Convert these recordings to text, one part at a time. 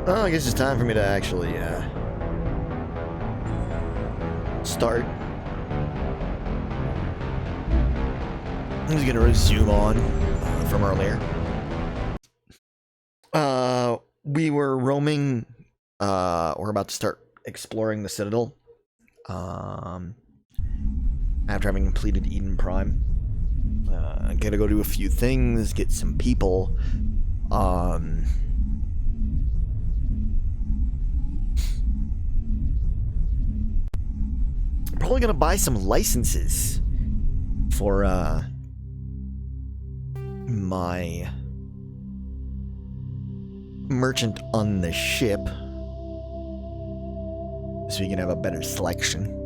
Well, I guess it's time for me to actually, start. I'm just gonna resume on from earlier. We were roaming, we're about to start exploring the Citadel. After having completed Eden Prime. Gotta go do a few things, get some people. Probably gonna buy some licenses for my merchant on the ship, so we can have a better selection.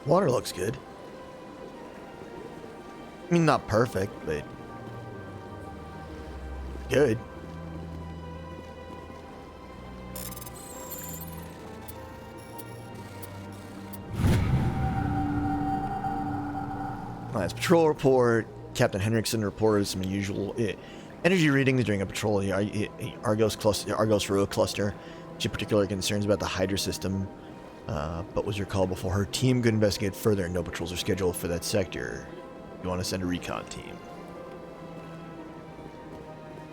Water looks good. I mean, not perfect, but good. Last patrol report. Captain Henriksen reported some unusual energy readings during a patrol of the Argos Road cluster. She had particular concerns about the Hydra system, but was recalled before her team could investigate further, and no patrols are scheduled for that sector. You want to send a recon team.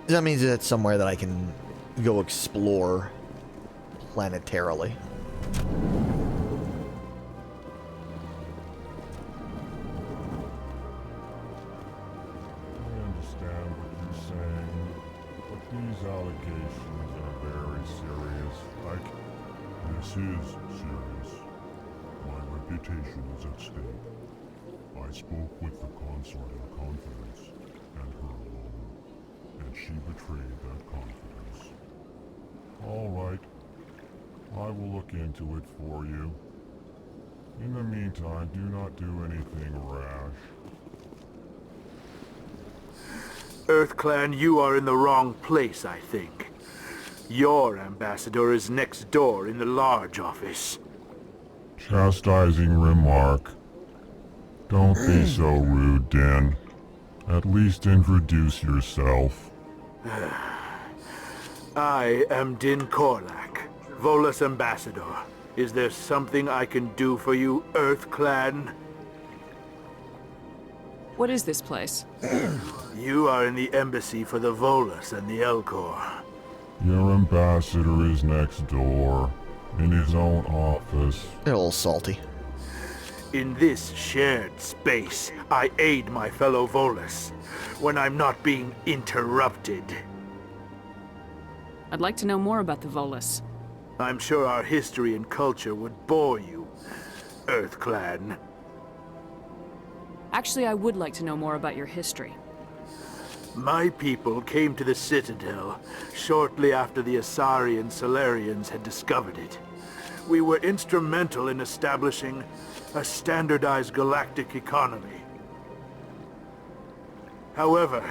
That means that's somewhere that I can go explore planetarily. I understand what you're saying, but these allegations are very serious. This is serious. My reputation is at stake. I spoke with the consort in confidence, and her alone, and she betrayed that confidence. All right. I will look into it for you. In the meantime, do not do anything rash. EarthClan, you are in the wrong place, I think. Your ambassador is next door in the large office. Chastising remark. Don't be so rude, Din. At least introduce yourself. I am Din Korlak, Volus ambassador. Is there something I can do for you, EarthClan? What is this place? You are in the embassy for the Volus and the Elcor. Your ambassador is next door, in his own office. They're a little salty. In this shared space, I aid my fellow Volus when I'm not being interrupted. I'd like to know more about the Volus. I'm sure our history and culture would bore you, EarthClan. Actually, I would like to know more about your history. My people came to the Citadel shortly after the Asari and Solarians had discovered it. We were instrumental in establishing a standardized galactic economy. However,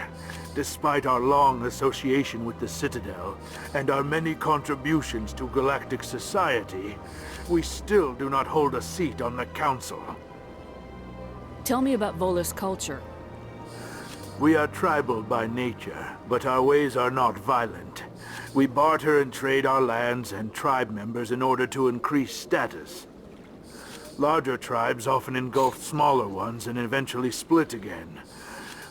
despite our long association with the Citadel and our many contributions to galactic society, we still do not hold a seat on the Council. Tell me about Volus culture. We are tribal by nature, but our ways are not violent. We barter and trade our lands and tribe members in order to increase status. Larger tribes often engulf smaller ones and eventually split again.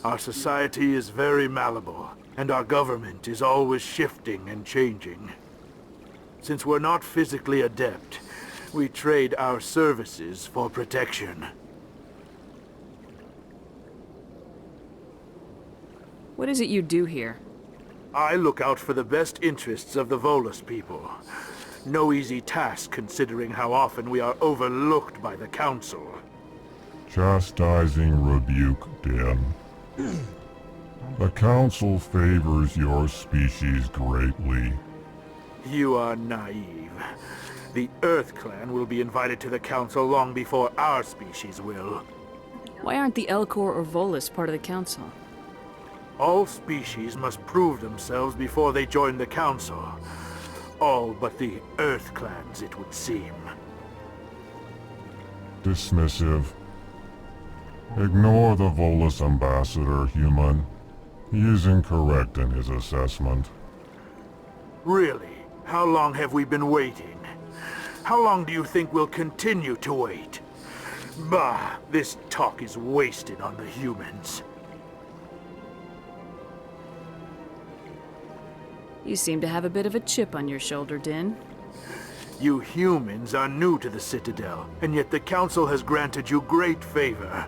Our society is very malleable, and our government is always shifting and changing. Since we're not physically adept, we trade our services for protection. What is it you do here? I look out for the best interests of the Volus people. No easy task considering how often we are overlooked by the Council. Chastising rebuke, Din. The Council favors your species greatly. You are naive. The Earth Clan will be invited to the Council long before our species will. Why aren't the Elcor or Volus part of the Council? All species must prove themselves before they join the Council. All but the Earth Clans, it would seem. Dismissive. Ignore the Volus ambassador, human. He is incorrect in his assessment. Really? How long have we been waiting? How long do you think we'll continue to wait? Bah, this talk is wasted on the humans. You seem to have a bit of a chip on your shoulder, Din. You humans are new to the Citadel, and yet the Council has granted you great favor.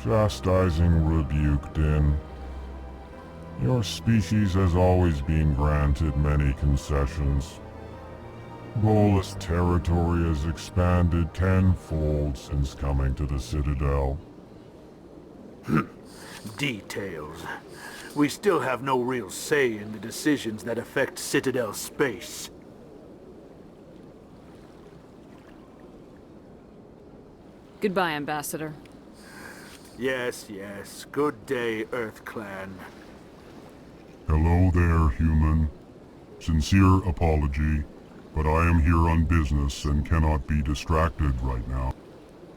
Chastising rebuke, Din. Your species has always been granted many concessions. Volus territory has expanded tenfold since coming to the Citadel. Details. We still have no real say in the decisions that affect Citadel space. Goodbye, Ambassador. Yes. Good day, Earth Clan. Hello there, human. Sincere apology, but I am here on business and cannot be distracted right now.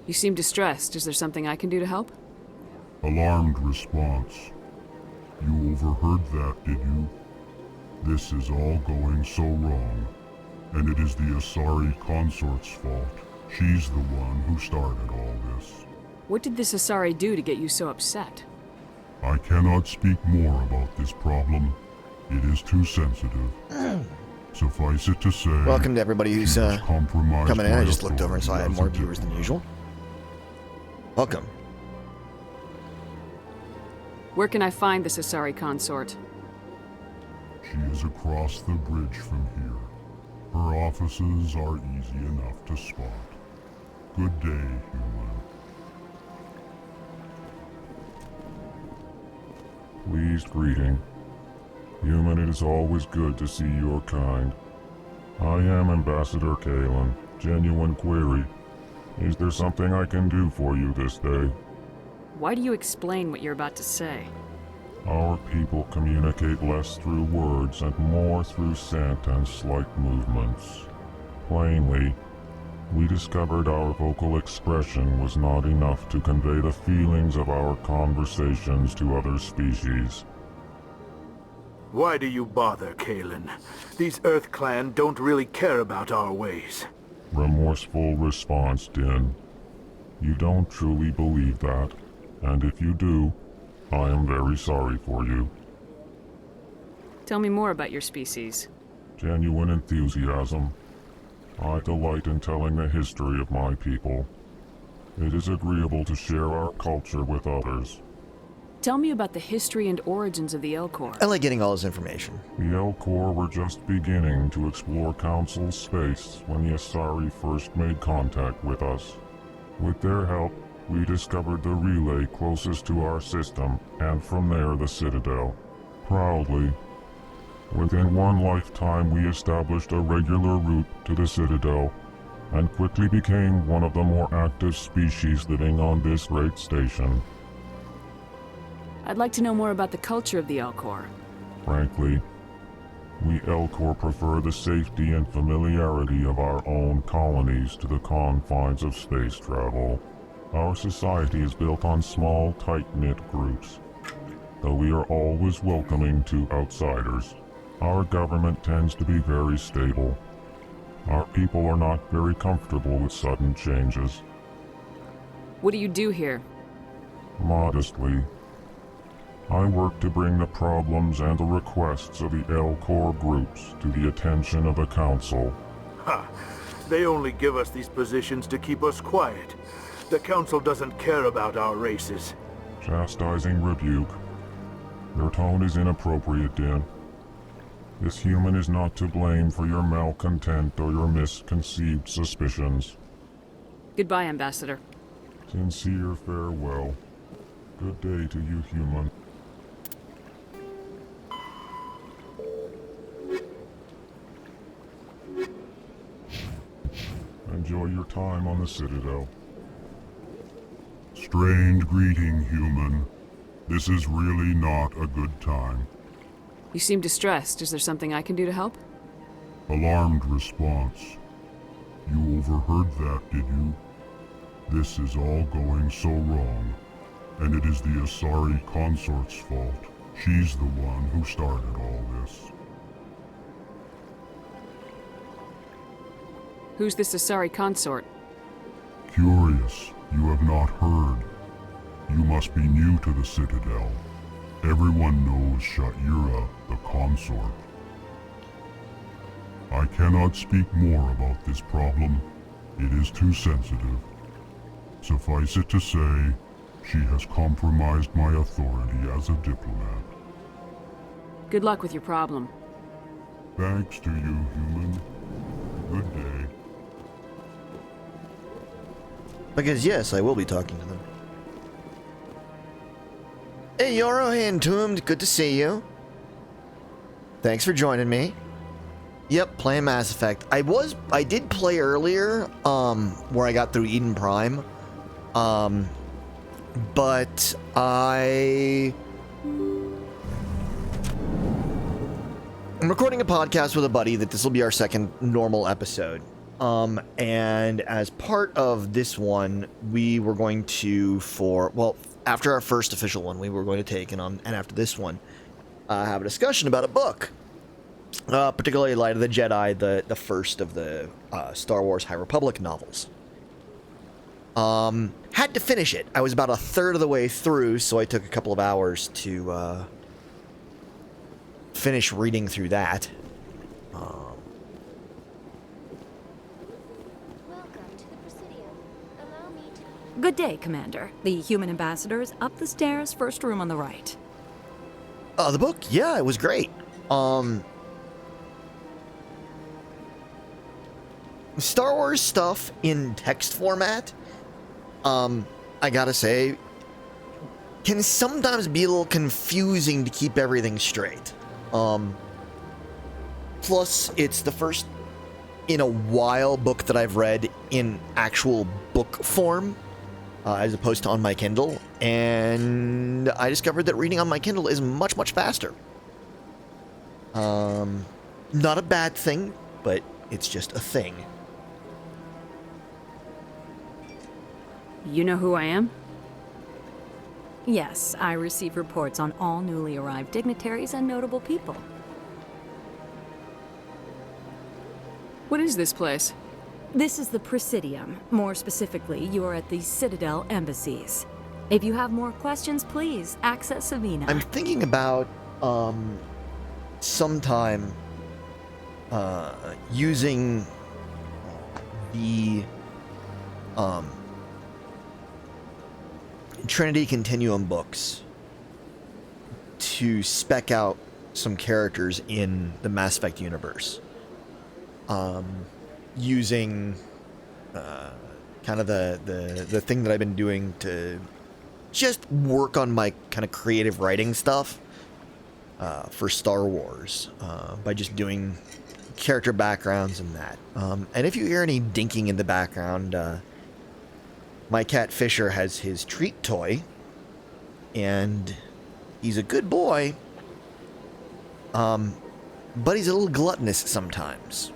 You seem distressed. Is there something I can do to help? Alarmed response. You overheard that, did you? This is all going so wrong, and it is the Asari consort's fault. She's the one who started all this. What did this Asari do to get you so upset? I cannot speak more about this problem. It is too sensitive. Suffice it to say... Welcome to everybody who's she has compromised coming in. my I just looked over and saw I had more authority viewers than usual. Welcome. Where can I find this Asari consort? She is across the bridge from here. Her offices are easy enough to spot. Good day, human. Pleased greeting. Human, it is always good to see your kind. I am Ambassador Kalen. Genuine query. Is there something I can do for you this day? Why do you explain what you're about to say? Our people communicate less through words and more through scent and slight movements. Plainly, we discovered our vocal expression was not enough to convey the feelings of our conversations to other species. Why do you bother, Kalen? These Earth Clan don't really care about our ways. Remorseful response, Din. You don't truly believe that, and if you do, I am very sorry for you. Tell me more about your species. Genuine enthusiasm. I delight in telling the history of my people. It is agreeable to share our culture with others. Tell me about the history and origins of the Elcor. I like getting all this information. The Elcor were just beginning to explore Council space when the Asari first made contact with us. With their help, we discovered the relay closest to our system, and from there the Citadel. Proudly, within one lifetime we established a regular route to the Citadel, and quickly became one of the more active species living on this great station. I'd like to know more about the culture of the Elcor. Frankly, we Elcor prefer the safety and familiarity of our own colonies to the confines of space travel. Our society is built on small, tight-knit groups. Though we are always welcoming to outsiders, our government tends to be very stable. Our people are not very comfortable with sudden changes. What do you do here? Modestly, I work to bring the problems and the requests of the Elcor groups to the attention of the Council. Ha! They only give us these positions to keep us quiet. The Council doesn't care about our races. Chastising rebuke. Your tone is inappropriate, Din. This human is not to blame for your malcontent or your misconceived suspicions. Goodbye, Ambassador. Sincere farewell. Good day to you, human. Enjoy your time on the Citadel. Strange greeting, human. This is really not a good time. You seem distressed. Is there something I can do to help? Alarmed response. You overheard that, did you? This is all going so wrong, and it is the Asari consort's fault. She's the one who started all this. Who's this Asari consort? Curious, you have not heard. You must be new to the Citadel. Everyone knows Sha'ira, the consort. I cannot speak more about this problem. It is too sensitive. Suffice it to say, she has compromised my authority as a diplomat. Good luck with your problem. Thanks to you, human. Good day. Because yes, I will be talking to them. Hey, Yoro Entombed, good to see you. Thanks for joining me. Yep, playing Mass Effect. I did play earlier, where I got through Eden Prime. But I'm recording a podcast with a buddy that this will be our second normal episode. And as part of this one, we were going to, after our first official one, we were going to take, and after this one, have a discussion about a book. Particularly Light of the Jedi, the first of the Star Wars High Republic novels. Had to finish it. I was about a third of the way through, so I took a couple of hours to finish reading through that. Good day, Commander. The human ambassador is up the stairs, first room on the right. The book? Yeah, it was great. Star Wars stuff in text format, I gotta say, can sometimes be a little confusing to keep everything straight. Plus, it's the first in a while book that I've read in actual book form, as opposed to on my Kindle, and I discovered that reading on my Kindle is much, much faster. Not a bad thing, but it's just a thing. You know who I am? Yes, I receive reports on all newly arrived dignitaries and notable people. What is this place? This is the Presidium. More specifically, you are at the Citadel embassies. If you have more questions, please access Avina. I'm thinking about sometime using the Trinity Continuum books to spec out some characters in the Mass Effect universe. Using kind of the thing that I've been doing to just work on my kind of creative writing stuff for Star Wars by just doing character backgrounds and that. And if you hear any dinking in the background, my cat Fisher has his treat toy, and he's a good boy, but he's a little gluttonous sometimes.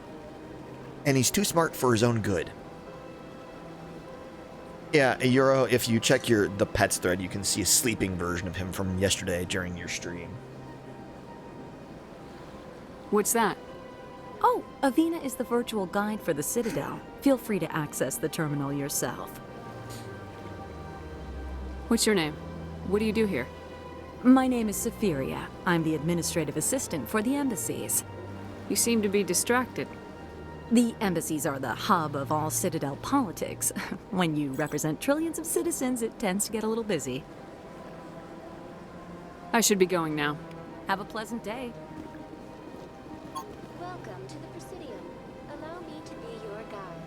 And he's too smart for his own good. Yeah, Euro, if you check the pets thread, you can see a sleeping version of him from yesterday during your stream. What's that? Oh, Avina is the virtual guide for the Citadel. Feel free to access the terminal yourself. What's your name? What do you do here? My name is Sephiria. I'm the administrative assistant for the embassies. You seem to be distracted. The embassies are the hub of all Citadel politics. When you represent trillions of citizens, it tends to get a little busy. I should be going now. Have a pleasant day. Welcome to the Presidium. Allow me to be your guide.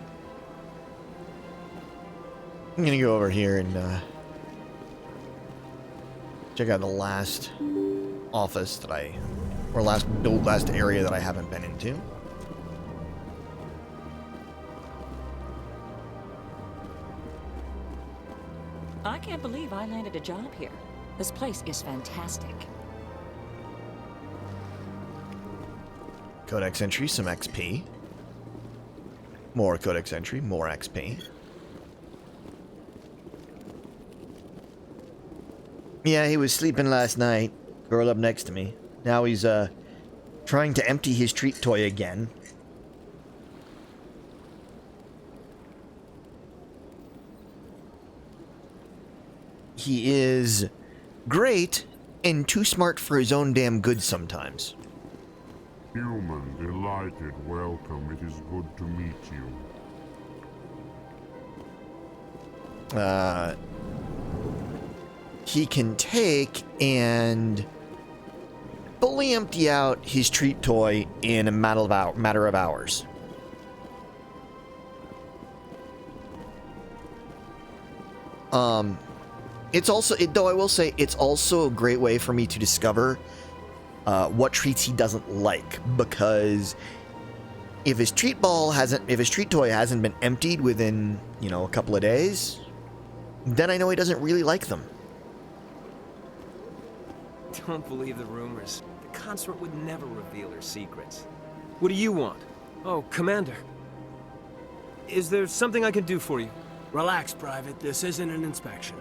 I'm gonna go over here and check out the last office that or last area that I haven't been into. I can't believe I landed a job here. This place is fantastic. Codex entry, some XP. More codex entry, more XP. Yeah, he was sleeping last night, curled up next to me. Now he's, trying to empty his treat toy again. He is great and too smart for his own damn good sometimes. Human, delighted, welcome. It is good to meet you. He can take and fully empty out his treat toy in a matter of hours. It's also, though I will say, it's also a great way for me to discover what treats he doesn't like, because if his treat toy hasn't been emptied within, a couple of days, then I know he doesn't really like them. Don't believe the rumors. The consort would never reveal her secrets. What do you want? Oh, Commander. Is there something I can do for you? Relax, Private. This isn't an inspection.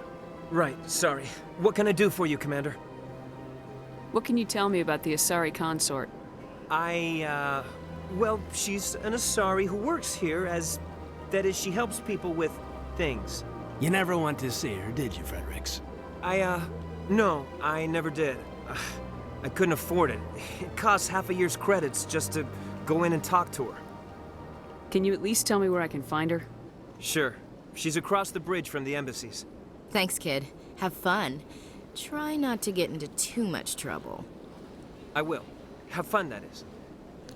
Right, sorry. What can I do for you, Commander? What can you tell me about the Asari consort? Well, she's an Asari who works here that is, she helps people with things. You never went to see her, did you, Fredericks? No, I never did. I couldn't afford it. It costs half a year's credits just to go in and talk to her. Can you at least tell me where I can find her? Sure. She's across the bridge from the embassies. Thanks, kid. Have fun. Try not to get into too much trouble. I will. Have fun, that is.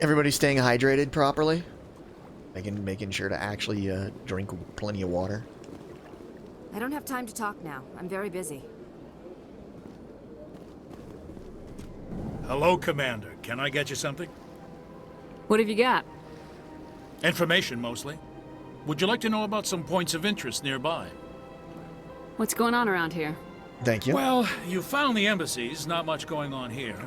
Everybody staying hydrated properly? Making sure to actually drink plenty of water. I don't have time to talk now. I'm very busy. Hello, Commander. Can I get you something? What have you got? Information, mostly. Would you like to know about some points of interest nearby? What's going on around here? Thank you. Well, you found the embassies. Not much going on here.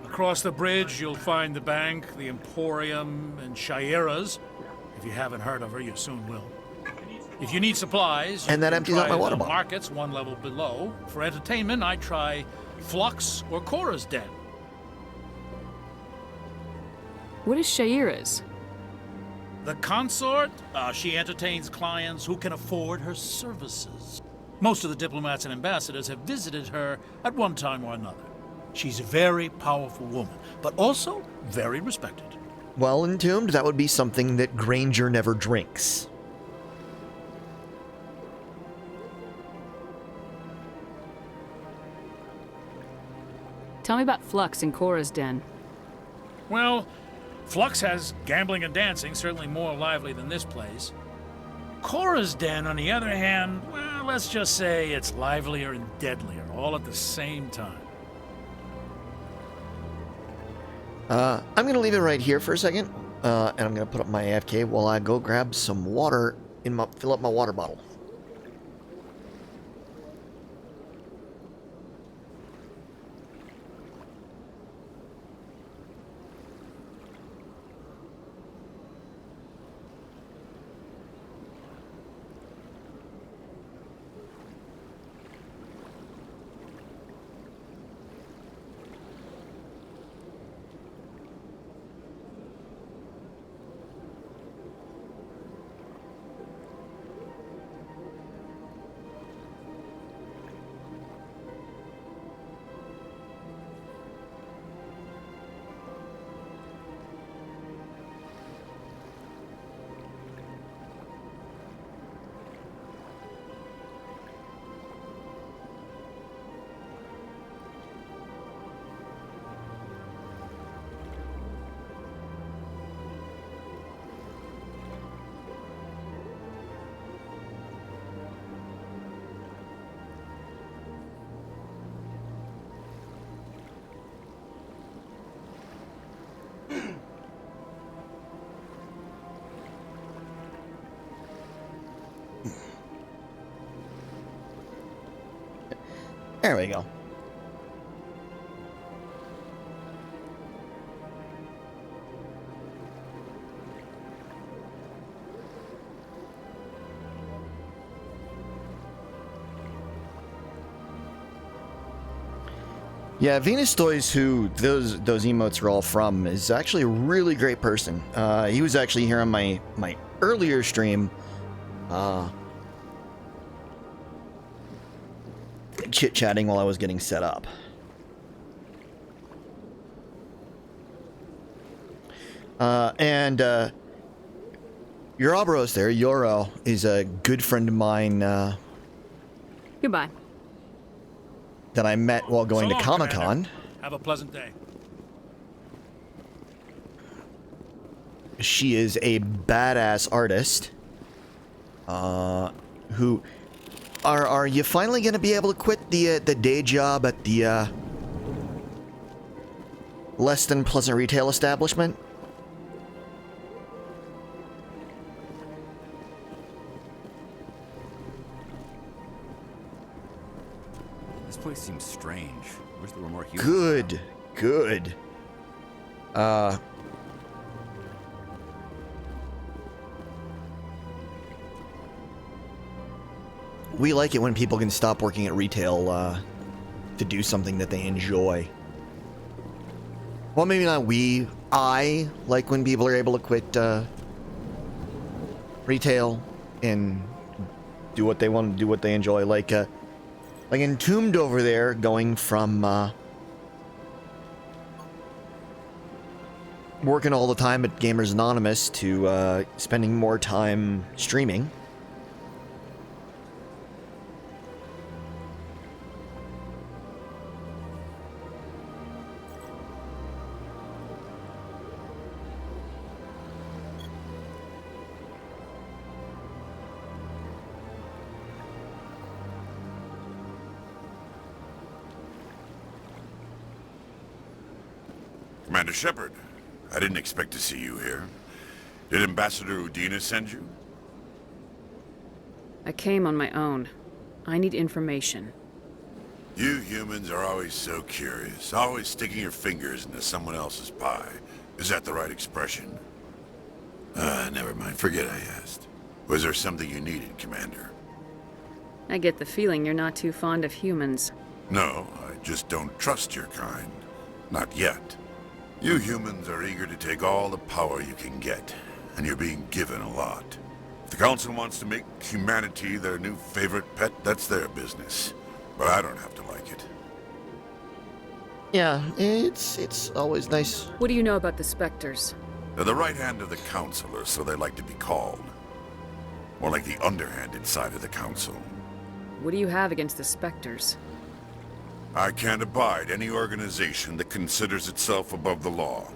Across the bridge, you'll find the bank, the Emporium, and Shaira's. If you haven't heard of her, you soon will. If you need supplies, and that empties out my water the bottle. Markets one level below. For entertainment, I try Flux or Cora's Den. What is Shaira's? The consort, she entertains clients who can afford her services. Most of the diplomats and ambassadors have visited her at one time or another. She's a very powerful woman, but also very respected. Well, Entombed, that would be something that Granger never drinks. Tell me about Flux and Cora's Den. Well, Flux has gambling and dancing, certainly more lively than this place. Cora's Den, on the other hand, well, let's just say it's livelier and deadlier, all at the same time. I'm going to leave it right here for a second, and I'm going to put up my AFK while I go grab some water, fill up my water bottle. There we go. Yeah, Venus Toys, who those emotes are all from, is actually a really great person. He was actually here on my earlier stream, chit-chatting while I was getting set up. And Yorobros there, Yoro, is a good friend of mine Goodbye. that I met while going So to long, Comic-Con. Commander. Have a pleasant day. She is a badass artist. Who are you finally going to be able to quit the day job at the less than pleasant retail establishment? This place seems strange. Wish there were more humans. Good, good. We like it when people can stop working at retail to do something that they enjoy. Well, maybe not we. I like when people are able to quit retail and do what they want to do, what they enjoy. Like Entombed over there, going from working all the time at Gamers Anonymous to spending more time streaming. Commander Shepard, I didn't expect to see you here. Did Ambassador Udina send you? I came on my own. I need information. You humans are always so curious, always sticking your fingers into someone else's pie. Is that the right expression? Never mind. Forget I asked. Was there something you needed, Commander? I get the feeling you're not too fond of humans. No, I just don't trust your kind. Not yet. You humans are eager to take all the power you can get, and you're being given a lot. If the Council wants to make humanity their new favorite pet, that's their business. But I don't have to like it. Yeah, it's always nice. What do you know about the Spectres? They're the right hand of the Council, or so they like to be called. More like the underhanded side of the Council. What do you have against the Spectres? I can't abide any organization that considers itself above the law.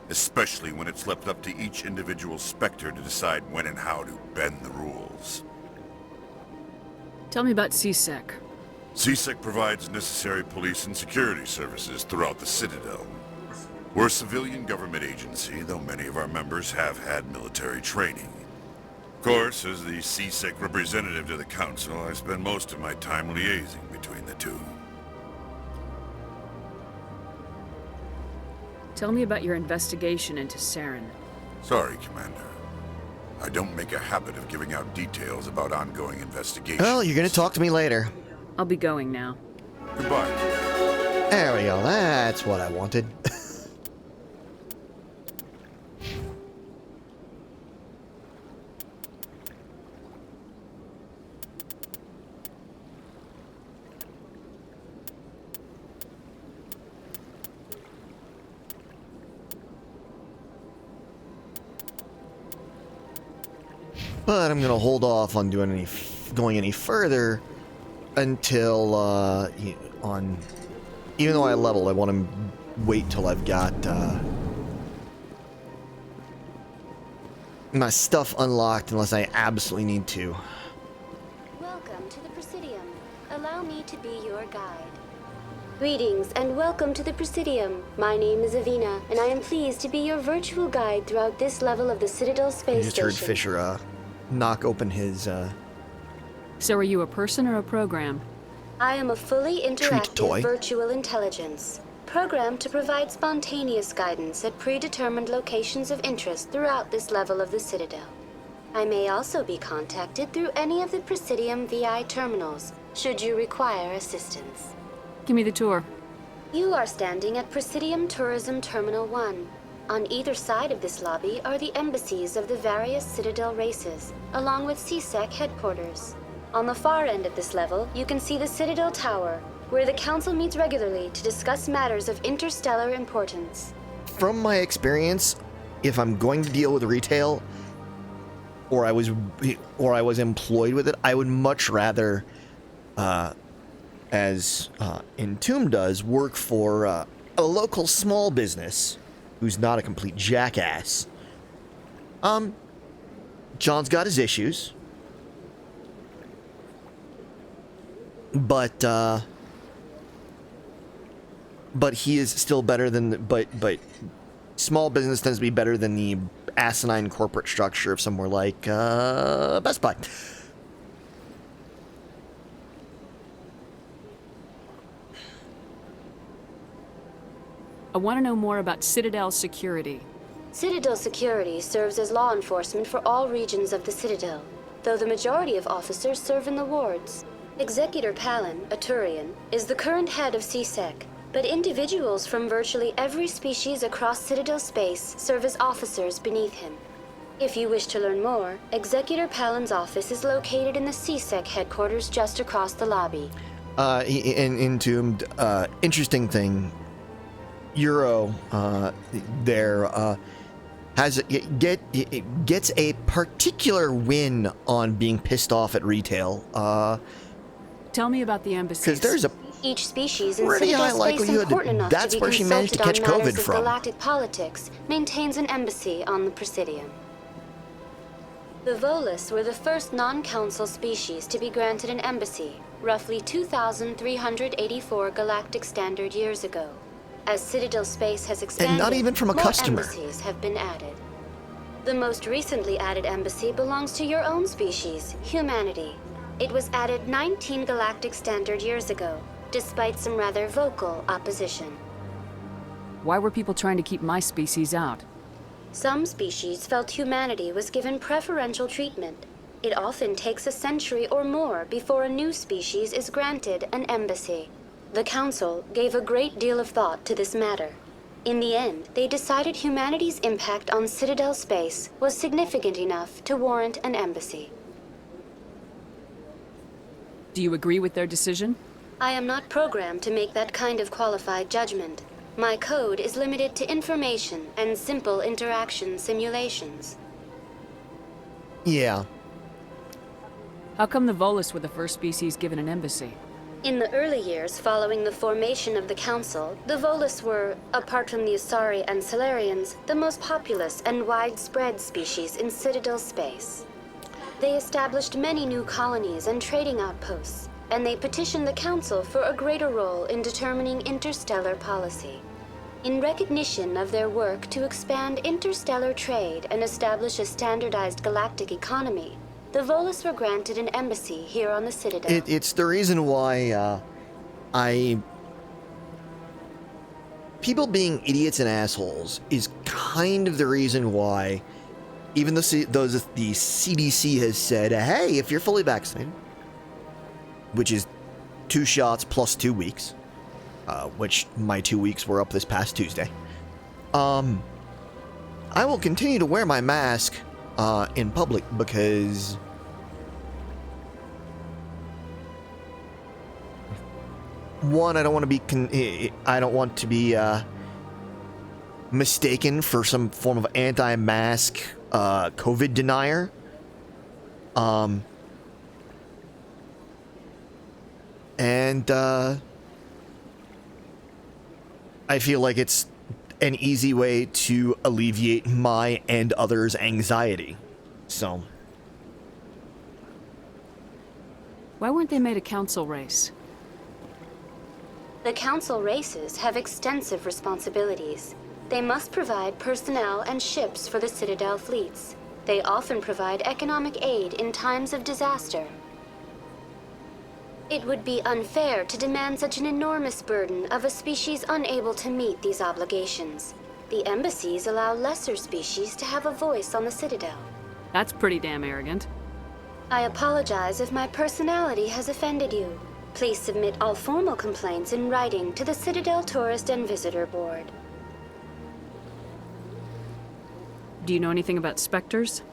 Especially when it's left up to each individual Spectre to decide when and how to bend the rules. Tell me about CSEC. CSEC provides necessary police and security services throughout the Citadel. We're a civilian government agency, though many of our members have had military training. Of course, as the CSEC representative to the Council, I spend most of my time liaising between the two. Tell me about your investigation into Saren. Sorry, Commander. I don't make a habit of giving out details about ongoing investigations. Well, you're gonna talk to me later. I'll be going now. Goodbye. There we go. That's what I wanted. But I'm gonna hold off on doing going any further until even though I level, I want to wait till I've got my stuff unlocked, unless I absolutely need to. Welcome to the Presidium. Allow me to be your guide. Greetings and welcome to the Presidium. My name is Avina, and I am pleased to be your virtual guide throughout this level of the Citadel I space just station. heard Fisher knock open his So are you a person or a program? I am a fully toy. interactive virtual intelligence, programmed to provide spontaneous guidance at predetermined locations of interest throughout this level of the Citadel. I may also be contacted through any of the Presidium VI terminals, should you require assistance. Give me the tour. You are standing at Presidium Tourism Terminal 1. On either side of this lobby are the embassies of the various Citadel races, along with CSEC headquarters. On the far end of this level, you can see the Citadel Tower, where the Council meets regularly to discuss matters of interstellar importance. From my experience, if I'm going to deal with retail, or I was employed with it, I would much rather, as Entomb does, work for a local small business who's not a complete jackass. John's got his issues, but he is still better than, but small business tends to be better than the asinine corporate structure of somewhere like Best Buy. I want to know more about Citadel security. Citadel security serves as law enforcement for all regions of the Citadel, though the majority of officers serve in the wards. Executor Palin, a Turian, is the current head of CSEC, but individuals from virtually every species across Citadel space serve as officers beneath him. If you wish to learn more, Executor Palin's office is located in the CSEC headquarters just across the lobby. Entombed, interesting thing. Euro gets a particular win on being pissed off at retail. Tell me about the embassies. Because there's a each species in pretty high Citadel space likelihood important enough that's to be where she managed to catch consulted on COVID matters of from. galactic politics maintains an embassy on the Presidium. The Volus were the first non-council species to be granted an embassy, roughly 2,384 galactic standard years ago. As Citadel space has expanded, and not even from a more customer. Embassies have been added. The most recently added embassy belongs to your own species, humanity. It was added 19 galactic standard years ago, despite some rather vocal opposition. Why were people trying to keep my species out? Some species felt humanity was given preferential treatment. It often takes a century or more before a new species is granted an embassy. The Council gave a great deal of thought to this matter. In the end, they decided humanity's impact on Citadel space was significant enough to warrant an embassy. Do you agree with their decision? I am not programmed to make that kind of qualified judgment. My code is limited to information and simple interaction simulations. Yeah. How come the Volus were the first species given an embassy? In the early years following the formation of the Council, the Volus were, apart from the Asari and Solarians, the most populous and widespread species in Citadel space. They established many new colonies and trading outposts, and they petitioned the Council for a greater role in determining interstellar policy. In recognition of their work to expand interstellar trade and establish a standardized galactic economy, the Volus were granted an embassy here on the Citadel. It's the reason why people being idiots and assholes is kind of the reason why, even though the CDC has said, hey, if you're fully vaccinated, which is 2 shots plus 2 weeks, which my 2 weeks were up this past Tuesday, I will continue to wear my mask in public because one, I don't want to be mistaken for some form of anti-mask COVID denier. And I feel like it's an easy way to alleviate my and others' anxiety. So. Why weren't they made a council race? The Council races have extensive responsibilities. They must provide personnel and ships for the Citadel fleets. They often provide economic aid in times of disaster. It would be unfair to demand such an enormous burden of a species unable to meet these obligations. The embassies allow lesser species to have a voice on the Citadel. That's pretty damn arrogant. I apologize if my personality has offended you. Please submit all formal complaints in writing to the Citadel Tourist and Visitor Board. Do you know anything about Spectres?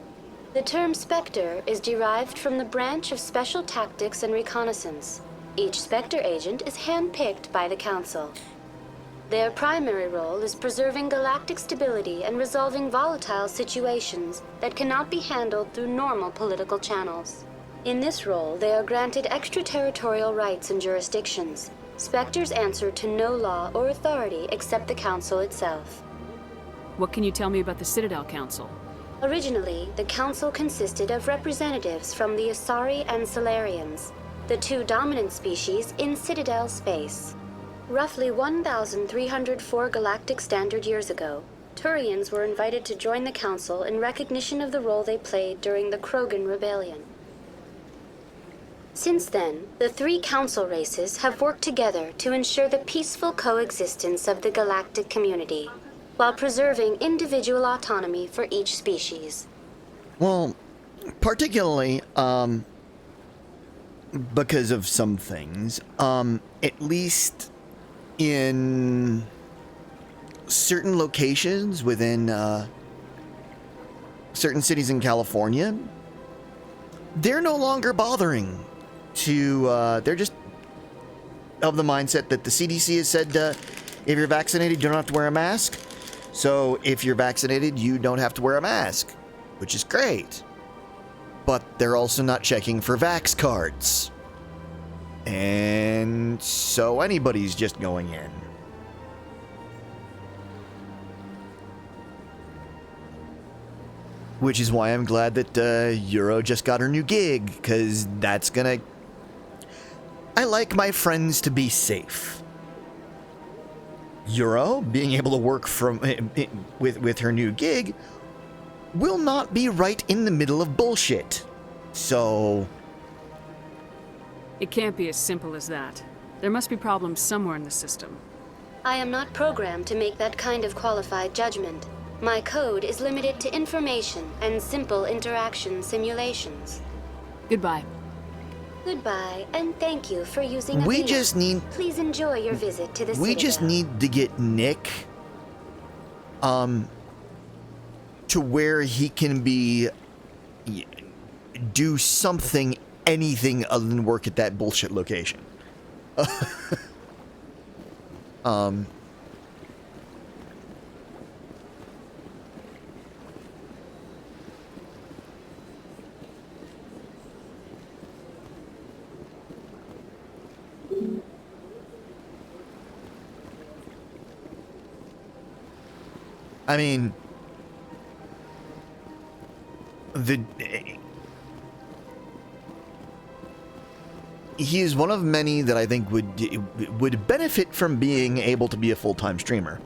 The term Spectre is derived from the branch of Special Tactics and Reconnaissance. Each Spectre agent is handpicked by the Council. Their primary role is preserving galactic stability and resolving volatile situations that cannot be handled through normal political channels. In this role, they are granted extraterritorial rights and jurisdictions. Spectres answer to no law or authority except the Council itself. What can you tell me about the Citadel Council? Originally, the Council consisted of representatives from the Asari and Solarians, the two dominant species in Citadel space. Roughly 1,304 galactic standard years ago, Turians were invited to join the Council in recognition of the role they played during the Krogan Rebellion. Since then, the three Council races have worked together to ensure the peaceful coexistence of the galactic community, while preserving individual autonomy for each species. Well, particularly, because of some things, at least in certain locations within, certain cities in California, they're no longer bothering to, they're just of the mindset that the CDC has said, if you're vaccinated, you don't have to wear a mask. So if you're vaccinated, you don't have to wear a mask, which is great. But they're also not checking for vax cards. And so anybody's just going in. Which is why I'm glad that Euro just got her new gig, because that's gonna... I like my friends to be safe. Euro, being able to work from with her new gig, will not be right in the middle of bullshit. So... It can't be as simple as that. There must be problems somewhere in the system. I am not programmed to make that kind of qualified judgment. My code is limited to information and simple interaction simulations. Goodbye. Goodbye, and thank you for using We Avina. just need... Please enjoy your visit to the We just Citadel. need to get Nick, to where he can be... do something, anything other than work at that bullshit location. I mean, he is one of many that I think would benefit from being able to be a full-time streamer.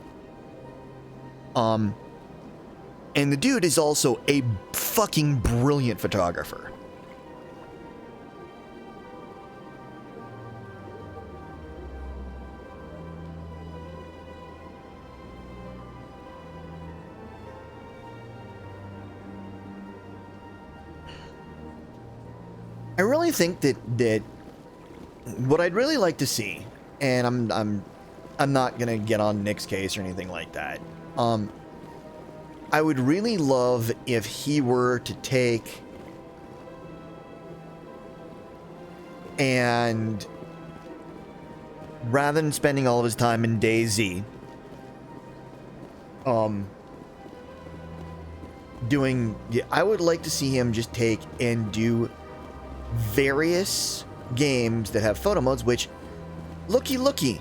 And the dude is also a fucking brilliant photographer. I really think that what I'd really like to see, and I'm not gonna get on Nick's case or anything like that. I would really love if he were to take and rather than spending all of his time in DayZ, I would like to see him just take and do various games that have photo modes, which, looky,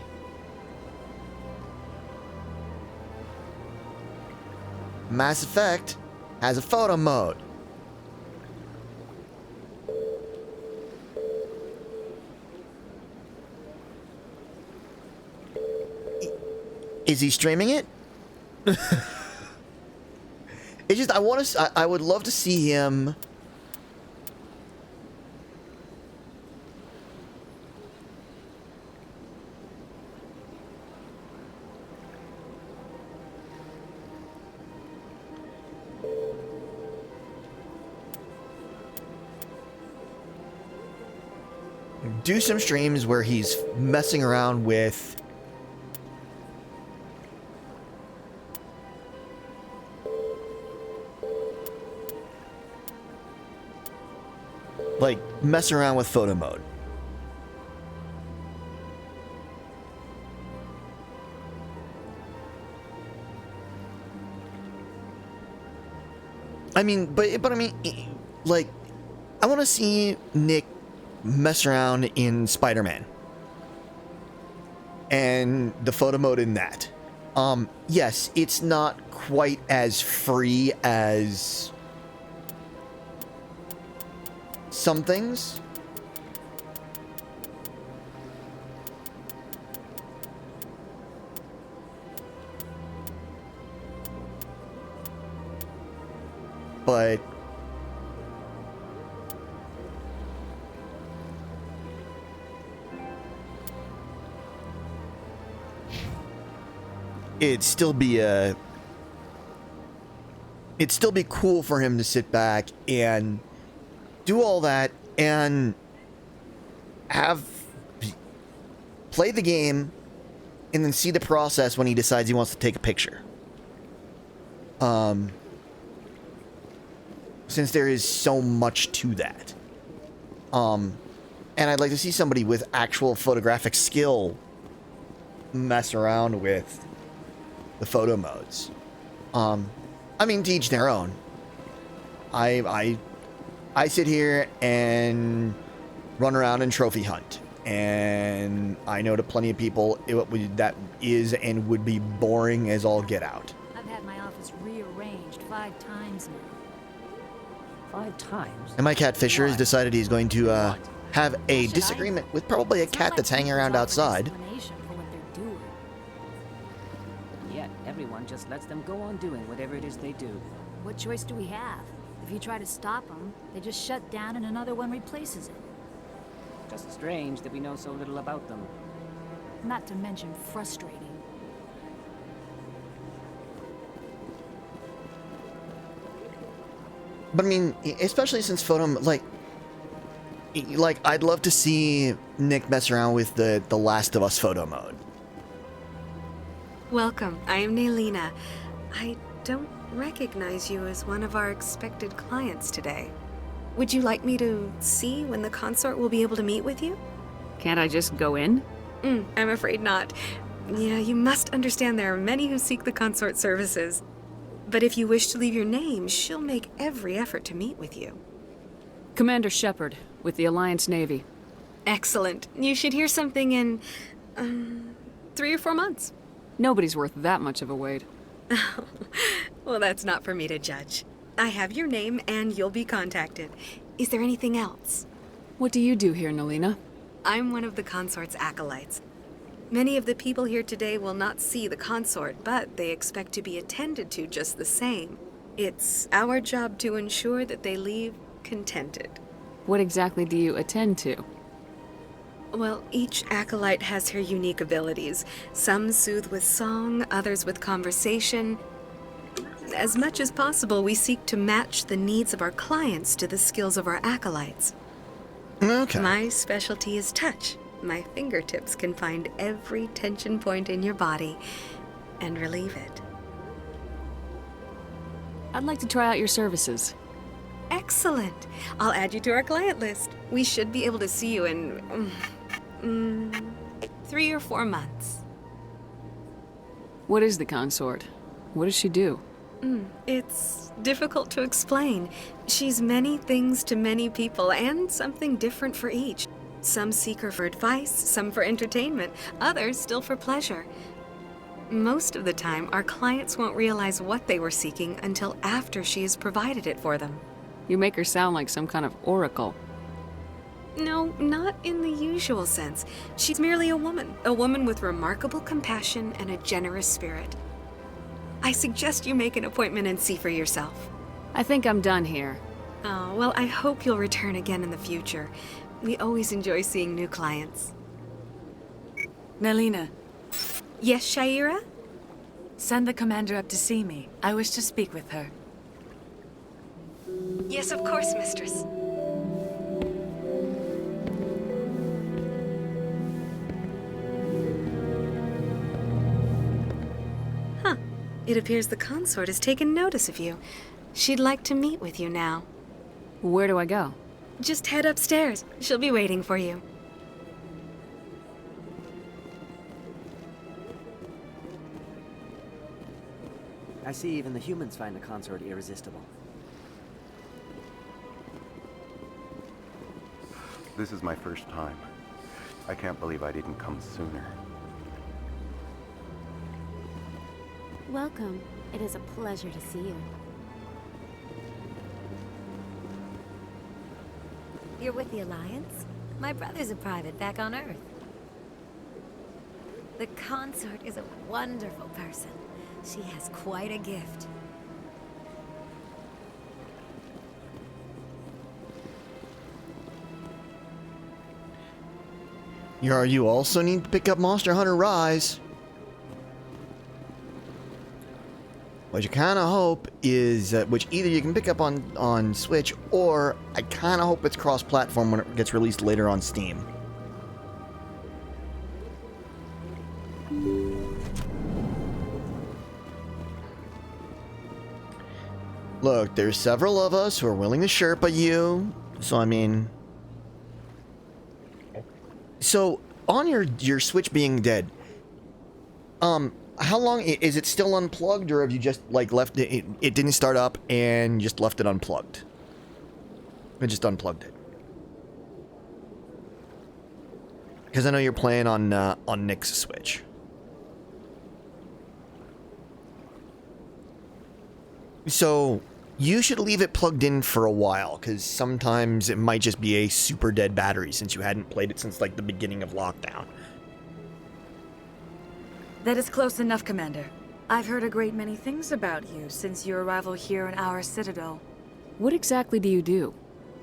Mass Effect has a photo mode. Is he streaming it? It's just, I would love to see him do some streams where he's messing around with messing around with photo mode. I mean, but I mean, like, I want to see Nick mess around in Spider-Man and the photo mode in that. Yes, it's not quite as free as some things. But it'd still be cool for him to sit back and do all that and play the game and then see the process when he decides he wants to take a picture. Since there is so much to that. And I'd like to see somebody with actual photographic skill mess around with the photo modes. I mean, to each their own. I sit here and run around and trophy hunt. And I know to plenty of people that is and would be boring as all get out. I've had my office rearranged 5 times now. 5 times? And my cat Fisher has decided he's going to have a disagreement with probably a cat that's hanging around outside. Yet everyone just lets them go on doing whatever it is they do. What choice do we have? If you try to stop them, they just shut down and another one replaces it. Just strange that we know so little about them. Not to mention frustrating. But I mean, especially since photo, like I'd love to see Nick mess around with the Last of Us photo mode. Welcome, I am Nelina. I don't recognize you as one of our expected clients today. Would you like me to see when the consort will be able to meet with you? Can't I just go in? I'm afraid not. Yeah, you must understand there are many who seek the consort services. But if you wish to leave your name, she'll make every effort to meet with you. Commander Shepard, with the Alliance Navy. Excellent. You should hear something in 3 or 4 months. Nobody's worth that much of a wait. Well, that's not for me to judge. I have your name and you'll be contacted. Is there anything else? What do you do here, Nelina? I'm one of the consort's acolytes. Many of the people here today will not see the consort, but they expect to be attended to just the same. It's our job to ensure that they leave contented. What exactly do you attend to? Well, each acolyte has her unique abilities. Some soothe with song, others with conversation. As much as possible, we seek to match the needs of our clients to the skills of our acolytes. Okay. My specialty is touch. My fingertips can find every tension point in your body and relieve it. I'd like to try out your services. Excellent. I'll add you to our client list. We should be able to see you in 3 or 4 months. What is the consort? What does she do? It's difficult to explain. She's many things to many people and something different for each. Some seek her for advice, some for entertainment, others still for pleasure. Most of the time, our clients won't realize what they were seeking until after she has provided it for them. You make her sound like some kind of oracle. No, not in the usual sense. She's merely a woman with remarkable compassion and a generous spirit. I suggest you make an appointment and see for yourself. I think I'm done here. Oh, well, I hope you'll return again in the future. We always enjoy seeing new clients. Nelina. Yes, Shaira? Send the commander up to see me. I wish to speak with her. Yes, of course, mistress. It appears the consort has taken notice of you. She'd like to meet with you now. Where do I go? Just head upstairs. She'll be waiting for you. I see even the humans find the consort irresistible. This is my first time. I can't believe I didn't come sooner. Welcome. It is a pleasure to see you. You're with the Alliance? My brother's a private back on Earth. The consort is a wonderful person. She has quite a gift. You also need to pick up Monster Hunter Rise. What you kind of hope is, which either you can pick up on Switch, or I kind of hope it's cross-platform when it gets released later on Steam. Look, there's several of us who are willing to Sherpa you, so I mean... So, on your Switch being dead, how long is it still unplugged, or have you just like left it? It didn't start up and just left it unplugged. I just unplugged it because I know you're playing on Nick's Switch. So you should leave it plugged in for a while, because sometimes it might just be a super dead battery since you hadn't played it since like the beginning of lockdown. That is close enough, Commander. I've heard a great many things about you since your arrival here in our citadel. What exactly do you do?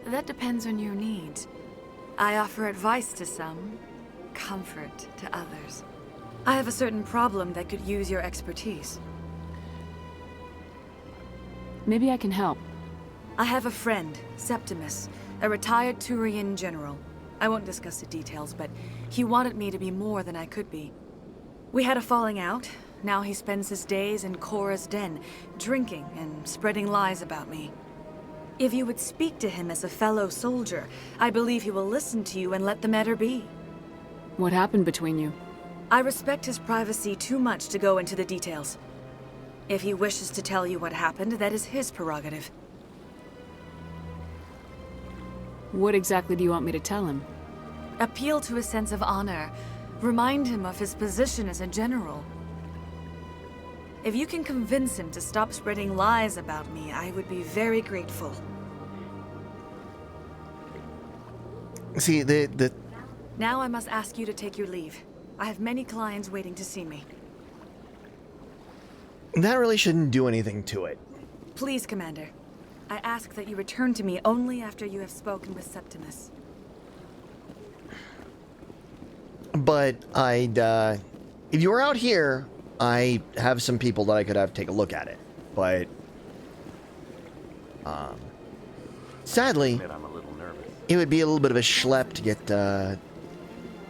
That depends on your needs. I offer advice to some, comfort to others. I have a certain problem that could use your expertise. Maybe I can help. I have a friend, Septimus, a retired Turian general. I won't discuss the details, but he wanted me to be more than I could be. We had a falling out. Now he spends his days in Korra's den, drinking and spreading lies about me. If you would speak to him as a fellow soldier, I believe he will listen to you and let the matter be. What happened between you? I respect his privacy too much to go into the details. If he wishes to tell you what happened, that is his prerogative. What exactly do you want me to tell him? Appeal to his sense of honor. Remind him of his position as a general. If you can convince him to stop spreading lies about me, I would be very grateful. See, Now I must ask you to take your leave. I have many clients waiting to see me. That really shouldn't do anything to it. Please, Commander. I ask that you return to me only after you have spoken with Septimus. But if you were out here, I have some people that I could have take a look at it. But, sadly, I'm a little nervous. it would be a little bit of a schlep to get,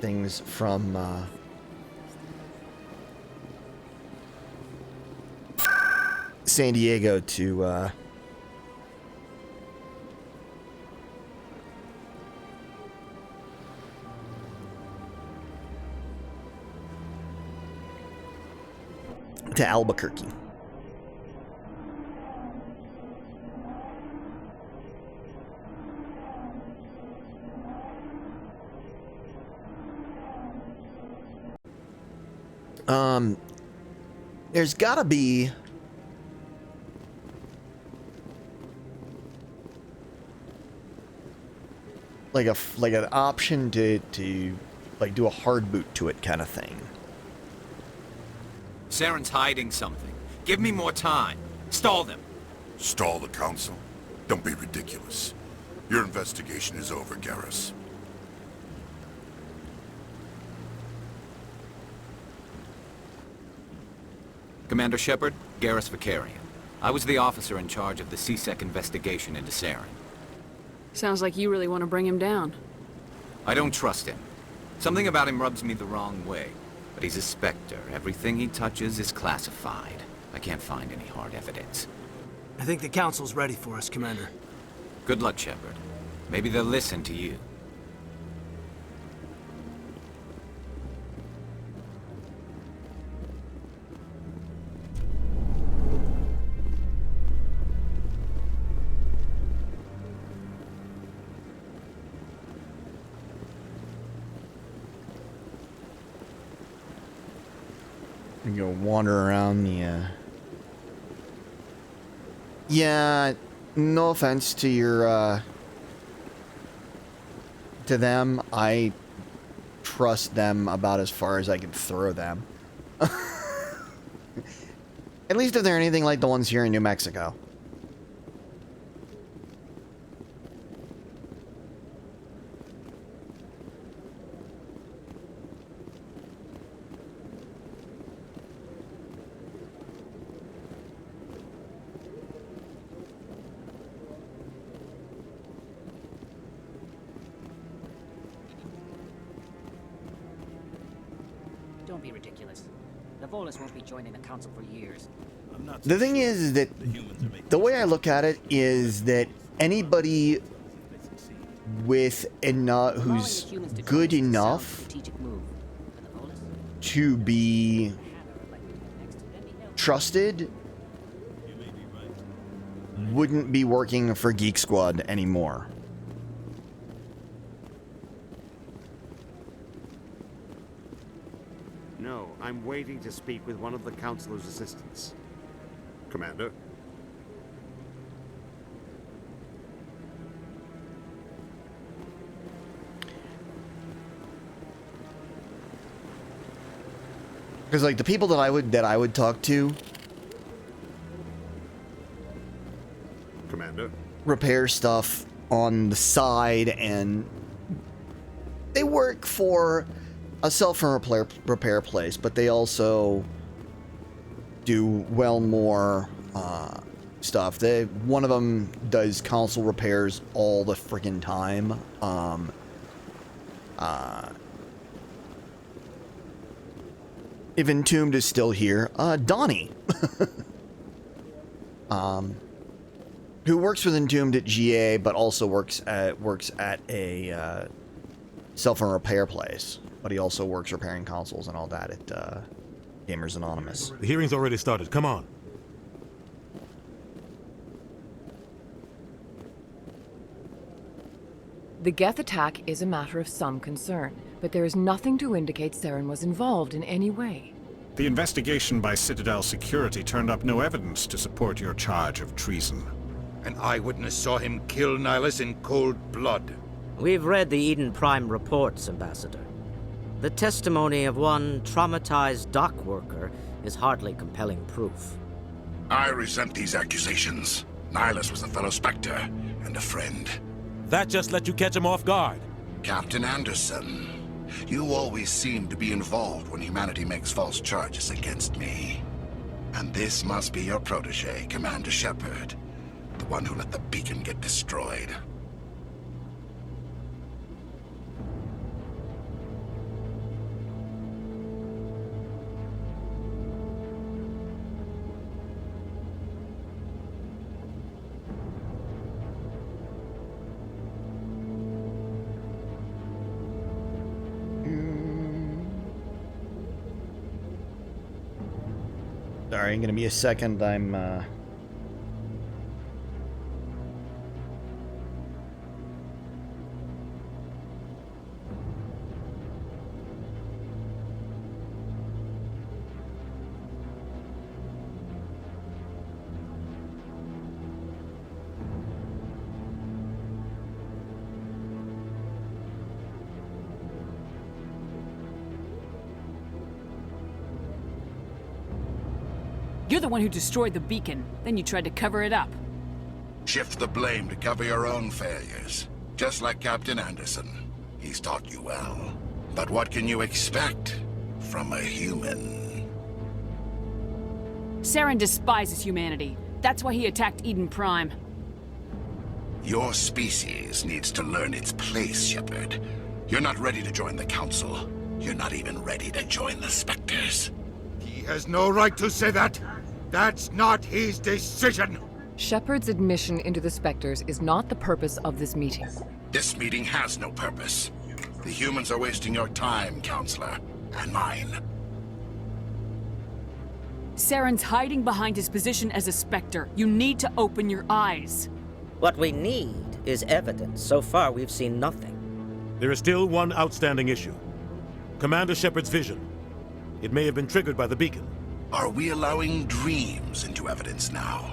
things from, San Diego to, Albuquerque. There's gotta be like an option to like do a hard boot to it kind of thing. Saren's hiding something. Give me more time. Stall them. Stall the council? Don't be ridiculous. Your investigation is over, Garrus. Commander Shepard, Garrus Vakarian. I was the officer in charge of the C-Sec investigation into Saren. Sounds like you really want to bring him down. I don't trust him. Something about him rubs me the wrong way. But he's a Spectre. Everything he touches is classified. I can't find any hard evidence. I think the Council's ready for us, Commander. Good luck, Shepard. Maybe they'll listen to you. And go wander around the, Yeah, no offense to your, to them. I trust them about as far as I can throw them. At least if they're anything like the ones here in New Mexico. Don't be ridiculous. The Volus won't be joining the Council for years. The thing is that the way I look at it is that anybody with enough who's good enough to be trusted wouldn't be working for Geek Squad anymore. No, I'm waiting to speak with one of the Councilor's assistants. Commander? Because like the people that I would talk to, Commander, repair stuff on the side, and they work for a self-repair place, but they also do well more stuff. One of them does console repairs all the freaking time. If Entombed is still here, Donnie, who works with Entombed at GA, but also works at a self-repair place. But he also works repairing consoles and all that at Gamers Anonymous. The hearing's already started. Come on. The Geth attack is a matter of some concern, but there is nothing to indicate Saren was involved in any way. The investigation by Citadel Security turned up no evidence to support your charge of treason. An eyewitness saw him kill Nihilus in cold blood. We've read the Eden Prime reports, Ambassador. The testimony of one traumatized dock worker is hardly compelling proof. I resent these accusations. Nihilus was a fellow Spectre and a friend. That just let you catch him off guard. Captain Anderson, you always seem to be involved when humanity makes false charges against me. And this must be your protege, Commander Shepard, the one who let the beacon get destroyed. Sorry, gonna be a second. I'm You're the one who destroyed the beacon, then you tried to cover it up. Shift the blame to cover your own failures. Just like Captain Anderson. He's taught you well. But what can you expect from a human? Saren despises humanity. That's why he attacked Eden Prime. Your species needs to learn its place, Shepard. You're not ready to join the Council. You're not even ready to join the Spectres. He has no right to say that. That's not his decision! Shepard's admission into the Spectres is not the purpose of this meeting. This meeting has no purpose. The humans are wasting your time, Counselor, and mine. Saren's hiding behind his position as a Spectre. You need to open your eyes. What we need is evidence. So far, we've seen nothing. There is still one outstanding issue. Commander Shepard's vision. It may have been triggered by the beacon. Are we allowing dreams into evidence now?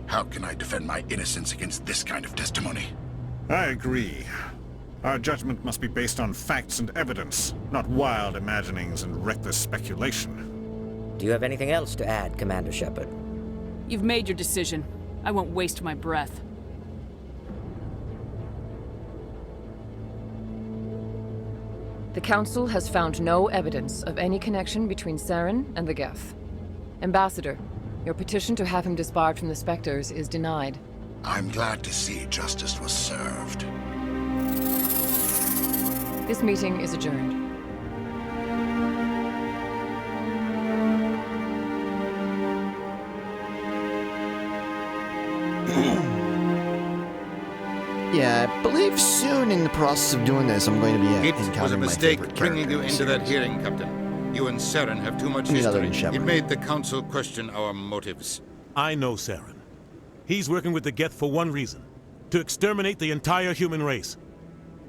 How can I defend my innocence against this kind of testimony? I agree. Our judgment must be based on facts and evidence, not wild imaginings and reckless speculation. Do you have anything else to add, Commander Shepard? You've made your decision. I won't waste my breath. The Council has found no evidence of any connection between Saren and the Geth. Ambassador, your petition to have him disbarred from the Spectres is denied. I'm glad to see justice was served. This meeting is adjourned. Yeah, I believe soon in the process of doing this, I'm going to be It was a mistake bringing you into that hearing, Captain. You and Saren have too much history. It made the Council question our motives. I know Saren. He's working with the Geth for one reason. To exterminate the entire human race.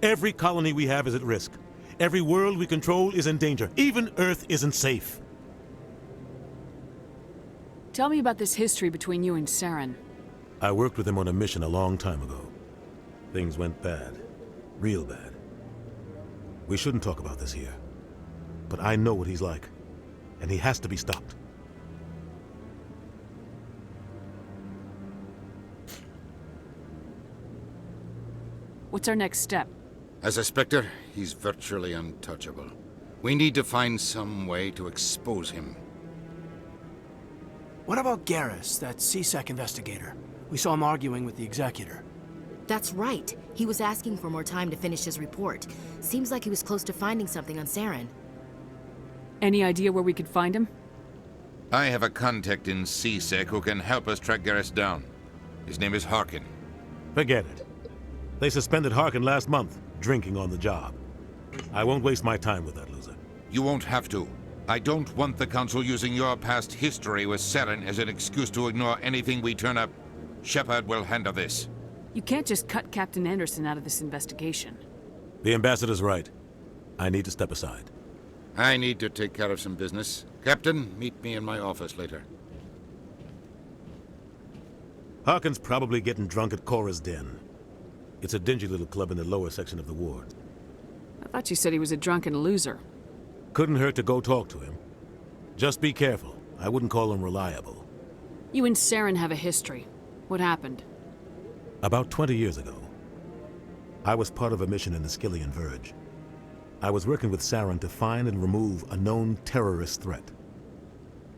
Every colony we have is at risk. Every world we control is in danger. Even Earth isn't safe. Tell me about this history between you and Saren. I worked with him on a mission a long time ago. Things went bad. Real bad. We shouldn't talk about this here. But I know what he's like. And he has to be stopped. What's our next step? As a Spectre, he's virtually untouchable. We need to find some way to expose him. What about Garrus, that C-Sec investigator? We saw him arguing with the Executor. That's right. He was asking for more time to finish his report. Seems like he was close to finding something on Saren. Any idea where we could find him? I have a contact in C-Sec who can help us track Garrus down. His name is Harkin. Forget it. They suspended Harkin last month, drinking on the job. I won't waste my time with that loser. You won't have to. I don't want the Council using your past history with Saren as an excuse to ignore anything we turn up. Shepard will handle this. You can't just cut Captain Anderson out of this investigation. The Ambassador's right. I need to step aside. I need to take care of some business. Captain, meet me in my office later. Harkin's probably getting drunk at Cora's Den. It's a dingy little club in the lower section of the ward. I thought you said he was a drunken loser. Couldn't hurt to go talk to him. Just be careful. I wouldn't call him reliable. You and Saren have a history. What happened? About 20 years ago, I was part of a mission in the Skillian Verge. I was working with Saren to find and remove a known terrorist threat.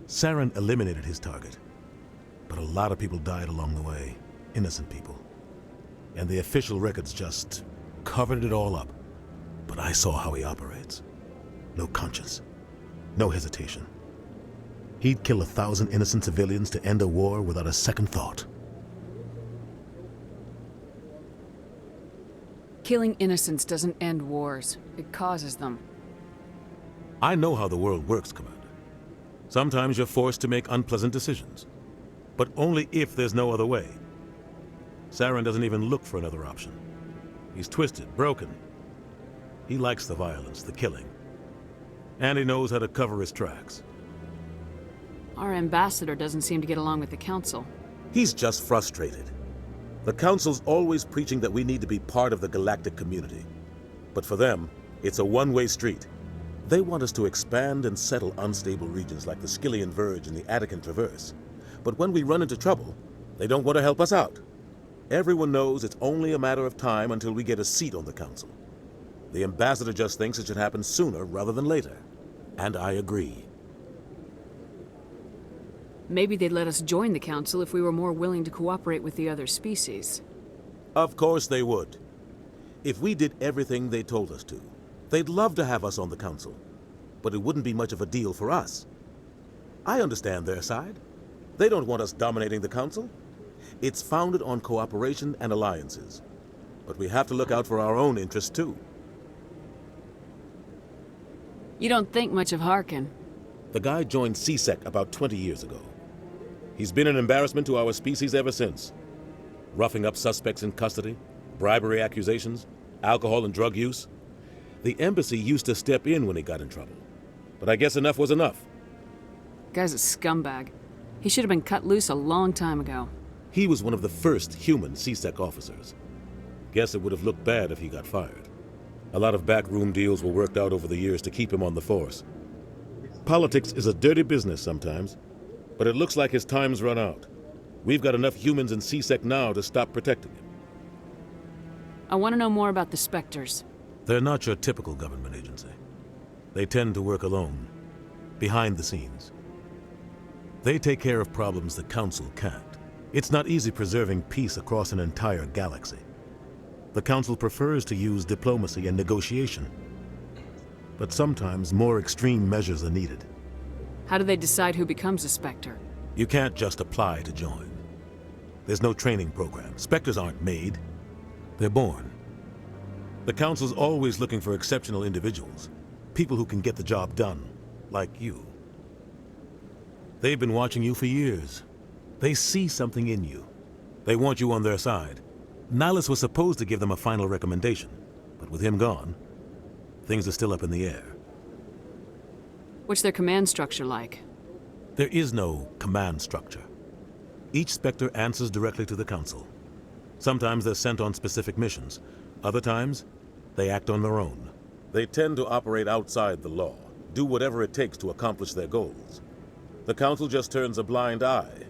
Saren eliminated his target, but a lot of people died along the way, innocent people. And the official records just covered it all up. But I saw how he operates. No conscience, no hesitation. He'd kill 1,000 innocent civilians to end a war without a second thought. Killing innocents doesn't end wars. It causes them. I know how the world works, Commander. Sometimes you're forced to make unpleasant decisions. But only if there's no other way. Saren doesn't even look for another option. He's twisted, broken. He likes the violence, the killing. And he knows how to cover his tracks. Our ambassador doesn't seem to get along with the Council. He's just frustrated. The Council's always preaching that we need to be part of the galactic community. But for them, it's a one-way street. They want us to expand and settle unstable regions like the Skillian Verge and the Attican Traverse. But when we run into trouble, they don't want to help us out. Everyone knows it's only a matter of time until we get a seat on the Council. The Ambassador just thinks it should happen sooner rather than later. And I agree. Maybe they'd let us join the Council if we were more willing to cooperate with the other species. Of course they would. If we did everything they told us to, they'd love to have us on the Council. But it wouldn't be much of a deal for us. I understand their side. They don't want us dominating the Council. It's founded on cooperation and alliances. But we have to look out for our own interests, too. You don't think much of Harkin. The guy joined C-Sec about 20 years ago. He's been an embarrassment to our species ever since. Roughing up suspects in custody, bribery accusations, alcohol and drug use. The embassy used to step in when he got in trouble. But I guess enough was enough. Guy's a scumbag. He should have been cut loose a long time ago. He was one of the first human C-Sec officers. Guess it would have looked bad if he got fired. A lot of backroom deals were worked out over the years to keep him on the force. Politics is a dirty business sometimes, but it looks like his time's run out. We've got enough humans in C-Sec now to stop protecting him. I want to know more about the Spectres. They're not your typical government agency. They tend to work alone, behind the scenes. They take care of problems the Council can't. It's not easy preserving peace across an entire galaxy. The Council prefers to use diplomacy and negotiation. But sometimes more extreme measures are needed. How do they decide who becomes a Spectre? You can't just apply to join. There's no training program. Spectres aren't made. They're born. The Council's always looking for exceptional individuals. People who can get the job done, like you. They've been watching you for years. They see something in you. They want you on their side. Nihilus was supposed to give them a final recommendation, but with him gone, things are still up in the air. What's their command structure like? There is no command structure. Each Spectre answers directly to the Council. Sometimes they're sent on specific missions. Other times, they act on their own. They tend to operate outside the law, do whatever it takes to accomplish their goals. The Council just turns a blind eye.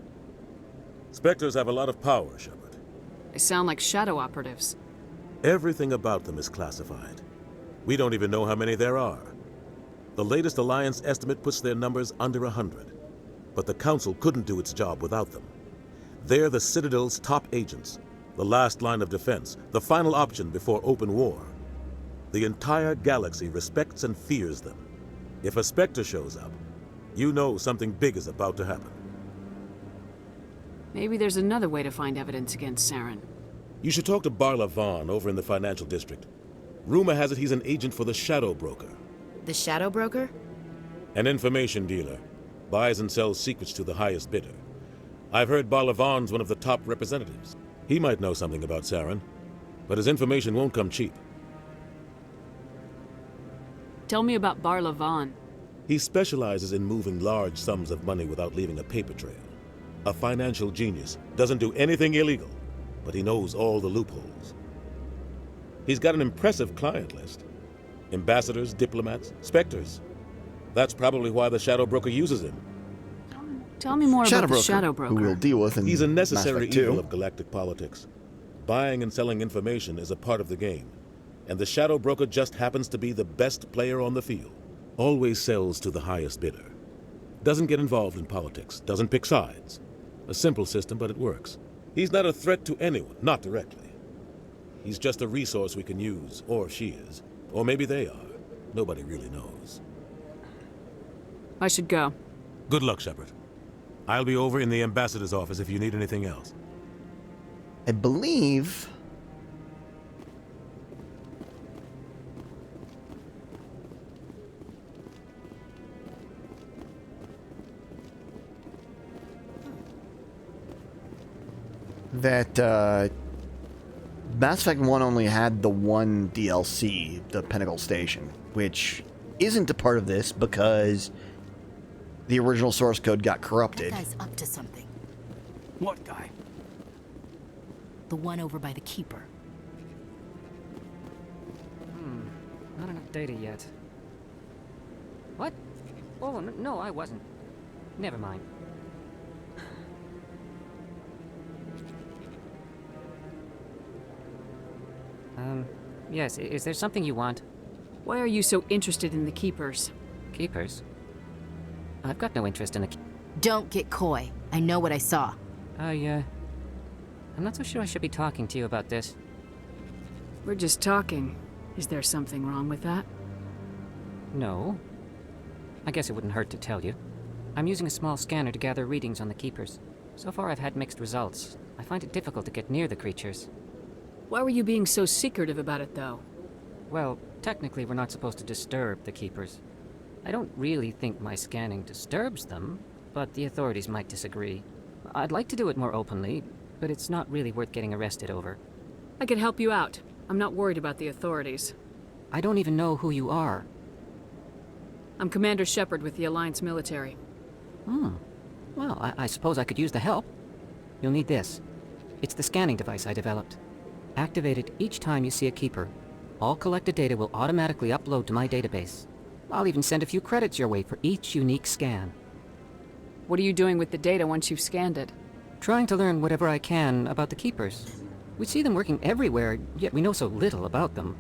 Spectres have a lot of power, Shepard. They sound like shadow operatives. Everything about them is classified. We don't even know how many there are. The latest Alliance estimate puts their numbers under 100. But the Council couldn't do its job without them. They're the Citadel's top agents, the last line of defense, the final option before open war. The entire galaxy respects and fears them. If a Spectre shows up, you know something big is about to happen. Maybe there's another way to find evidence against Saren. You should talk to Barla Vaughn over in the financial district. Rumor has it he's an agent for the Shadow Broker. The Shadow Broker? An information dealer. Buys and sells secrets to the highest bidder. I've heard Barla Vaughn's one of the top representatives. He might know something about Saren, but his information won't come cheap. Tell me about Barla Vaughn. He specializes in moving large sums of money without leaving a paper trail. A financial genius, doesn't do anything illegal, but he knows all the loopholes. He's got an impressive client list. Ambassadors, diplomats, Spectres. That's probably why the Shadow Broker uses him. Tell me more about the Shadow Broker. Who we'll deal with in He's a Mass necessary Effect 2. evil of galactic politics. Buying and selling information is a part of the game, and the Shadow Broker just happens to be the best player on the field. Always sells to the highest bidder. Doesn't get involved in politics, doesn't pick sides. A simple system, but it works. He's not a threat to anyone, not directly. He's just a resource we can use, or she is. Or maybe they are. Nobody really knows. I should go. Good luck, Shepard. I'll be over in the ambassador's office if you need anything else. I believe... that Mass Effect 1 only had the one DLC, the Pinnacle Station, which isn't a part of this because the original source code got corrupted. That guy's up to something. What guy? The one over by the Keeper. Not enough data yet. What? Oh, no, I wasn't. Never mind. Yes, is there something you want? Why are you so interested in the Keepers? Keepers? I've got no interest in the Don't get coy. I know what I saw. I'm not so sure I should be talking to you about this. We're just talking. Is there something wrong with that? No. I guess it wouldn't hurt to tell you. I'm using a small scanner to gather readings on the Keepers. So far I've had mixed results. I find it difficult to get near the creatures. Why were you being so secretive about it, though? Well, technically we're not supposed to disturb the Keepers. I don't really think my scanning disturbs them, but the authorities might disagree. I'd like to do it more openly, but it's not really worth getting arrested over. I can help you out. I'm not worried about the authorities. I don't even know who you are. I'm Commander Shepard with the Alliance military. Well, I suppose I could use the help. You'll need this. It's the scanning device I developed. Activate it each time you see a Keeper. All collected data will automatically upload to my database. I'll even send a few credits your way for each unique scan. What are you doing with the data once you've scanned it? Trying to learn whatever I can about the Keepers. We see them working everywhere, yet we know so little about them.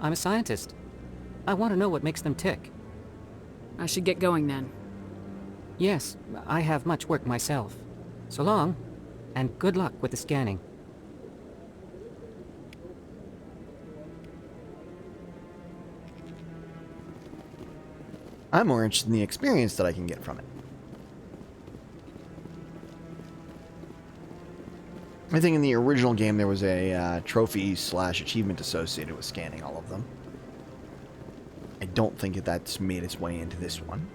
I'm a scientist. I want to know what makes them tick. I should get going then. Yes, I have much work myself. So long, and good luck with the scanning. I'm more interested in the experience that I can get from it. I think in the original game there was a trophy/achievement associated with scanning all of them. I don't think that's made its way into this one.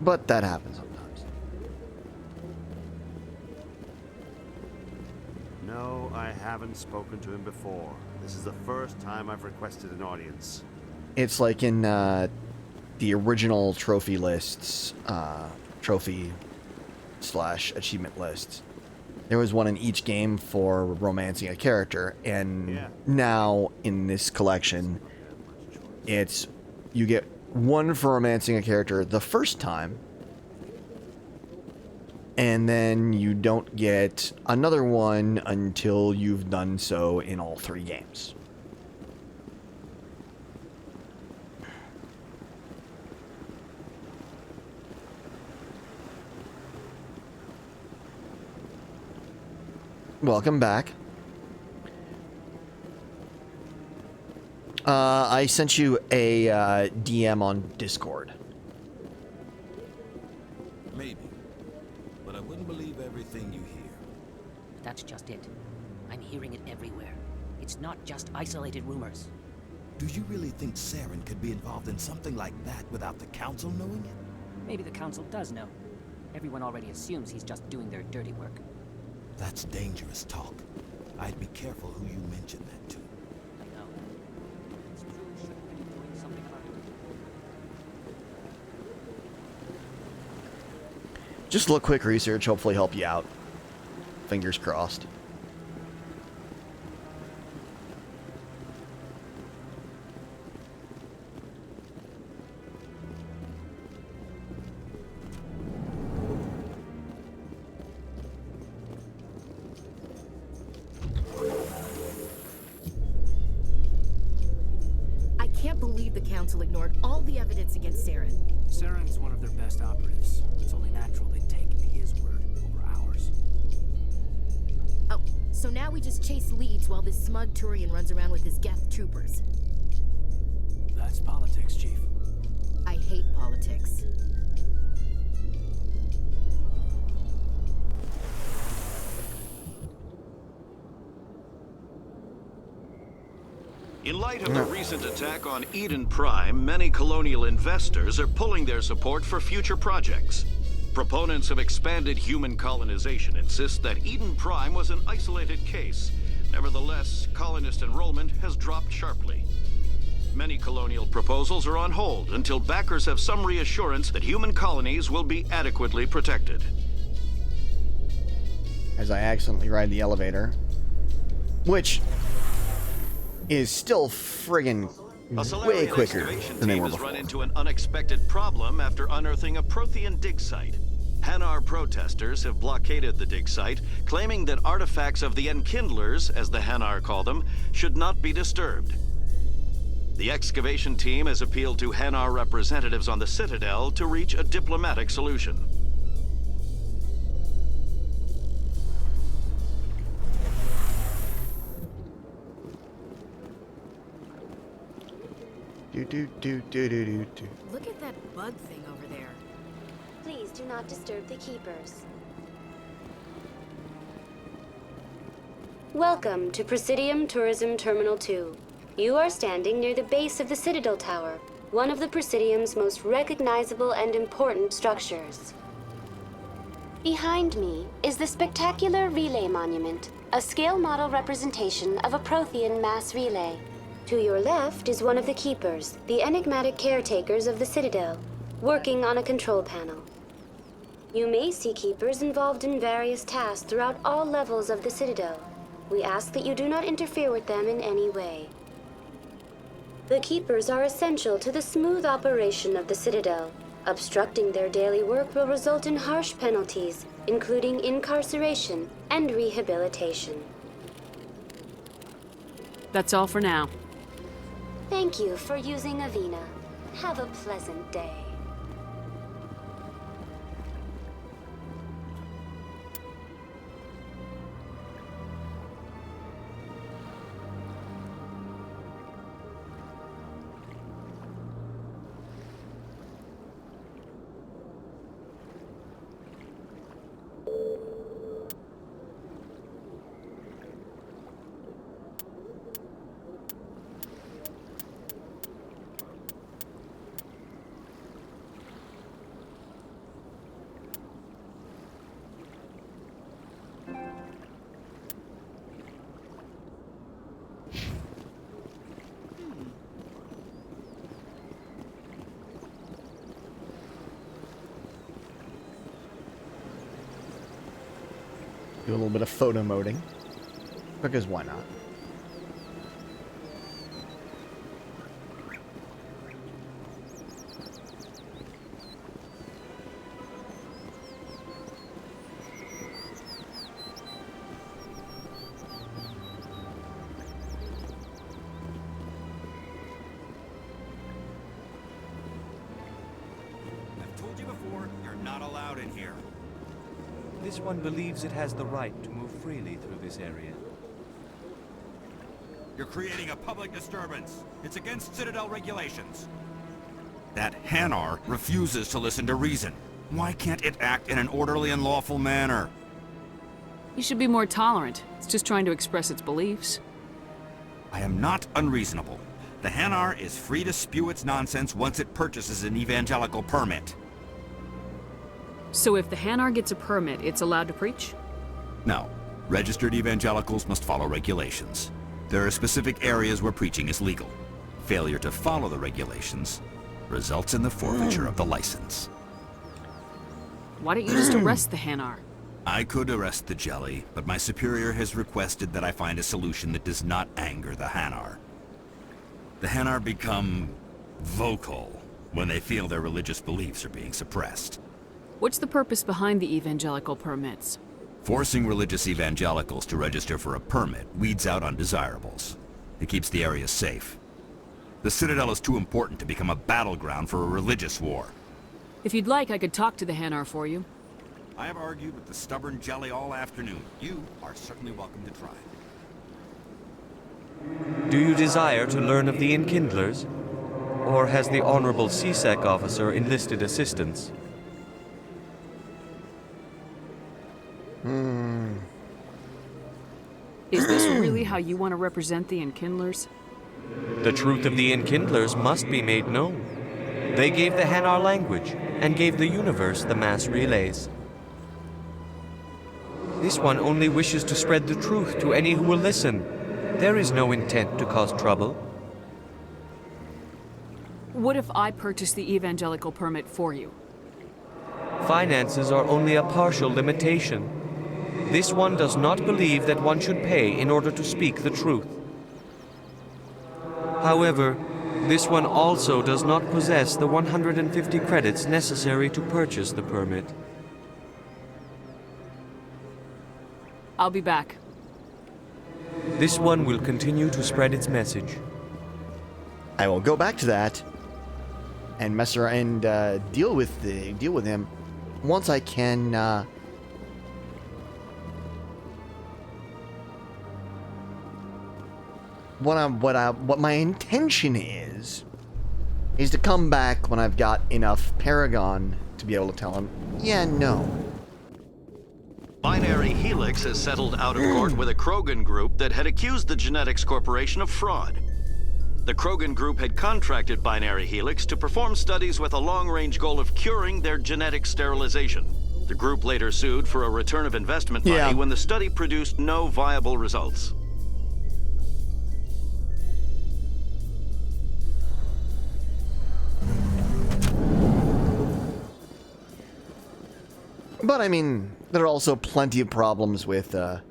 But that happens sometimes. No, I haven't spoken to him before. This is the first time I've requested an audience. It's like in the original trophy lists, trophy/achievement lists. There was one in each game for romancing a character, and now in this collection, it's you get one for romancing a character the first time, and then you don't get another one until you've done so in all 3 games. Welcome back. I sent you a DM on Discord. Maybe. But I wouldn't believe everything you hear. That's just it. I'm hearing it everywhere. It's not just isolated rumors. Do you really think Saren could be involved in something like that without the Council knowing it? Maybe the Council does know. Everyone already assumes he's just doing their dirty work. That's dangerous talk. I'd be careful who you mention that to. I know. It's true, shouldn't be doing something about it. Just a little quick research, hopefully help you out. Fingers crossed. I can't believe the Council ignored all the evidence against Saren. Saren's one of their best operatives. It's only natural they take his word over ours. Oh, so now we just chase leads while this smug Turian runs around with his Geth troopers. That's politics, Chief. I hate politics. In light of the recent attack on Eden Prime, many colonial investors are pulling their support for future projects. Proponents of expanded human colonization insist that Eden Prime was an isolated case. Nevertheless, colonist enrollment has dropped sharply. Many colonial proposals are on hold until backers have some reassurance that human colonies will be adequately protected. As I accidentally ride the elevator, which is still friggin' way quicker than they were has before. run into an unexpected problem after unearthing a Prothean dig site. Hanar protesters have blockaded the dig site, claiming that artifacts of the Enkindlers, as the Hanar call them, should not be disturbed. The excavation team has appealed to Hanar representatives on the Citadel to reach a diplomatic solution. Look at that bug thing over there. Please do not disturb the keepers. Welcome to Presidium Tourism Terminal 2. You are standing near the base of the Citadel Tower, one of the Presidium's most recognizable and important structures. Behind me is the spectacular Relay Monument, a scale model representation of a Prothean mass relay. To your left is one of the Keepers, the enigmatic caretakers of the Citadel, working on a control panel. You may see Keepers involved in various tasks throughout all levels of the Citadel. We ask that you do not interfere with them in any way. The Keepers are essential to the smooth operation of the Citadel. Obstructing their daily work will result in harsh penalties, including incarceration and rehabilitation. That's all for now. Thank you for using Avina. Have a pleasant day. Do a little bit of photo moding, because why not? I've told you before, you're not allowed in here. This one believes it has the right to move freely through this area. You're creating a public disturbance. It's against Citadel regulations. That Hanar refuses to listen to reason. Why can't it act in an orderly and lawful manner? You should be more tolerant. It's just trying to express its beliefs. I am not unreasonable. The Hanar is free to spew its nonsense once it purchases an evangelical permit. So if the Hanar gets a permit, it's allowed to preach? No. Registered evangelicals must follow regulations. There are specific areas where preaching is legal. Failure to follow the regulations results in the forfeiture of the license. Why don't you just arrest the Hanar? I could arrest the jelly, but my superior has requested that I find a solution that does not anger the Hanar. The Hanar become vocal when they feel their religious beliefs are being suppressed. What's the purpose behind the evangelical permits? Forcing religious evangelicals to register for a permit weeds out undesirables. It keeps the area safe. The Citadel is too important to become a battleground for a religious war. If you'd like, I could talk to the Hanar for you. I have argued with the stubborn jelly all afternoon. You are certainly welcome to try. Do you desire to learn of the Enkindlers? Or has the Honorable CSEC officer enlisted assistance? Is this really how you want to represent the Enkindlers? The truth of the Enkindlers must be made known. They gave the Hanar language, and gave the universe the mass relays. This one only wishes to spread the truth to any who will listen. There is no intent to cause trouble. What if I purchase the evangelical permit for you? Finances are only a partial limitation. This one does not believe that one should pay in order to speak the truth. However, this one also does not possess the 150 credits necessary to purchase the permit. I'll be back. This one will continue to spread its message. I will go back to that and mess around and deal with him once I can. What my intention is is to come back when I've got enough Paragon to be able to tell him, yeah, no. Binary Helix has settled out of court with a Krogan group that had accused the Genetics Corporation of fraud. The Krogan group had contracted Binary Helix to perform studies with a long-range goal of curing their genetic sterilization. The group later sued for a return of investment money when the study produced no viable results. But I mean, there are also plenty of problems with, Do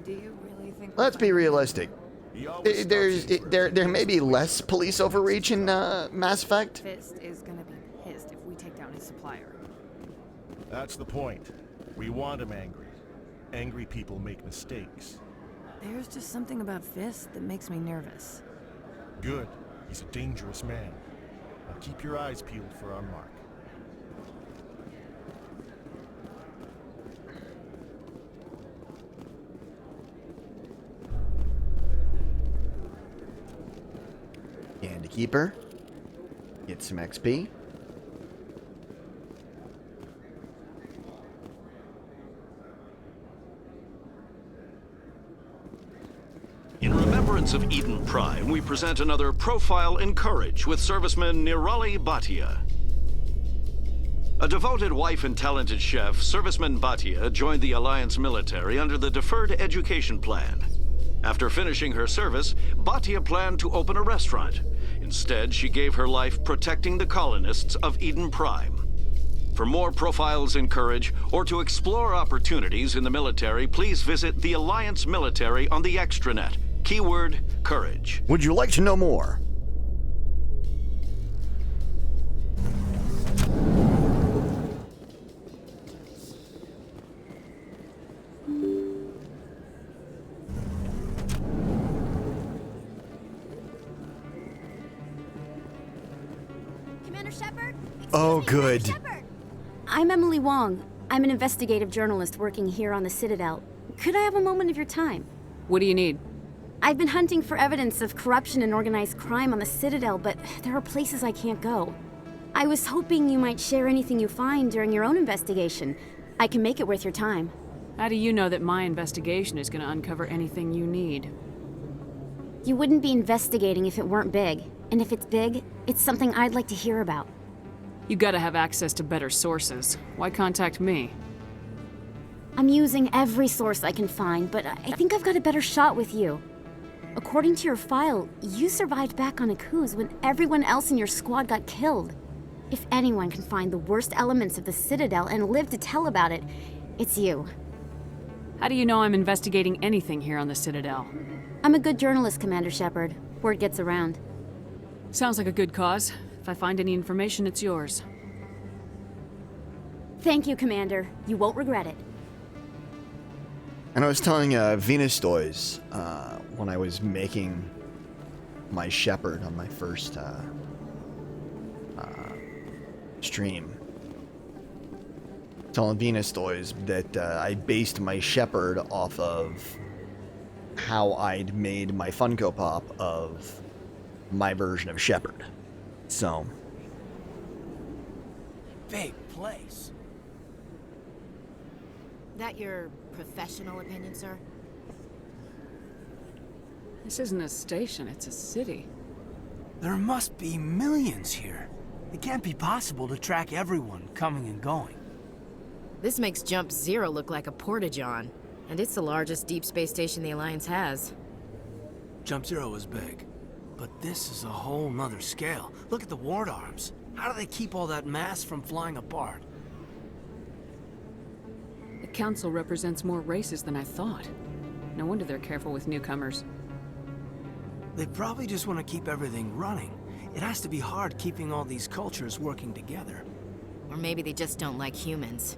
you really think... Let's be realistic. There may be less police overreach in Mass Effect. Fist is gonna be pissed if we take down his supplier. That's the point. We want him angry. Angry people make mistakes. There's just something about Fist that makes me nervous. Good. He's a dangerous man. Now keep your eyes peeled for our mark. And to keep her. Get some XP. In remembrance of Eden Prime, we present another Profile in Courage with serviceman Nirali Bhatia. A devoted wife and talented chef, Serviceman Bhatia joined the Alliance military under the Deferred Education Plan. After finishing her service, Bhatia planned to open a restaurant. Instead, she gave her life protecting the colonists of Eden Prime. For more Profiles in Courage, or to explore opportunities in the military, please visit the Alliance Military on the extranet. Keyword, Courage. Would you like to know more? Commander Shepard? Oh, good. I'm Emily Wong. I'm an investigative journalist working here on the Citadel. Could I have a moment of your time? What do you need? I've been hunting for evidence of corruption and organized crime on the Citadel, but there are places I can't go. I was hoping you might share anything you find during your own investigation. I can make it worth your time. How do you know that my investigation is going to uncover anything you need? You wouldn't be investigating if it weren't big. And if it's big, it's something I'd like to hear about. You gotta have access to better sources. Why contact me? I'm using every source I can find, but I think I've got a better shot with you. According to your file, you survived back on Akuz when everyone else in your squad got killed. If anyone can find the worst elements of the Citadel and live to tell about it, it's you. How do you know I'm investigating anything here on the Citadel? I'm a good journalist, Commander Shepard. Word gets around. Sounds like a good cause. If I find any information, it's yours. Thank you, Commander. You won't regret it. And I was telling Venus Toys when I was making my Shepherd on my first stream. Telling Venus Toys that I based my Shepherd off of how I'd made my Funko Pop of my version of Shepherd. So. Big place. That your professional opinion, sir? This isn't a station, it's a city. There must be millions here. It can't be possible to track everyone coming and going. This makes Jump Zero look like a porta-john, and it's the largest deep space station the Alliance has. Jump Zero is big, but this is a whole nother scale. Look at the ward arms. How do they keep all that mass from flying apart? The Council represents more races than I thought. No wonder they're careful with newcomers. They probably just want to keep everything running. It has to be hard keeping all these cultures working together. Or maybe they just don't like humans.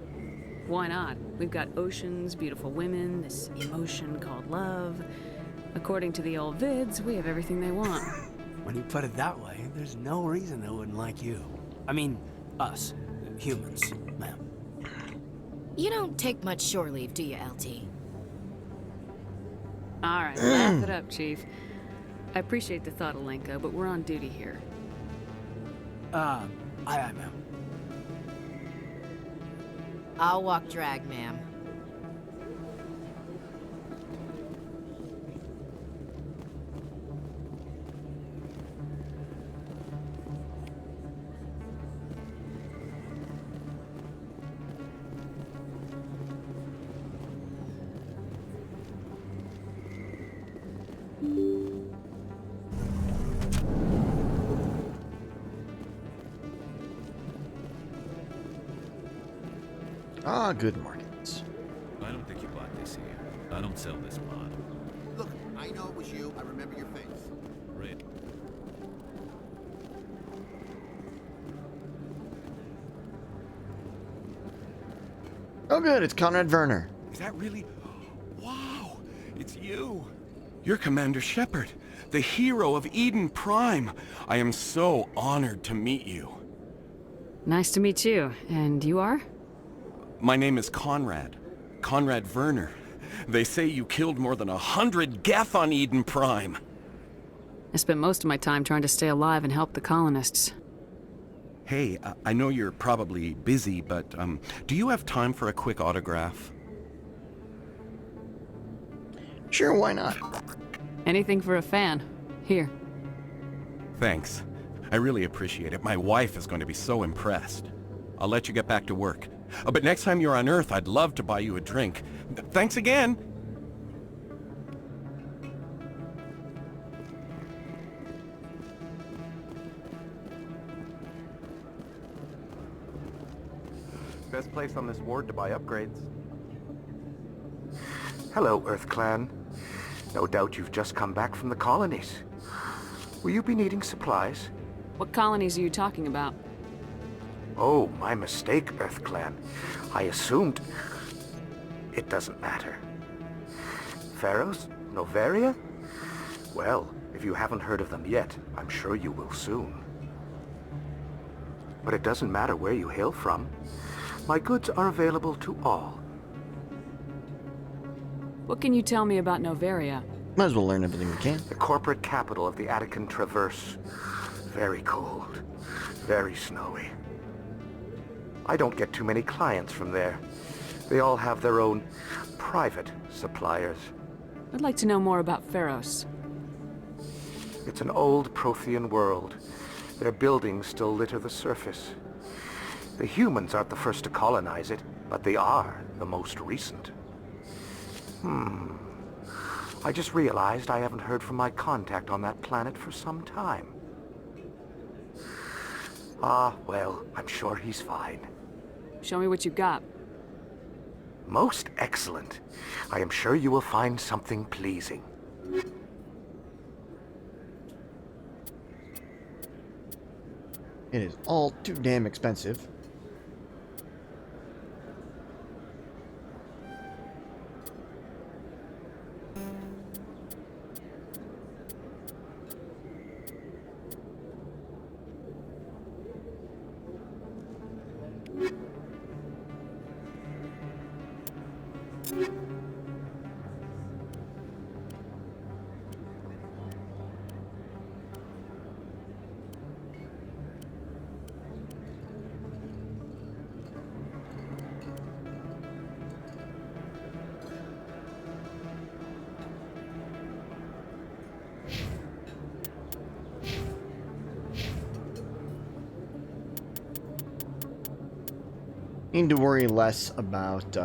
Why not? We've got oceans, beautiful women, this emotion called love. According to the old vids, we have everything they want. When you put it that way, there's no reason they wouldn't like you. I mean, us. Humans, ma'am. You don't take much shore leave, do you, LT? Alright, laugh it up, Chief. I appreciate the thought, Alenko, but we're on duty here. Aye, ma'am. I'll walk drag, ma'am. Ah, good markets. I don't think you bought this here. I don't sell this mod. Look, I know it was you. I remember your face. Red. Oh good, it's Conrad Werner. Is that really? Wow, it's you. You're Commander Shepard, the hero of Eden Prime. I am so honored to meet you. Nice to meet you. And you are? My name is Conrad. Conrad Werner. They say you killed more than 100 Geth on Eden Prime. I spent most of my time trying to stay alive and help the colonists. Hey, I know you're probably busy, but do you have time for a quick autograph? Sure, why not? Anything for a fan. Here. Thanks. I really appreciate it. My wife is going to be so impressed. I'll let you get back to work. But next time you're on Earth, I'd love to buy you a drink. Thanks again! Best place on this ward to buy upgrades. Hello, Earth Clan. No doubt you've just come back from the colonies. Will you be needing supplies? What colonies are you talking about? Oh, my mistake, Earth Clan. I assumed... It doesn't matter. Pharaohs? Noveria? Well, if you haven't heard of them yet, I'm sure you will soon. But it doesn't matter where you hail from. My goods are available to all. What can you tell me about Noveria? Might as well learn everything we can. The corporate capital of the Attican Traverse. Very cold. Very snowy. I don't get too many clients from there. They all have their own private suppliers. I'd like to know more about Pharos. It's an old Prothean world. Their buildings still litter the surface. The humans aren't the first to colonize it, but they are the most recent. I just realized I haven't heard from my contact on that planet for some time. Ah, well, I'm sure he's fine. Show me what you got. Most excellent. I am sure you will find something pleasing. It is all too damn expensive. Need to worry less about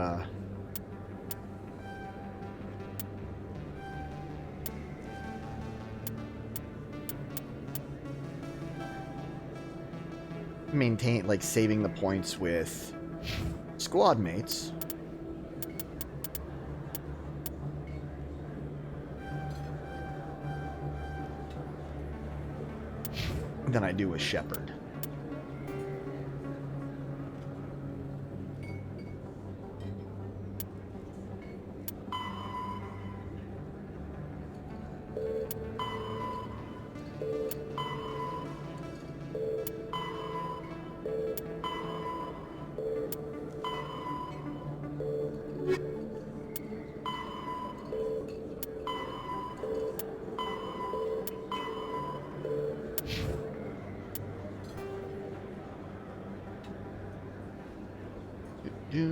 saving the points with squad mates. Than I do with Shepard. Hello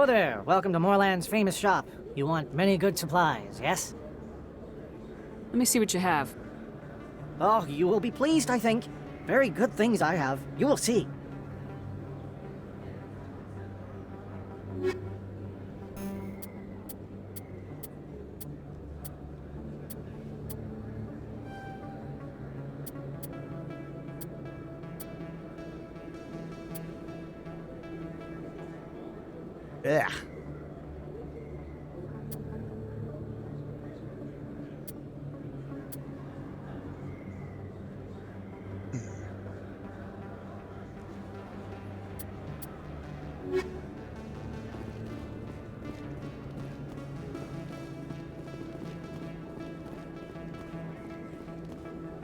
there. Welcome to Moorland's famous shop. You want many good supplies, yes? Let me see what you have. Oh, you will be pleased, I think. Very good things I have. You will see. Yeah.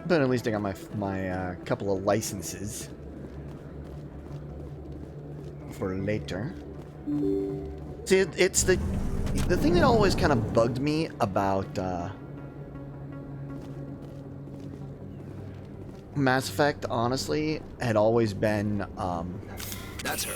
But at least I got my couple of licenses for later. See, it's the thing that always kind of bugged me about Mass Effect, honestly, had always been That's her.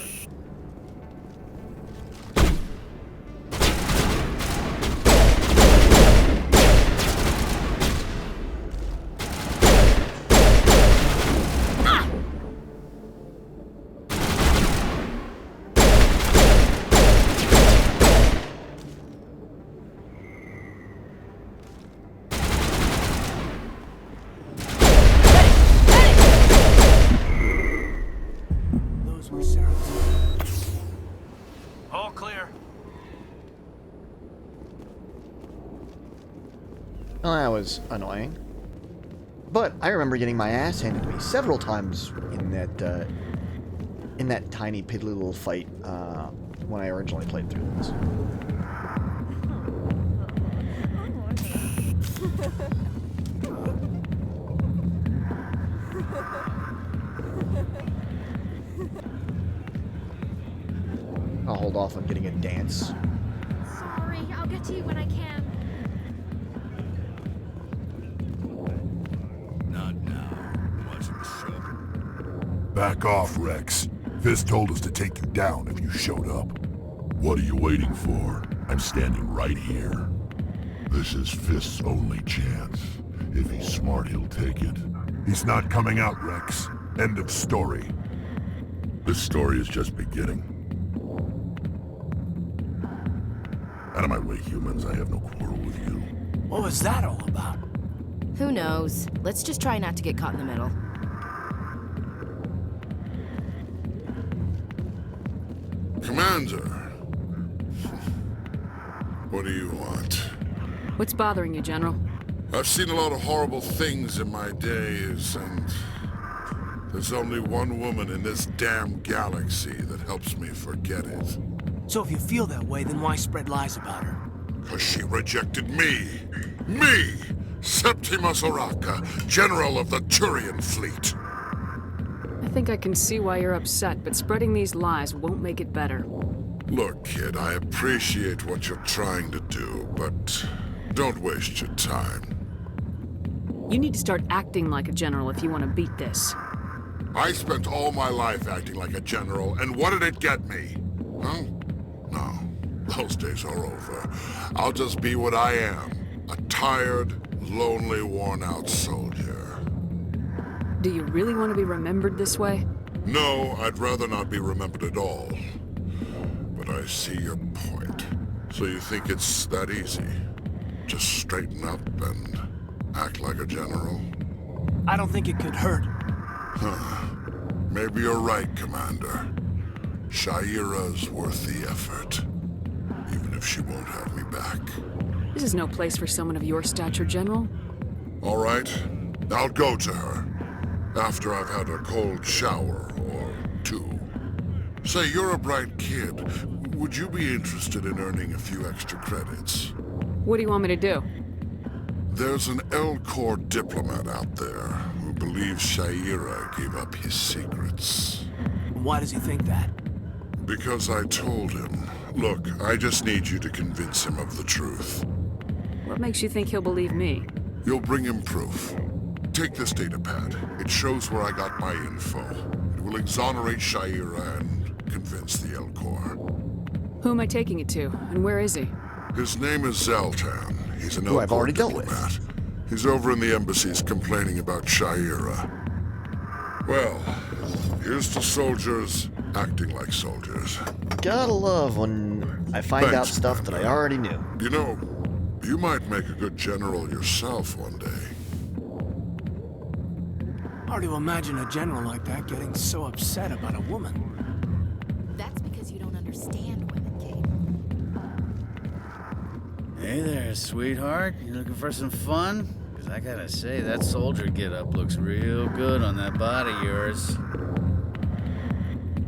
All clear. Well, that was annoying. But I remember getting my ass handed to me several times in that tiny piddly little fight when I originally played through this. I'll hold off on getting a dance. Sorry, I'll get to you when I can. Not now. Watching the show. Back off, Rex. Fisk told us to take you down if you showed up. What are you waiting for? I'm standing right here. This is Fisk's only chance. If he's smart, he'll take it. He's not coming out, Rex. End of story. This story is just beginning. Out of my way, humans. I have no quarrel with you. What was that all about? Who knows? Let's just try not to get caught in the middle. Commander. What do you want? What's bothering you, General? I've seen a lot of horrible things in my days, and there's only one woman in this damn galaxy that helps me forget it. So if you feel that way, then why spread lies about her? 'Cause she rejected me! Me! Septimus Oraka, General of the Turian Fleet! I think I can see why you're upset, but spreading these lies won't make it better. Look, kid, I appreciate what you're trying to do, but don't waste your time. You need to start acting like a general if you want to beat this. I spent all my life acting like a general, and what did it get me? Huh? No, those days are over. I'll just be what I am. A tired, lonely, worn-out soldier. Do you really want to be remembered this way? No, I'd rather not be remembered at all. But I see your point. So you think it's that easy? Just straighten up and act like a general? I don't think it could hurt. Huh. Maybe you're right, Commander. Sha'ira's worth the effort. Even if she won't have me back. This is no place for someone of your stature, General. All right. I'll go to her. After I've had a cold shower or two. Say, you're a bright kid. Would you be interested in earning a few extra credits? What do you want me to do? There's an L-Corps diplomat out there who believes Shaira gave up his secrets. Why does he think that? Because I told him. Look, I just need you to convince him of the truth. What makes you think he'll believe me? You'll bring him proof. Take this datapad. It shows where I got my info. It will exonerate Shaira and convince the Elcor. Who am I taking it to, and where is he? His name is Zaltan. He's an Who I've already dealt with. diplomat. He's over in the embassies complaining about Shaira. Well, here's to soldiers acting like soldiers. Gotta love when I find out stuff that I already knew. You know, you might make a good general yourself one day. Hard to imagine a general like that getting so upset about a woman. That's because you don't understand women, Kate. Hey there, sweetheart. You looking for some fun? Because I gotta say, that soldier get-up looks real good on that body of yours.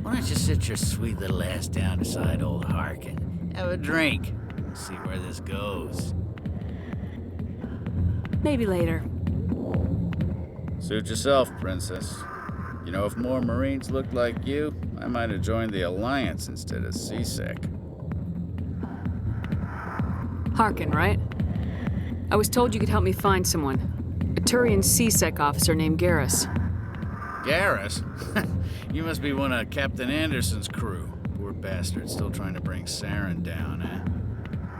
Why don't you sit your sweet little ass down beside old Harkin? Have a drink. And see where this goes. Maybe later. Suit yourself, princess. You know, if more Marines looked like you, I might have joined the Alliance instead of CSEC. Harkin, right? I was told you could help me find someone. A Turian CSEC officer named Garrus. Garrus? You must be one of Captain Anderson's crew. Poor bastard, still trying to bring Saren down, eh?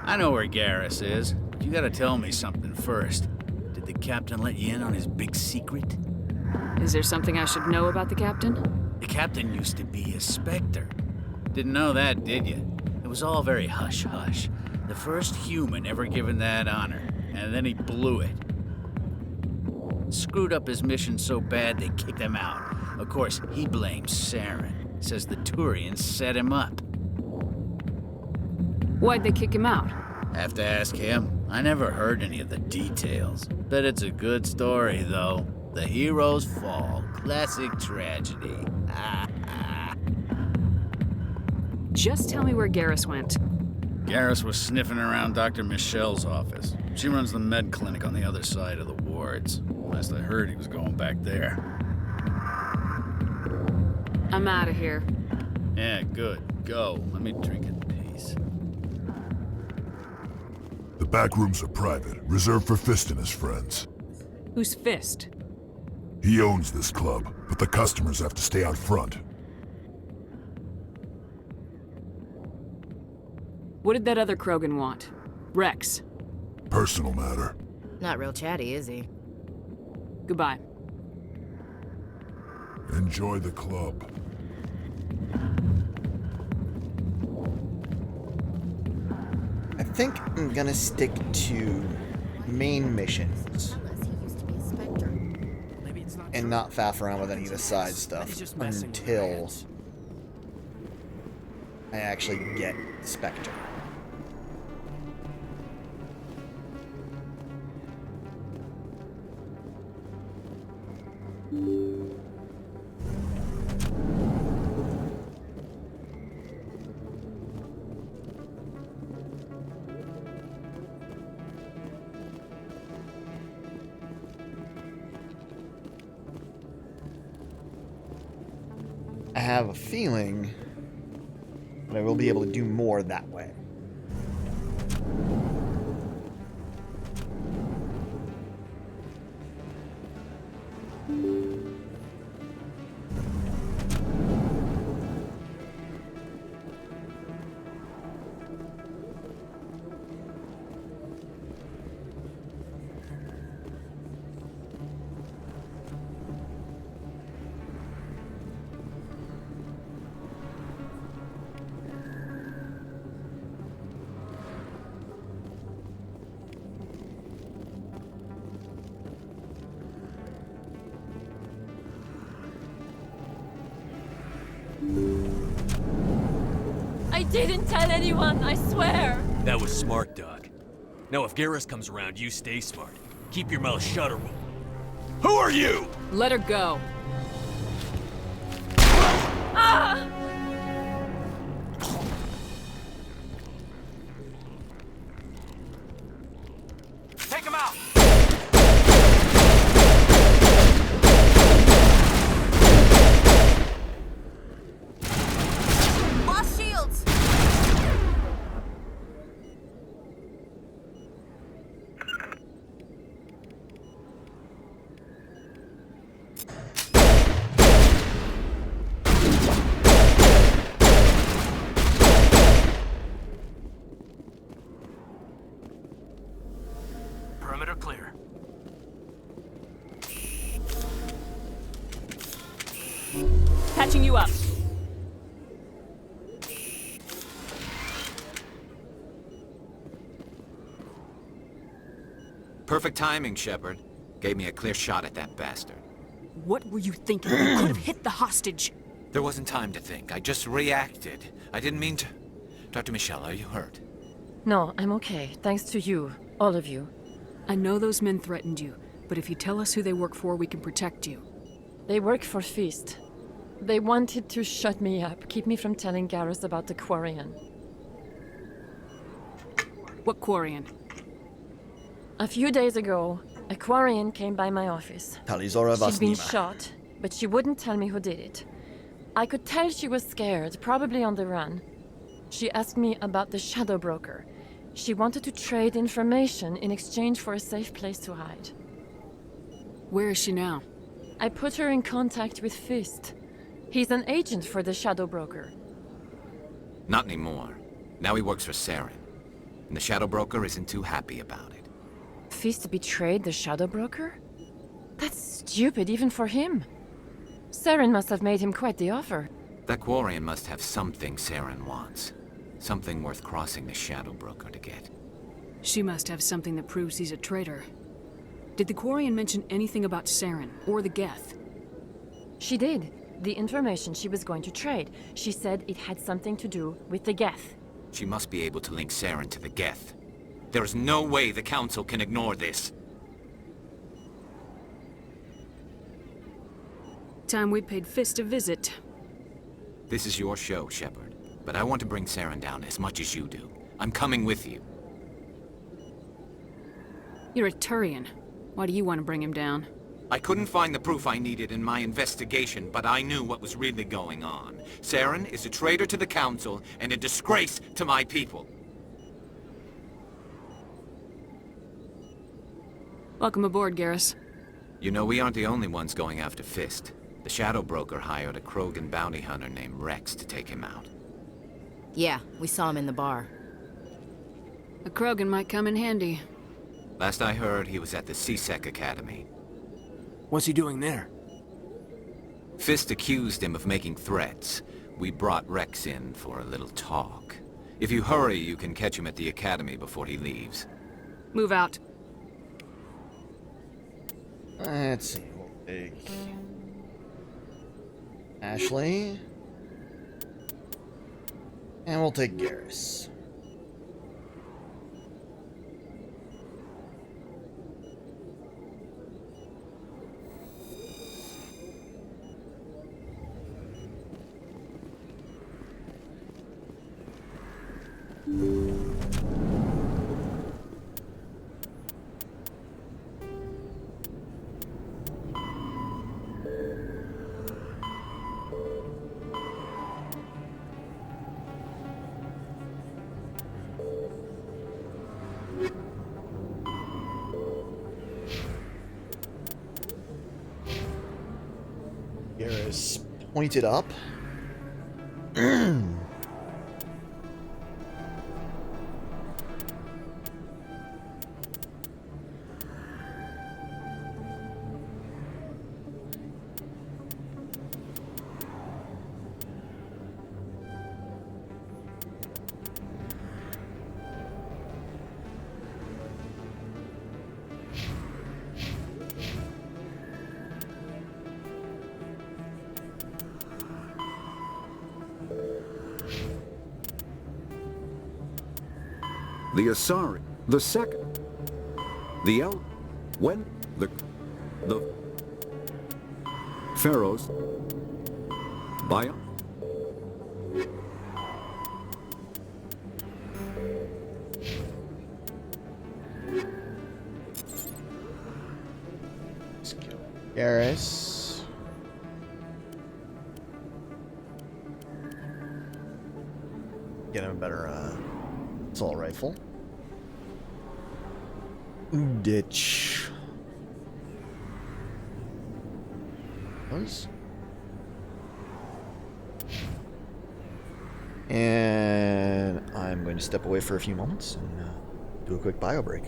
I know where Garrus is, but you gotta tell me something first. Did the captain let you in on his big secret? Is there something I should know about the captain? The captain used to be a Spectre. Didn't know that, did you? It was all very hush-hush. The first human ever given that honor, and then he blew it. Screwed up his mission so bad they kicked him out. Of course, he blames Saren. Says the Turians set him up. Why'd they kick him out? Have to ask him. I never heard any of the details. Bet it's a good story, though. The hero's fall. Classic tragedy. Just tell me where Garrus went. Garrus was sniffing around Dr. Michelle's office. She runs the med clinic on the other side of the wards. Last I heard, he was going back there. I'm out of here. Yeah, good. Go. Let me drink in peace. The back rooms are private, reserved for Fist and his friends. Who's Fist? He owns this club, but the customers have to stay out front. What did that other Krogan want? Rex. Personal matter. Not real chatty, is he? Goodbye. Enjoy the club. I think I'm gonna stick to main missions and not faff around with any of the side stuff until I actually get Spectre. I have a feeling that I will be able to do more that way. I didn't tell anyone, I swear! That was smart, Doc. Now if Garrus comes around, you stay smart. Keep your mouth shut or we'll... Who are you? Let her go. Ah! Take him out! clear. Patching you up. Perfect timing, Shepard. Gave me a clear shot at that bastard. What were you thinking? You could have hit the hostage. There wasn't time to think. I just reacted. I didn't mean to... Dr. Michelle, are you hurt? No, I'm okay. Thanks to you. All of you. I know those men threatened you, but if you tell us who they work for, we can protect you. They work for Feast. They wanted to shut me up, keep me from telling Garrus about the Quarian. What Quarian? A few days ago, a Quarian came by my office. Talizora She'd been Vasnima. shot, but she wouldn't tell me who did it. I could tell she was scared, probably on the run. She asked me about the Shadow Broker. She wanted to trade information in exchange for a safe place to hide. Where is she now? I put her in contact with Fist. He's an agent for the Shadow Broker. Not anymore. Now he works for Saren. And the Shadow Broker isn't too happy about it. Fist betrayed the Shadow Broker? That's stupid even for him. Saren must have made him quite the offer. That Quarian must have something Saren wants. Something worth crossing the Shadow Broker to get. She must have something that proves he's a traitor. Did the Quarian mention anything about Saren or the Geth? She did. The information she was going to trade. She said it had something to do with the Geth. She must be able to link Saren to the Geth. There is no way the Council can ignore this. Time we paid Fist a visit. This is your show, Shepard. But I want to bring Saren down as much as you do. I'm coming with you. You're a Turian. Why do you want to bring him down? I couldn't find the proof I needed in my investigation, but I knew what was really going on. Saren is a traitor to the Council and a disgrace to my people. Welcome aboard, Garrus. You know, we aren't the only ones going after Fist. The Shadow Broker hired a Krogan bounty hunter named Rex to take him out. Yeah, we saw him in the bar. A Krogan might come in handy. Last I heard, he was at the C-Sec Academy. What's he doing there? Fist accused him of making threats. We brought Rex in for a little talk. If you hurry, you can catch him at the Academy before he leaves. Move out. Let's see. We'll take Ashley. And we'll take Garrus. Garrus pointed up. The Asari, the second, the El, when the Pharaohs, Baya. Garrus. Get him a better assault rifle. Ditch. Those. And I'm going to step away for a few moments and do a quick bio break.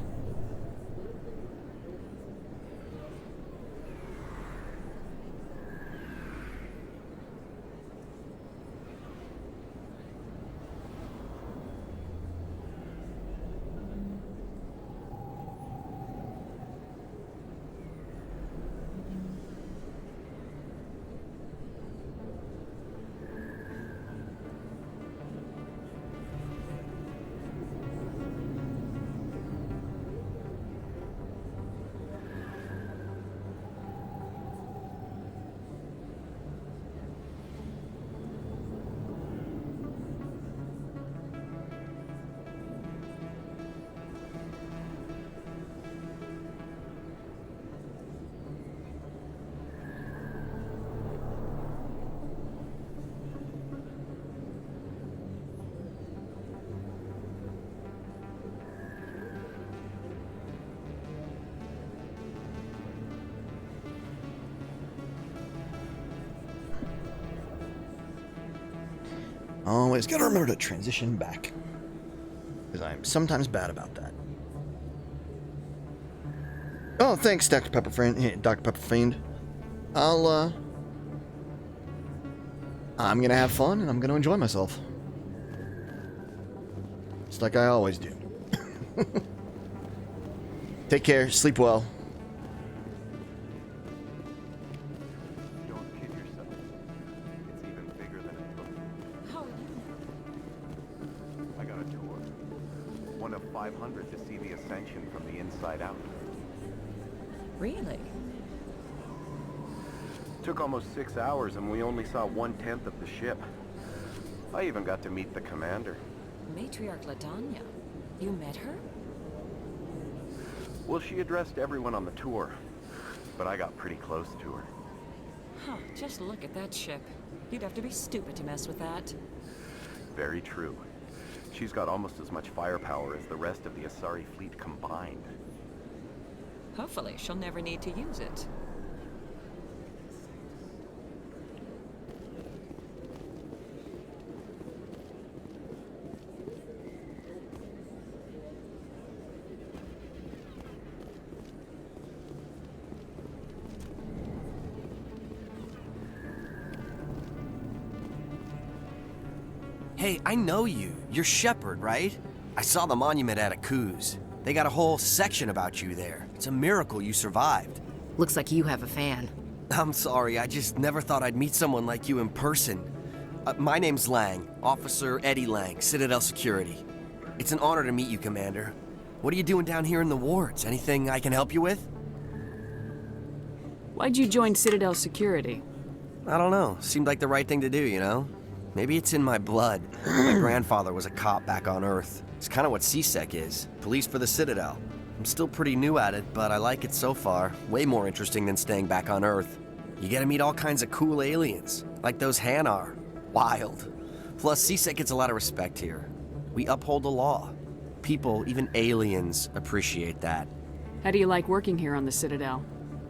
Always gotta remember to transition back. Because I'm sometimes bad about that. Oh, thanks, Dr. Pepper Fiend. Dr. Pepper Fiend. I'm gonna have fun and I'm gonna enjoy myself. Just like I always do. Take care, sleep well. Don't kid yourself. It's even bigger than it looks. How are you? I got a tour. One of 500 to see the Ascension from the inside out. Really? Took almost 6 hours and we only saw 1/10 of the ship. I even got to meet the commander. Matriarch Ladanya. You met her? Well, she addressed everyone on the tour, but I got pretty close to her. Huh, just look at that ship. You'd have to be stupid to mess with that. Very true. She's got almost as much firepower as the rest of the Asari fleet combined. Hopefully, she'll never need to use it. Hey, I know you. You're Shepard, right? I saw the monument at Akuz. They got a whole section about you there. It's a miracle you survived. Looks like you have a fan. I'm sorry, I just never thought I'd meet someone like you in person. My name's Lang, Officer Eddie Lang, Citadel Security. It's an honor to meet you, Commander. What are you doing down here in the wards? Anything I can help you with? Why'd you join Citadel Security? I don't know. Seemed like the right thing to do, you know? Maybe it's in my blood. My grandfather was a cop back on Earth. It's kind of what CSEC is. Police for the Citadel. I'm still pretty new at it, but I like it so far. Way more interesting than staying back on Earth. You get to meet all kinds of cool aliens, like those Hanar. Wild. Plus, CSEC gets a lot of respect here. We uphold the law. People, even aliens, appreciate that. How do you like working here on the Citadel?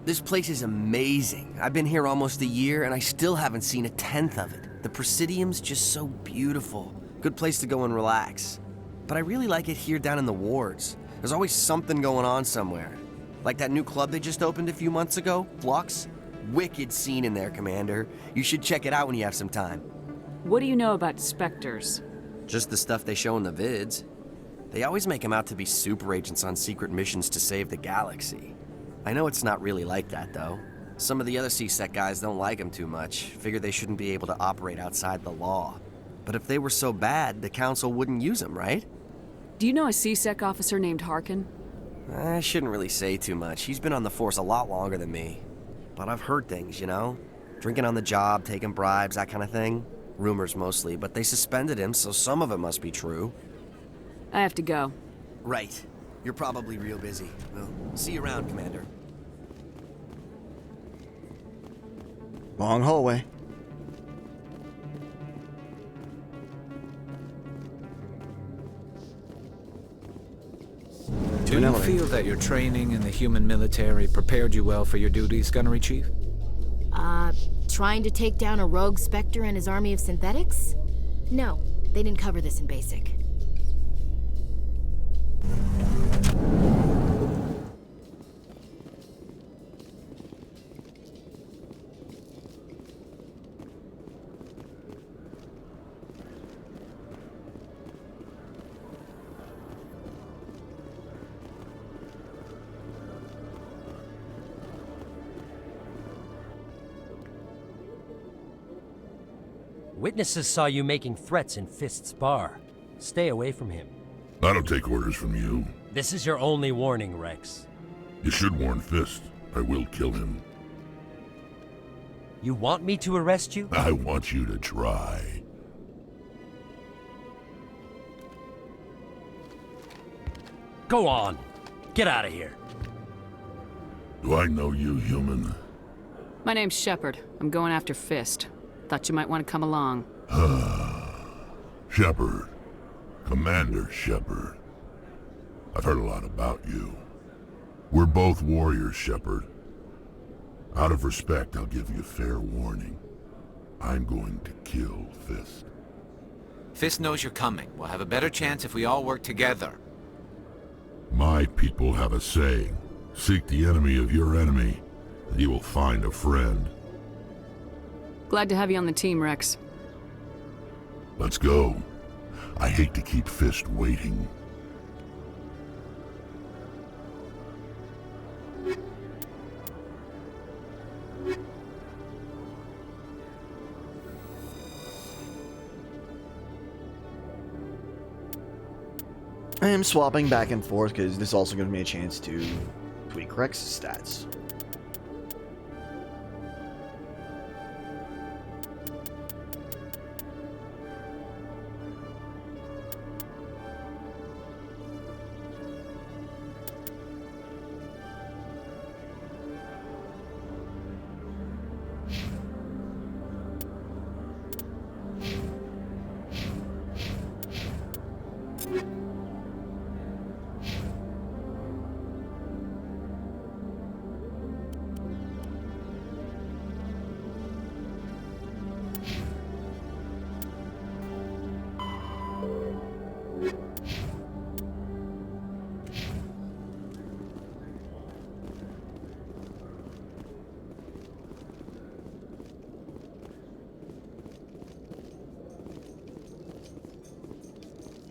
This place is amazing. I've been here almost a year, and I still haven't seen a tenth of it. The Presidium's just so beautiful. Good place to go and relax. But I really like it here down in the wards. There's always something going on somewhere. Like that new club they just opened a few months ago, Flux. Wicked scene in there, Commander. You should check it out when you have some time. What do you know about Spectres? Just the stuff they show in the vids. They always make them out to be super agents on secret missions to save the galaxy. I know it's not really like that, though. Some of the other CSEC guys don't like them too much, figure they shouldn't be able to operate outside the law. But if they were so bad, the Council wouldn't use them, right? Do you know a CSEC officer named Harkin? I shouldn't really say too much. He's been on the force a lot longer than me. But I've heard things, you know? Drinking on the job, taking bribes, that kind of thing. Rumors mostly, but they suspended him, so some of it must be true. I have to go. Right. You're probably real busy. Well, see you around, Commander. Long hallway. Do you feel that your training in the human military prepared you well for your duties, Gunnery Chief? Trying to take down a rogue Spectre and his army of synthetics? No, they didn't cover this in basic. Witnesses saw you making threats in Fist's bar. Stay away from him. I don't take orders from you. This is your only warning, Rex. You should warn Fist. I will kill him. You want me to arrest you? I want you to try. Go on. Get out of here. Do I know you, human? My name's Shepard. I'm going after Fist. Thought you might want to come along. Shepard. Commander Shepard. I've heard a lot about you. We're both warriors, Shepard. Out of respect, I'll give you fair warning. I'm going to kill Fist. Fist knows you're coming. We'll have a better chance if we all work together. My people have a saying. Seek the enemy of your enemy, and you will find a friend. Glad to have you on the team, Rex. Let's go. I hate to keep Fist waiting. I am swapping back and forth because this also gives me a chance to tweak Rex's stats.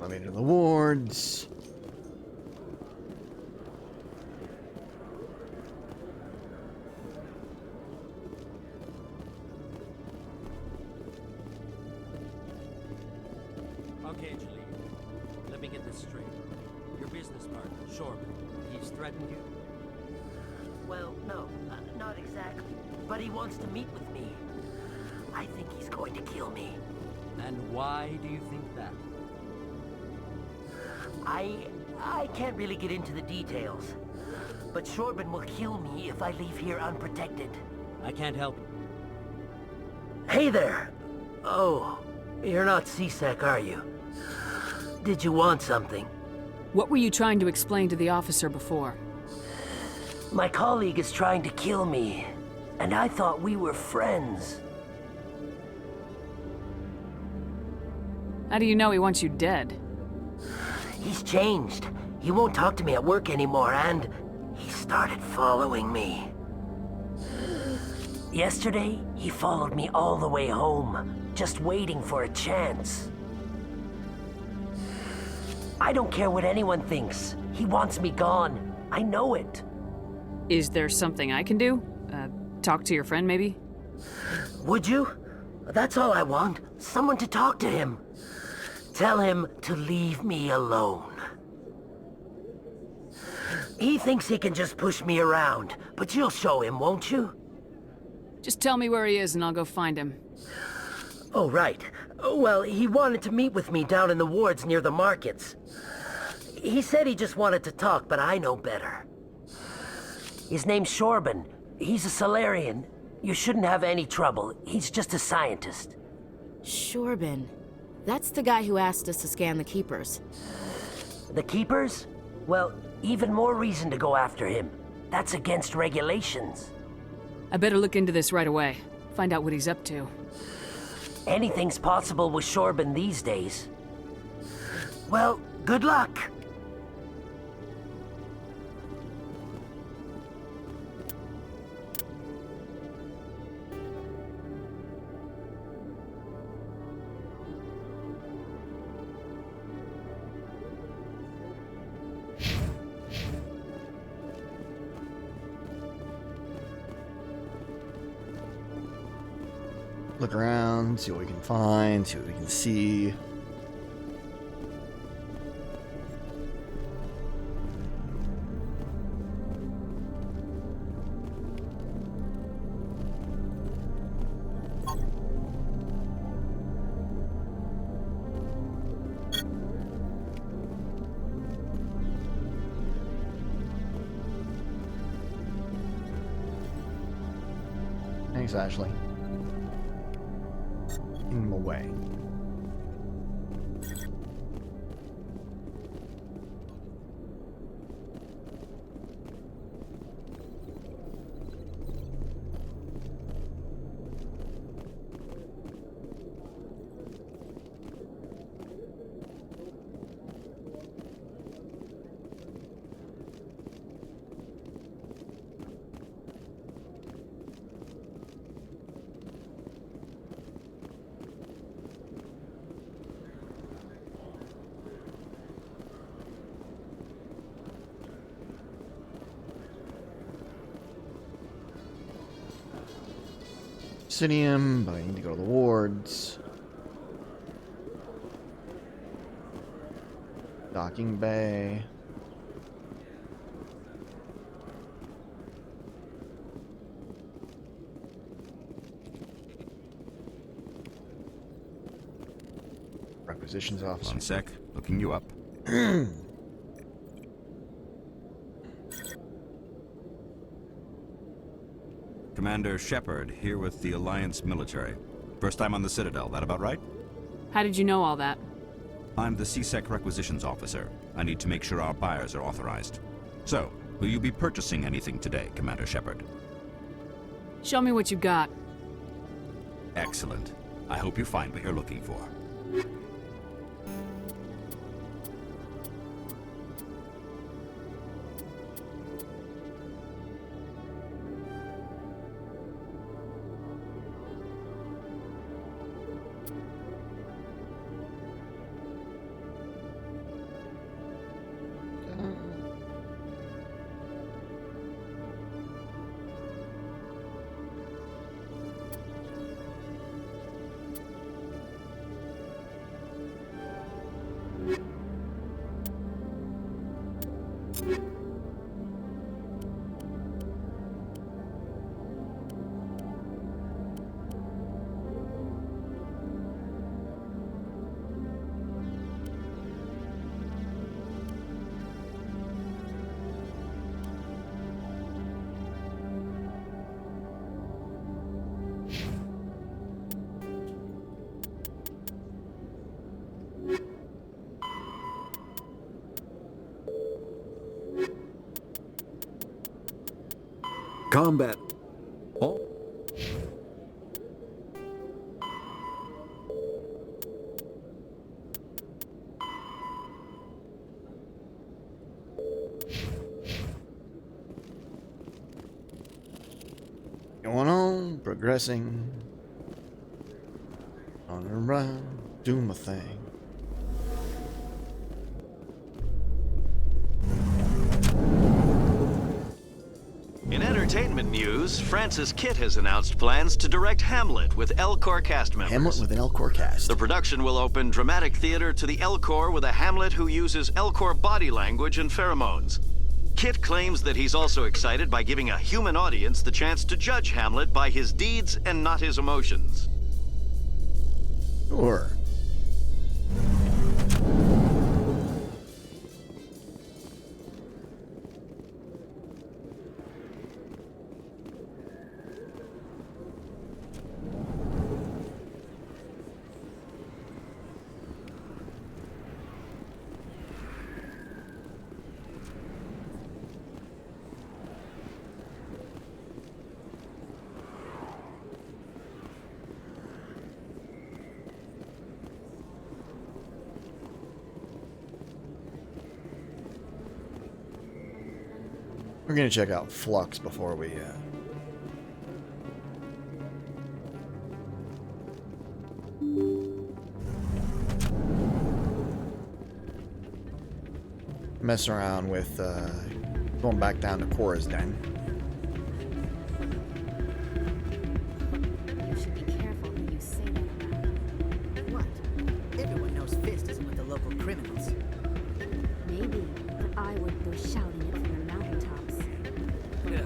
I made it in the wards. Okay, Jaleel. Let me get this straight. Your business partner, Shorman, he's threatened you? Well, no, not exactly. But he wants to meet with me. I think he's going to kill me. And why do you think that? I can't really get into the details. But Shorban will kill me if I leave here unprotected. I can't help you. Hey there! Oh, you're not CSEC, are you? Did you want something? What were you trying to explain to the officer before? My colleague is trying to kill me, and I thought we were friends. How do you know he wants you dead? He's changed. He won't talk to me at work anymore, and he started following me. Yesterday, he followed me all the way home, just waiting for a chance. I don't care what anyone thinks. He wants me gone. I know it. Is there something I can do? Talk to your friend, maybe? Would you? That's all I want. Someone to talk to him. Tell him to leave me alone. He thinks he can just push me around, but you'll show him, won't you? Just tell me where he is and I'll go find him. Oh, right. Well, he wanted to meet with me down in the wards near the markets. He said he just wanted to talk, but I know better. His name's Shorban. He's a Solarian. You shouldn't have any trouble. He's just a scientist. Shorban. That's the guy who asked us to scan the Keepers. The Keepers? Well, even more reason to go after him. That's against regulations. I better look into this right away. Find out what he's up to. Anything's possible with Shorban these days. Well, good luck. Look around, see what we can find, see what we can see. Thanks, Ashley. In my way. Presidium, but I need to go to the wards. Docking bay. Requisitions officer. One sec. Looking you up. Commander Shepard, here with the Alliance military. First time on the Citadel, that about right? How did you know all that? I'm the CSEC requisitions officer. I need to make sure our buyers are authorized. So, will you be purchasing anything today, Commander Shepard? Show me what you got. Excellent. I hope you find what you're looking for. Combat. Oh. Going on, progressing. On and around, doing my thing. In entertainment news, Francis Kitt has announced plans to direct Hamlet with Elcor cast members. Hamlet with an Elcor cast. The production will open dramatic theater to the Elcor with a Hamlet who uses Elcor body language and pheromones. Kitt claims that he's also excited by giving a human audience the chance to judge Hamlet by his deeds and not his emotions. Sure. We're gonna check out Flux before we mess around with going back down to Cora's den. You should be careful when you say that. What? Everyone knows Fist isn't with the local criminals. Maybe, but I would go shouting it from the mountaintops. Yeah,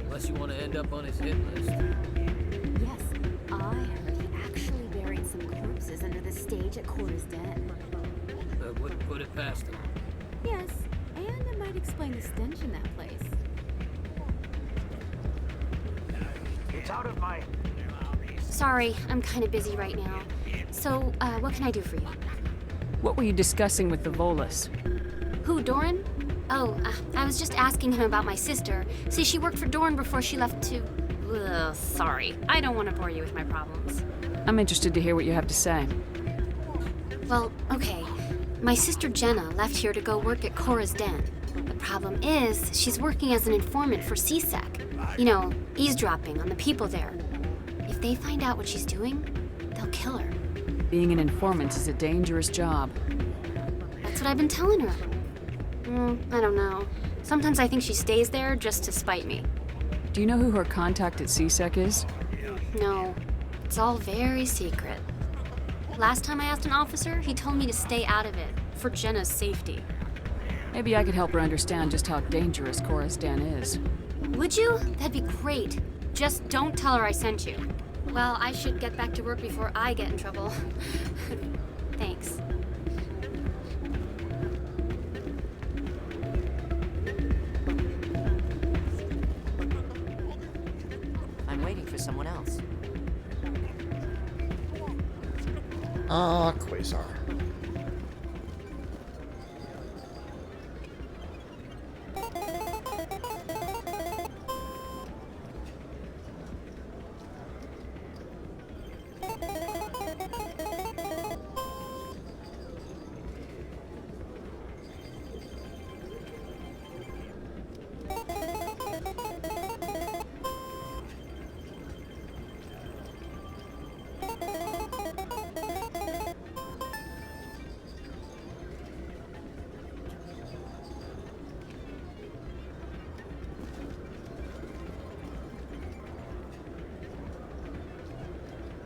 unless you want to end up on his hit list. Yes, I heard he actually buried some corpses under the stage at Cora's Den. I wouldn't put it past him. Yes, and it might explain the stench in that place. It's out of my... Sorry, I'm kind of busy right now. So, what can I do for you? What were you discussing with the Volus? Who, Doran? Oh, I was just asking him about my sister. See, she worked for Doran before she left to... Ugh, sorry. I don't want to bore you with my problems. I'm interested to hear what you have to say. Well, okay. My sister Jenna left here to go work at Cora's Den. The problem is, she's working as an informant for CSEC. You know, eavesdropping on the people there. If they find out what she's doing, they'll kill her. Being an informant is a dangerous job. That's what I've been telling her. I don't know. Sometimes I think she stays there just to spite me. Do you know who her contact at CSEC is? No, It's all very secret. Last time I asked an officer, he told me to stay out of it, for Jenna's safety. Maybe I could help her understand just how dangerous Chorus Den is. Would you? That'd be great. Just don't tell her I sent you. Well, I should get back to work before I get in trouble. Thanks. I'm waiting for someone else. Ah, Quasar.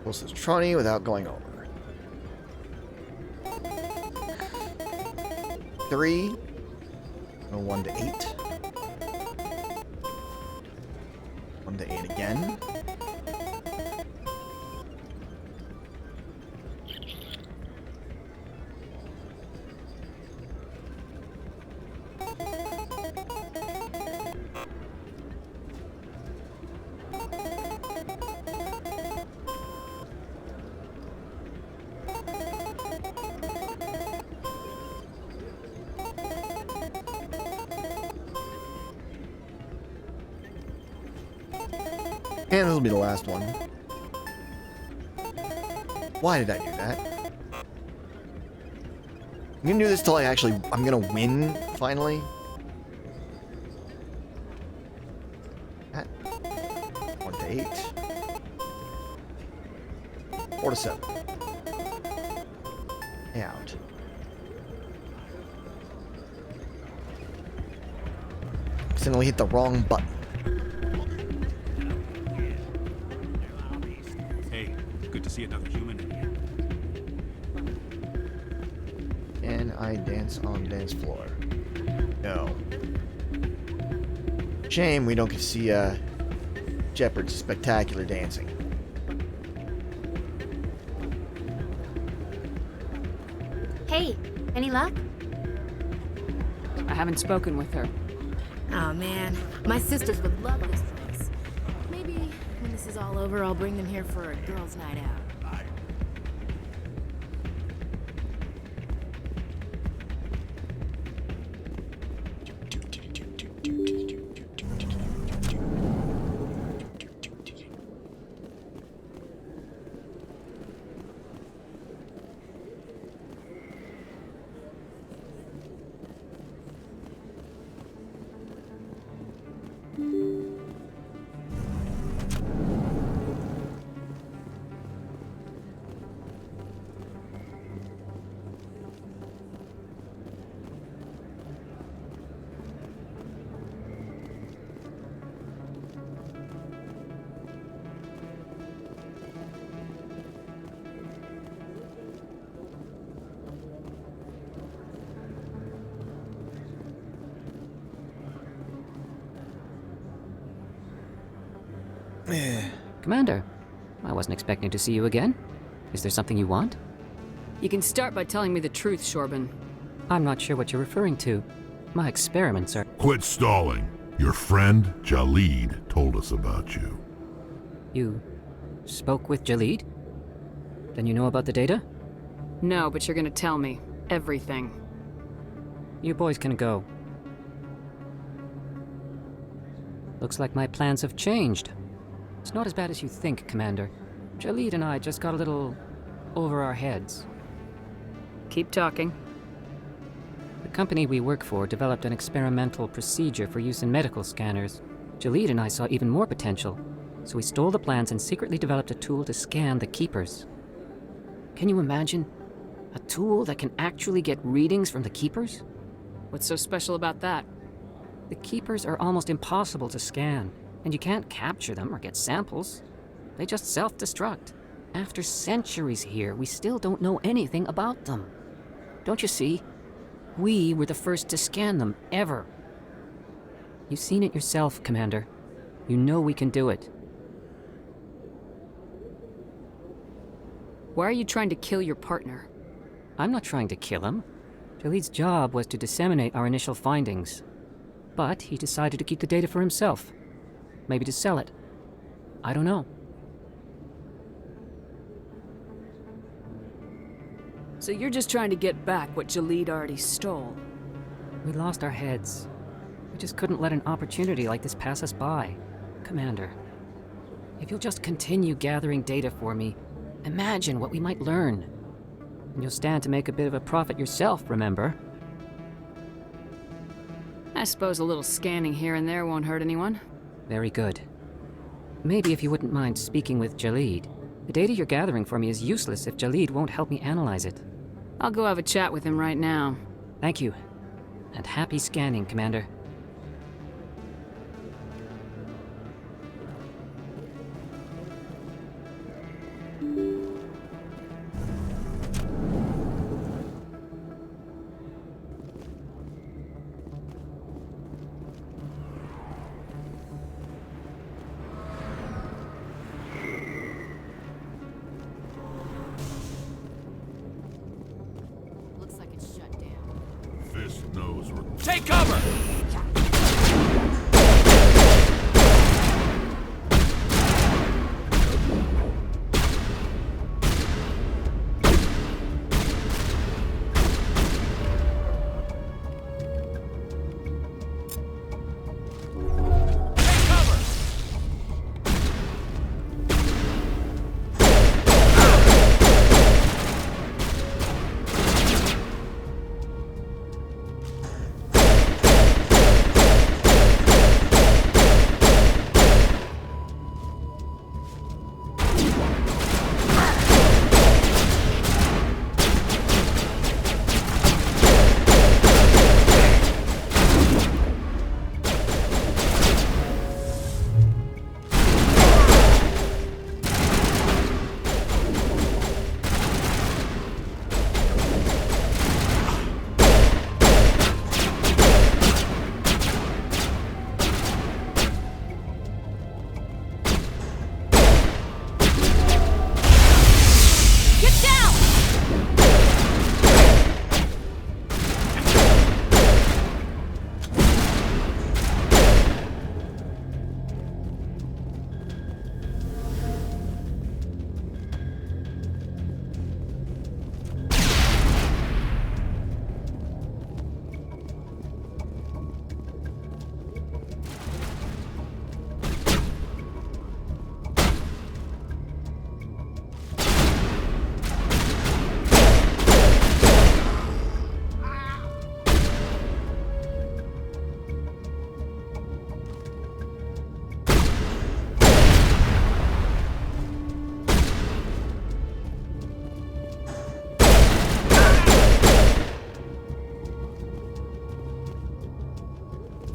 Closest Trani without going over. 3. Go 1 to 8. 1 to 8 again. And this will be the last one. Why did I do that? I'm gonna do this till I'm gonna win, finally. That. 1 to 8. 4 to 7. Out. Accidentally hit the wrong button. See another human in here. Can I dance on the dance floor? No. Shame we don't get to see Shepard's spectacular dancing. Hey, any luck? I haven't spoken with her. Oh man, my sisters would love this place. Maybe when this is all over, I'll bring them here for a girls' night out. Commander, I wasn't expecting to see you again. Is there something you want? You can start by telling me the truth, Shorban. I'm not sure what you're referring to. My experiments are... Quit stalling. Your friend, Jalid, told us about you. You spoke with Jalid? Then you know about the data? No, but you're gonna tell me. Everything. You boys can go. Looks like my plans have changed. It's not as bad as you think, Commander. Jalid and I just got a little over our heads. Keep talking. The company we work for developed an experimental procedure for use in medical scanners. Jalid and I saw even more potential, so we stole the plans and secretly developed a tool to scan the Keepers. Can you imagine? A tool that can actually get readings from the Keepers? What's so special about that? The Keepers are almost impossible to scan, and you can't capture them or get samples. They just self-destruct. After centuries here, we still don't know anything about them. Don't you see? We were the first to scan them, ever. You've seen it yourself, Commander. You know we can do it. Why are you trying to kill your partner? I'm not trying to kill him. Jaleed's job was to disseminate our initial findings. But he decided to keep the data for himself. Maybe to sell it. I don't know. So you're just trying to get back what Jaleed already stole? We lost our heads. We just couldn't let an opportunity like this pass us by. Commander, if you'll just continue gathering data for me, imagine what we might learn. And you'll stand to make a bit of a profit yourself, remember? I suppose a little scanning here and there won't hurt anyone. Very good. Maybe if you wouldn't mind speaking with Jaleed. The data you're gathering for me is useless if Jaleed won't help me analyze it. I'll go have a chat with him right now. Thank you. And happy scanning, Commander. Looks like it's shut down. Fisk knows we're... Take cover!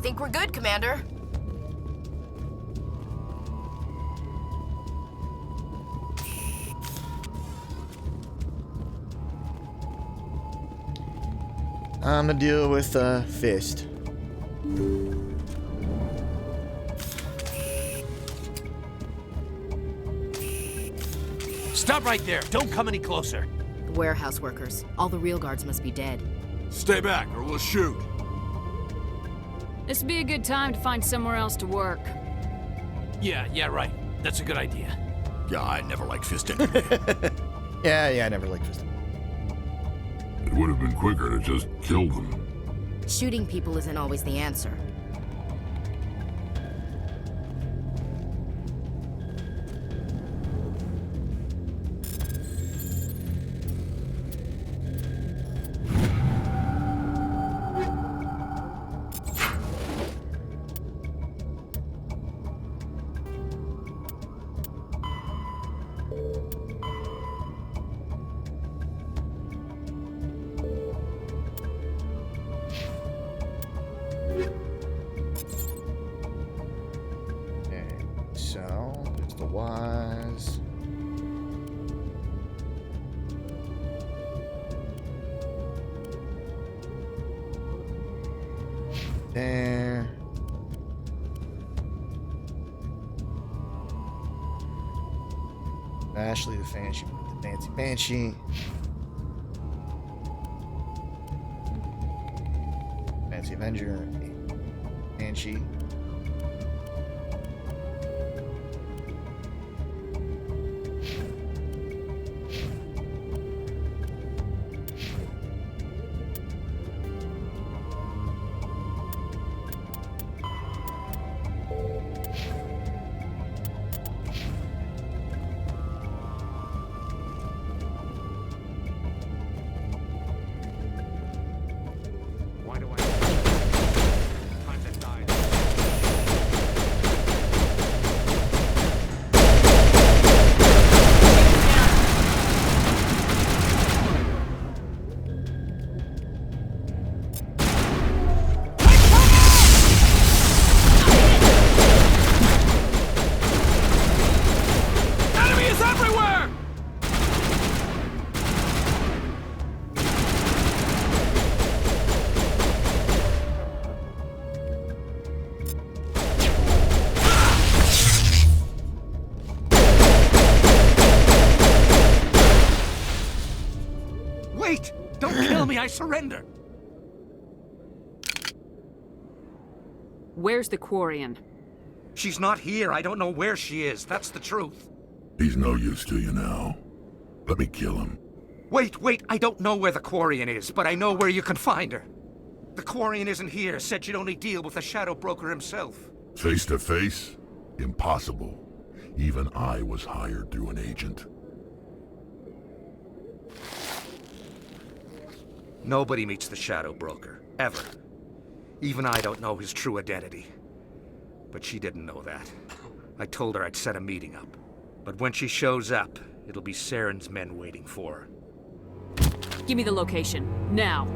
Think we're good, Commander. I'm gonna deal with Fist. Stop right there. Don't come any closer. The warehouse workers. All the real guards must be dead. Stay back or we'll shoot. This'd be a good time to find somewhere else to work. Yeah, right. That's a good idea. Yeah, I never liked Fist anyway. Yeah, I never liked Fist. It would have been quicker to just kill them. Shooting people isn't always the answer. So, there's the Wise. there. Ashley the Banshee, the Nancy Banshee. Nancy Avenger, Banshee. I surrender. Where's the Quarian? She's not here. I don't know where she is. That's the truth. He's no use to you now. Let me kill him. Wait. I don't know where the Quarian is, but I know where you can find her. The Quarian isn't here. Said she'd only deal with the Shadow Broker himself. Face to face? Impossible. Even I was hired through an agent. Nobody meets the Shadow Broker, ever. Even I don't know his true identity. But she didn't know that. I told her I'd set a meeting up. But when she shows up, it'll be Saren's men waiting for her. Give me the location, now.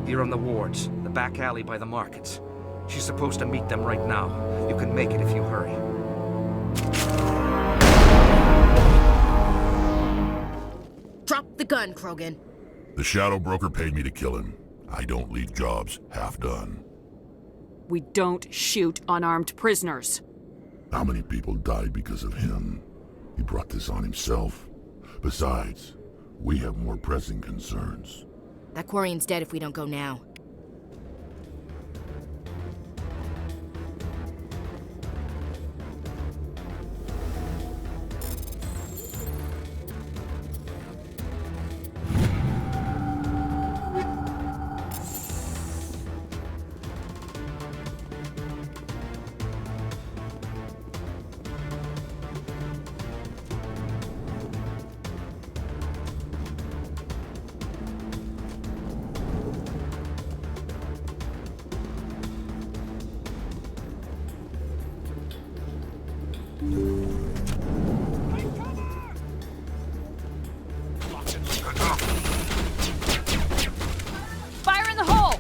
Here on the wards, the back alley by the markets. She's supposed to meet them right now. You can make it if you hurry. Drop the gun, Krogan. The Shadow Broker paid me to kill him. I don't leave jobs half done. We don't shoot unarmed prisoners. How many people died because of him? He brought this on himself. Besides, we have more pressing concerns. That Quarian's dead if we don't go now. Fire in the hole!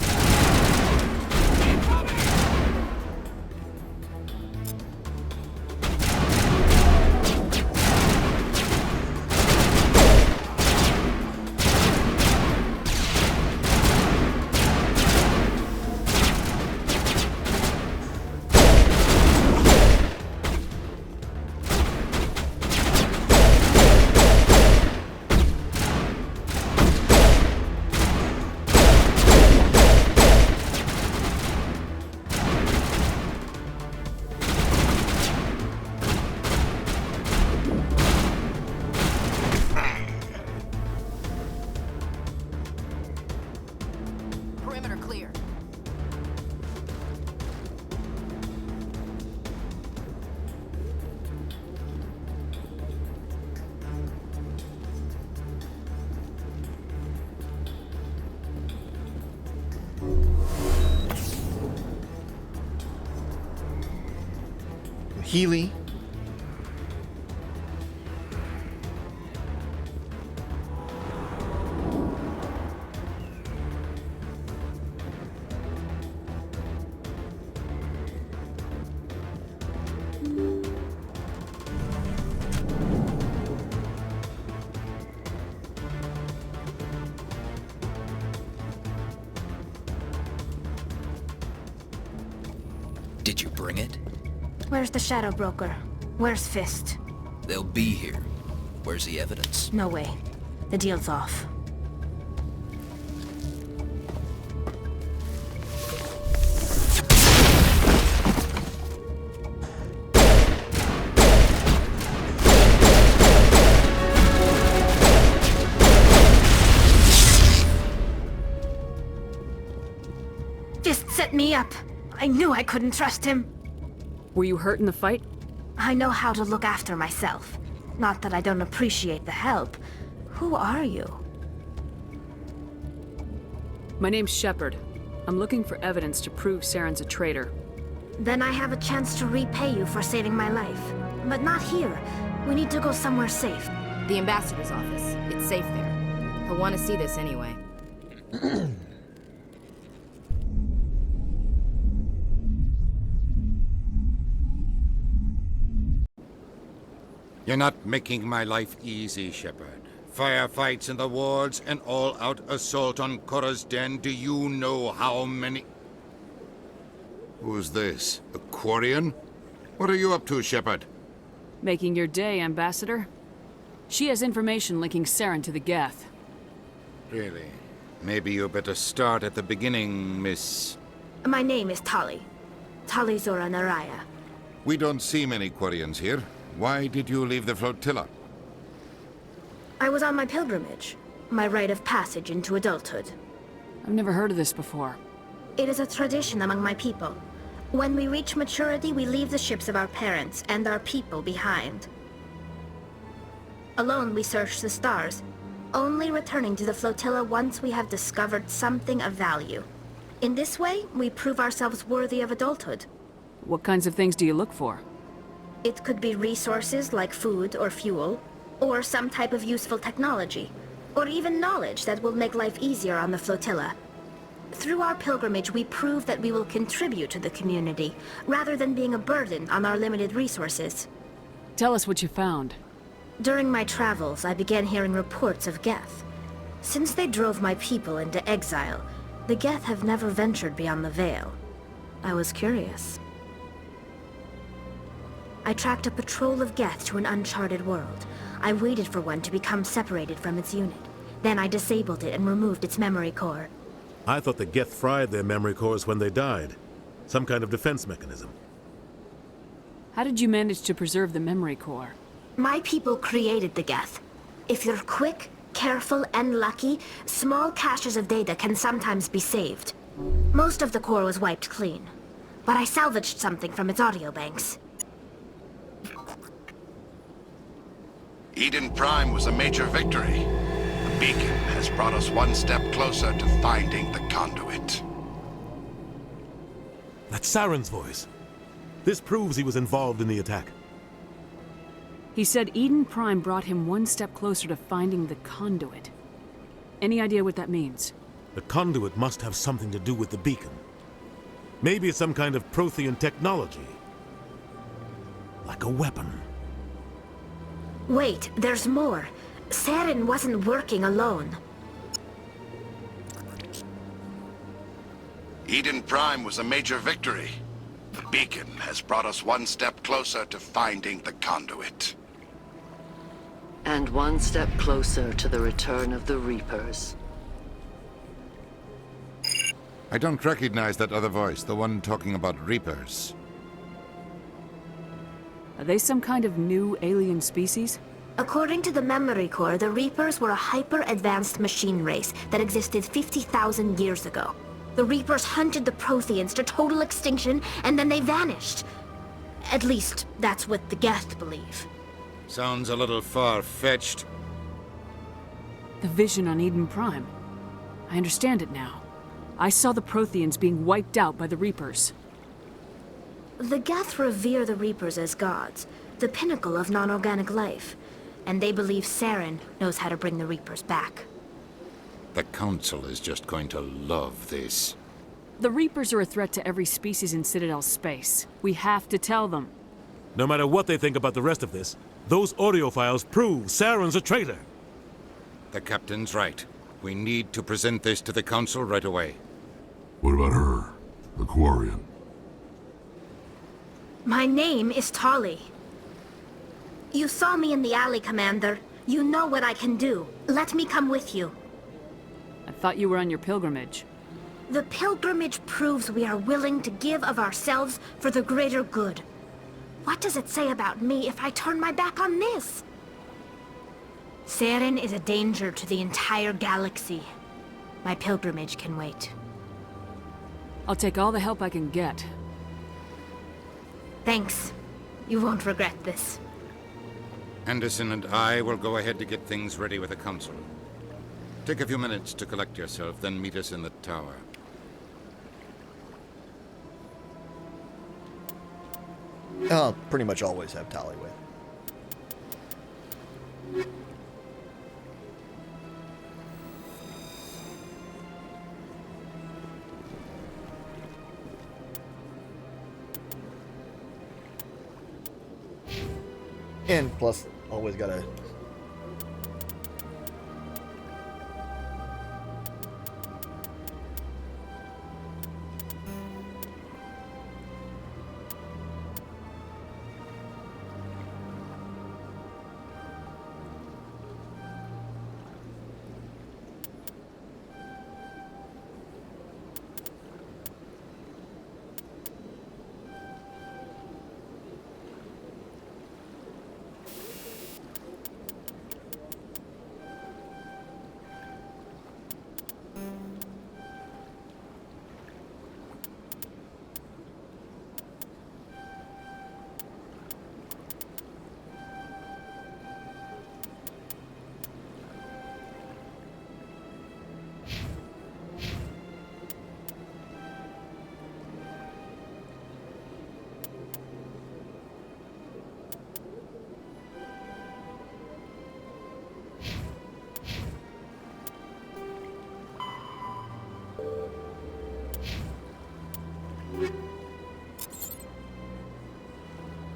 Perimeter clear. Healy. Did you bring it? Where's the Shadow Broker? Where's Fist? They'll be here. Where's the evidence? No way. The deal's off. Fist set me up. I knew I couldn't trust him. Were you hurt in the fight? I know how to look after myself. Not that I don't appreciate the help. Who are you? My name's Shepard. I'm looking for evidence to prove Saren's a traitor. Then I have a chance to repay you for saving my life. But not here. We need to go somewhere safe. The ambassador's office. It's safe there. He'll want to see this anyway. You're not making my life easy, Shepard. Firefights in the wards, an all-out assault on Korra's den. Do you know how many... Who's this? A Quarian? What are you up to, Shepard? Making your day, Ambassador. She has information linking Saren to the Geth. Really? Maybe you better start at the beginning, Miss... My name is Tali. Tali Zora Naraya. We don't see many Quarians here. Why did you leave the flotilla? I was on my pilgrimage. My rite of passage into adulthood. I've never heard of this before. It is a tradition among my people. When we reach maturity, we leave the ships of our parents and our people behind. Alone, we search the stars, only returning to the flotilla once we have discovered something of value. In this way, we prove ourselves worthy of adulthood. What kinds of things do you look for? It could be resources like food or fuel, or some type of useful technology, or even knowledge that will make life easier on the flotilla. Through our pilgrimage, we prove that we will contribute to the community, rather than being a burden on our limited resources. Tell us what you found. During my travels, I began hearing reports of Geth. Since they drove my people into exile, the Geth have never ventured beyond the Veil. I was curious. I tracked a patrol of Geth to an uncharted world. I waited for one to become separated from its unit. Then I disabled it and removed its memory core. I thought the Geth fried their memory cores when they died. Some kind of defense mechanism. How did you manage to preserve the memory core? My people created the Geth. If you're quick, careful, and lucky, small caches of data can sometimes be saved. Most of the core was wiped clean, but I salvaged something from its audio banks. Eden Prime was a major victory. The beacon has brought us one step closer to finding the conduit. That's Saren's voice. This proves he was involved in the attack. He said Eden Prime brought him one step closer to finding the conduit. Any idea what that means? The conduit must have something to do with the beacon. Maybe it's some kind of Prothean technology. Like a weapon. Wait, there's more. Saren wasn't working alone. Eden Prime was a major victory. The beacon has brought us one step closer to finding the conduit. And one step closer to the return of the Reapers. I don't recognize that other voice, the one talking about Reapers. Are they some kind of new alien species? According to the memory core, the Reapers were a hyper-advanced machine race that existed 50,000 years ago. The Reapers hunted the Protheans to total extinction, and then they vanished. At least, that's what the Geth believe. Sounds a little far-fetched. The vision on Eden Prime. I understand it now. I saw the Protheans being wiped out by the Reapers. The Geth revere the Reapers as gods, the pinnacle of non-organic life. And they believe Saren knows how to bring the Reapers back. The Council is just going to love this. The Reapers are a threat to every species in Citadel space. We have to tell them. No matter what they think about the rest of this, those audio files prove Saren's a traitor. The Captain's right. We need to present this to the Council right away. What about her? The Quarian? My name is Tali. You saw me in the alley, Commander. You know what I can do. Let me come with you. I thought you were on your pilgrimage. The pilgrimage proves we are willing to give of ourselves for the greater good. What does it say about me if I turn my back on this? Saren is a danger to the entire galaxy. My pilgrimage can wait. I'll take all the help I can get. Thanks. You won't regret this. Anderson and I will go ahead to get things ready with the Council. Take a few minutes to collect yourself, then meet us in the tower. I'll pretty much always have Tali with. And plus, always gotta...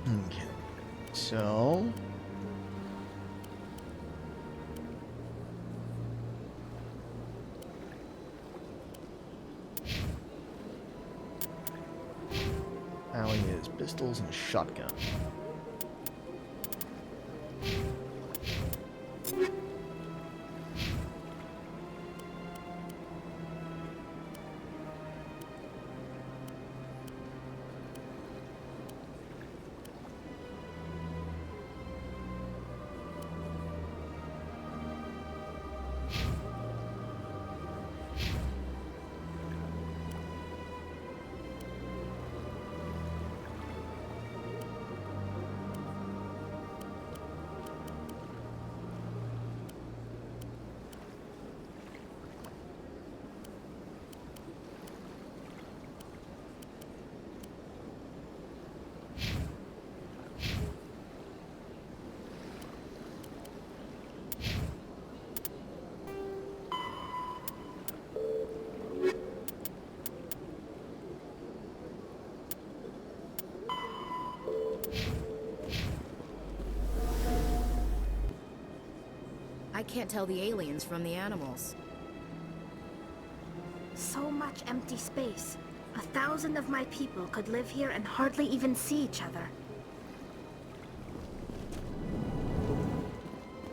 Okay, so... Allie is pistols and a shotgun. I can't tell the aliens from the animals. So much empty space. 1,000 of my people could live here and hardly even see each other.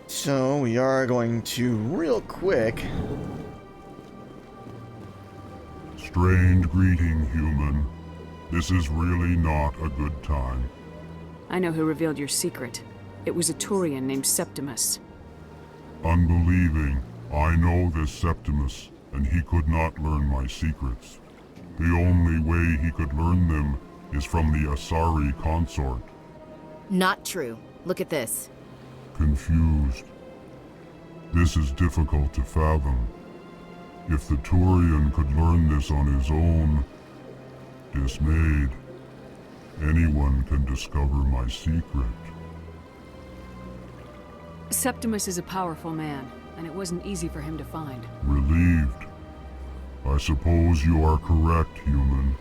So we are going to, real quick... Strange greeting, human. This is really not a good time. I know who revealed your secret. It was a Turian named Septimus. Unbelieving, I know this Septimus, and he could not learn my secrets. The only way he could learn them is from the Asari consort. Not true. Look at this. Confused. This is difficult to fathom. If the Turian could learn this on his own, dismayed, anyone can discover my secret. Septimus is a powerful man, and it wasn't easy for him to find. Relieved. I suppose you are correct, human.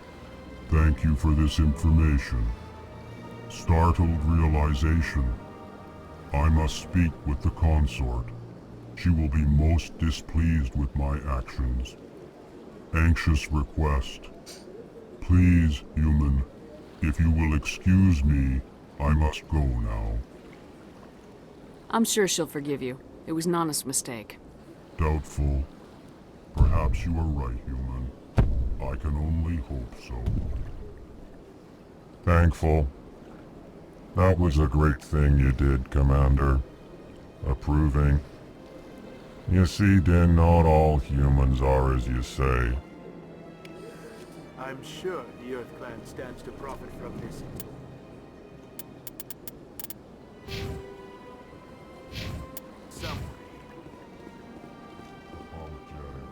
Thank you for this information. Startled realization. I must speak with the consort. She will be most displeased with my actions. Anxious request. Please, human, If you will excuse me, I must go now. I'm sure she'll forgive you. It was an honest mistake. Doubtful. Perhaps you are right, human. I can only hope so. Thankful. That was a great thing you did, Commander. Approving. You see, Din, not all humans are as you say. I'm sure the Earth Clan stands to profit from this. Some Apologetic.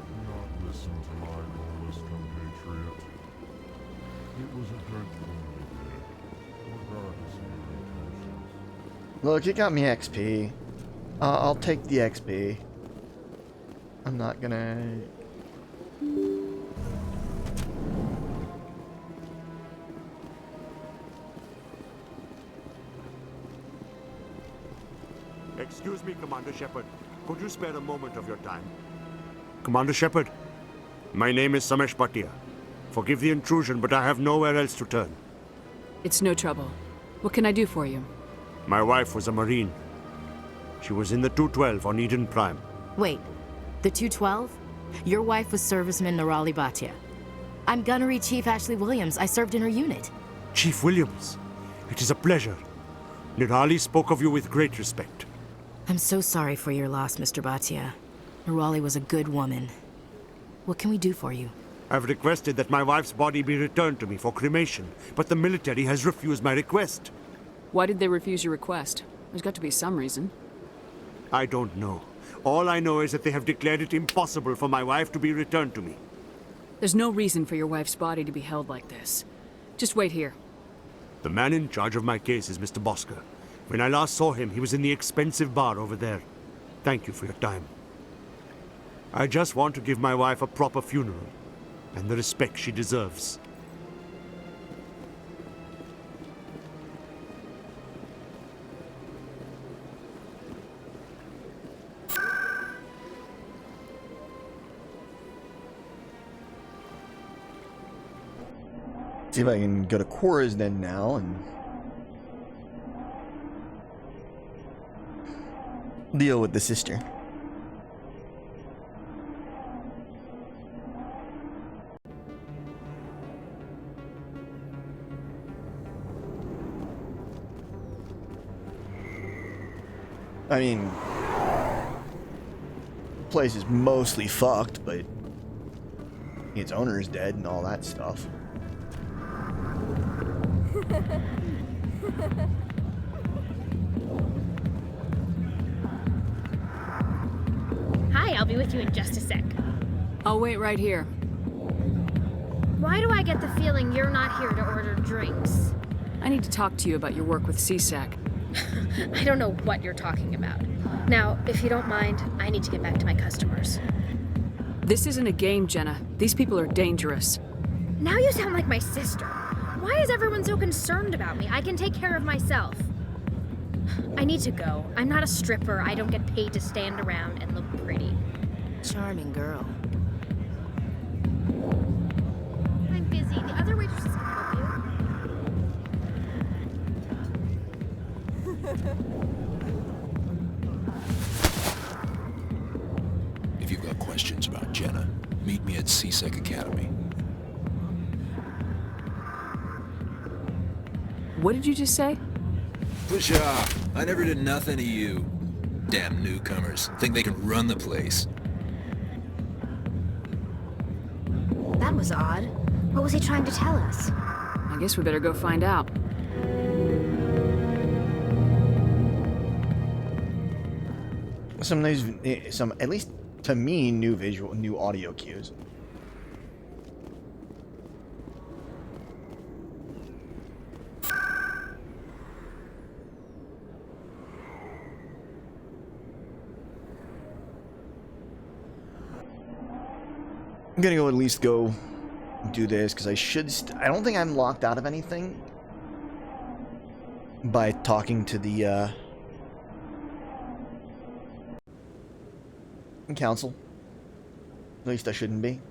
Do not listen to my lawless compatriot. It was a good thing you did, regardless of your intentions. Look, it got me XP. I'll take the XP. I'm not gonna... Excuse me, Commander Shepard. Could you spare a moment of your time? Commander Shepard, my name is Samesh Bhatia. Forgive the intrusion, but I have nowhere else to turn. It's no trouble. What can I do for you? My wife was a Marine. She was in the 212 on Eden Prime. Wait, the 212? Your wife was serviceman Nirali Bhatia. I'm Gunnery Chief Ashley Williams. I served in her unit. Chief Williams, it is a pleasure. Nirali spoke of you with great respect. I'm so sorry for your loss, Mr. Bhatia. Nirali was a good woman. What can we do for you? I've requested that my wife's body be returned to me for cremation, but the military has refused my request. Why did they refuse your request? There's got to be some reason. I don't know. All I know is that they have declared it impossible for my wife to be returned to me. There's no reason for your wife's body to be held like this. Just wait here. The man in charge of my case is Mr. Bosker. When I last saw him, he was in the expensive bar over there. Thank you for your time. I just want to give my wife a proper funeral, and the respect she deserves. See if I can go to Cora's Den now and deal with the sister. I mean, the place is mostly fucked, but its owner is dead and all that stuff. Hi, I'll be with you in just a sec. I'll wait right here. Why do I get the feeling you're not here to order drinks? I need to talk to you about your work with CSAC. I don't know what you're talking about. Now, if you don't mind, I need to get back to my customers. This isn't a game, Jenna. These people are dangerous. Now you sound like my sister. Why is everyone so concerned about me? I can take care of myself. I need to go. I'm not a stripper. I don't get paid to stand around and look pretty. Charming girl. I'm busy. The other waitresses can help you. If you've got questions about Jenna, meet me at CSEC Academy. What did you just say? Push off. I never did nothing to you. Damn newcomers. Think they can run the place. That was odd. What was he trying to tell us? I guess we better go find out. Some nice, at least to me, new audio cues. I'm gonna go at least go do this because I should. I don't think I'm locked out of anything by talking to the council. At least I shouldn't be.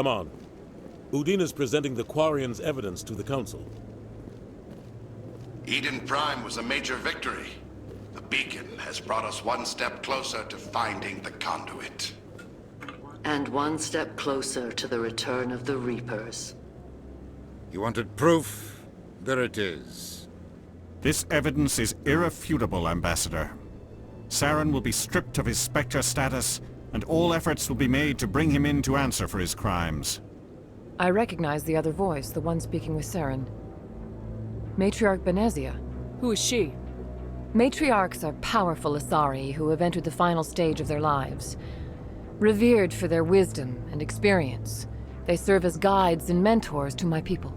Come on. Udina's presenting the Quarians' evidence to the Council. Eden Prime was a major victory. The beacon has brought us one step closer to finding the conduit. And one step closer to the return of the Reapers. You wanted proof? There it is. This evidence is irrefutable, Ambassador. Saren will be stripped of his Spectre status, and all efforts will be made to bring him in to answer for his crimes. I recognize the other voice, the one speaking with Saren. Matriarch Benezia. Who is she? Matriarchs are powerful Asari who have entered the final stage of their lives. Revered for their wisdom and experience, they serve as guides and mentors to my people.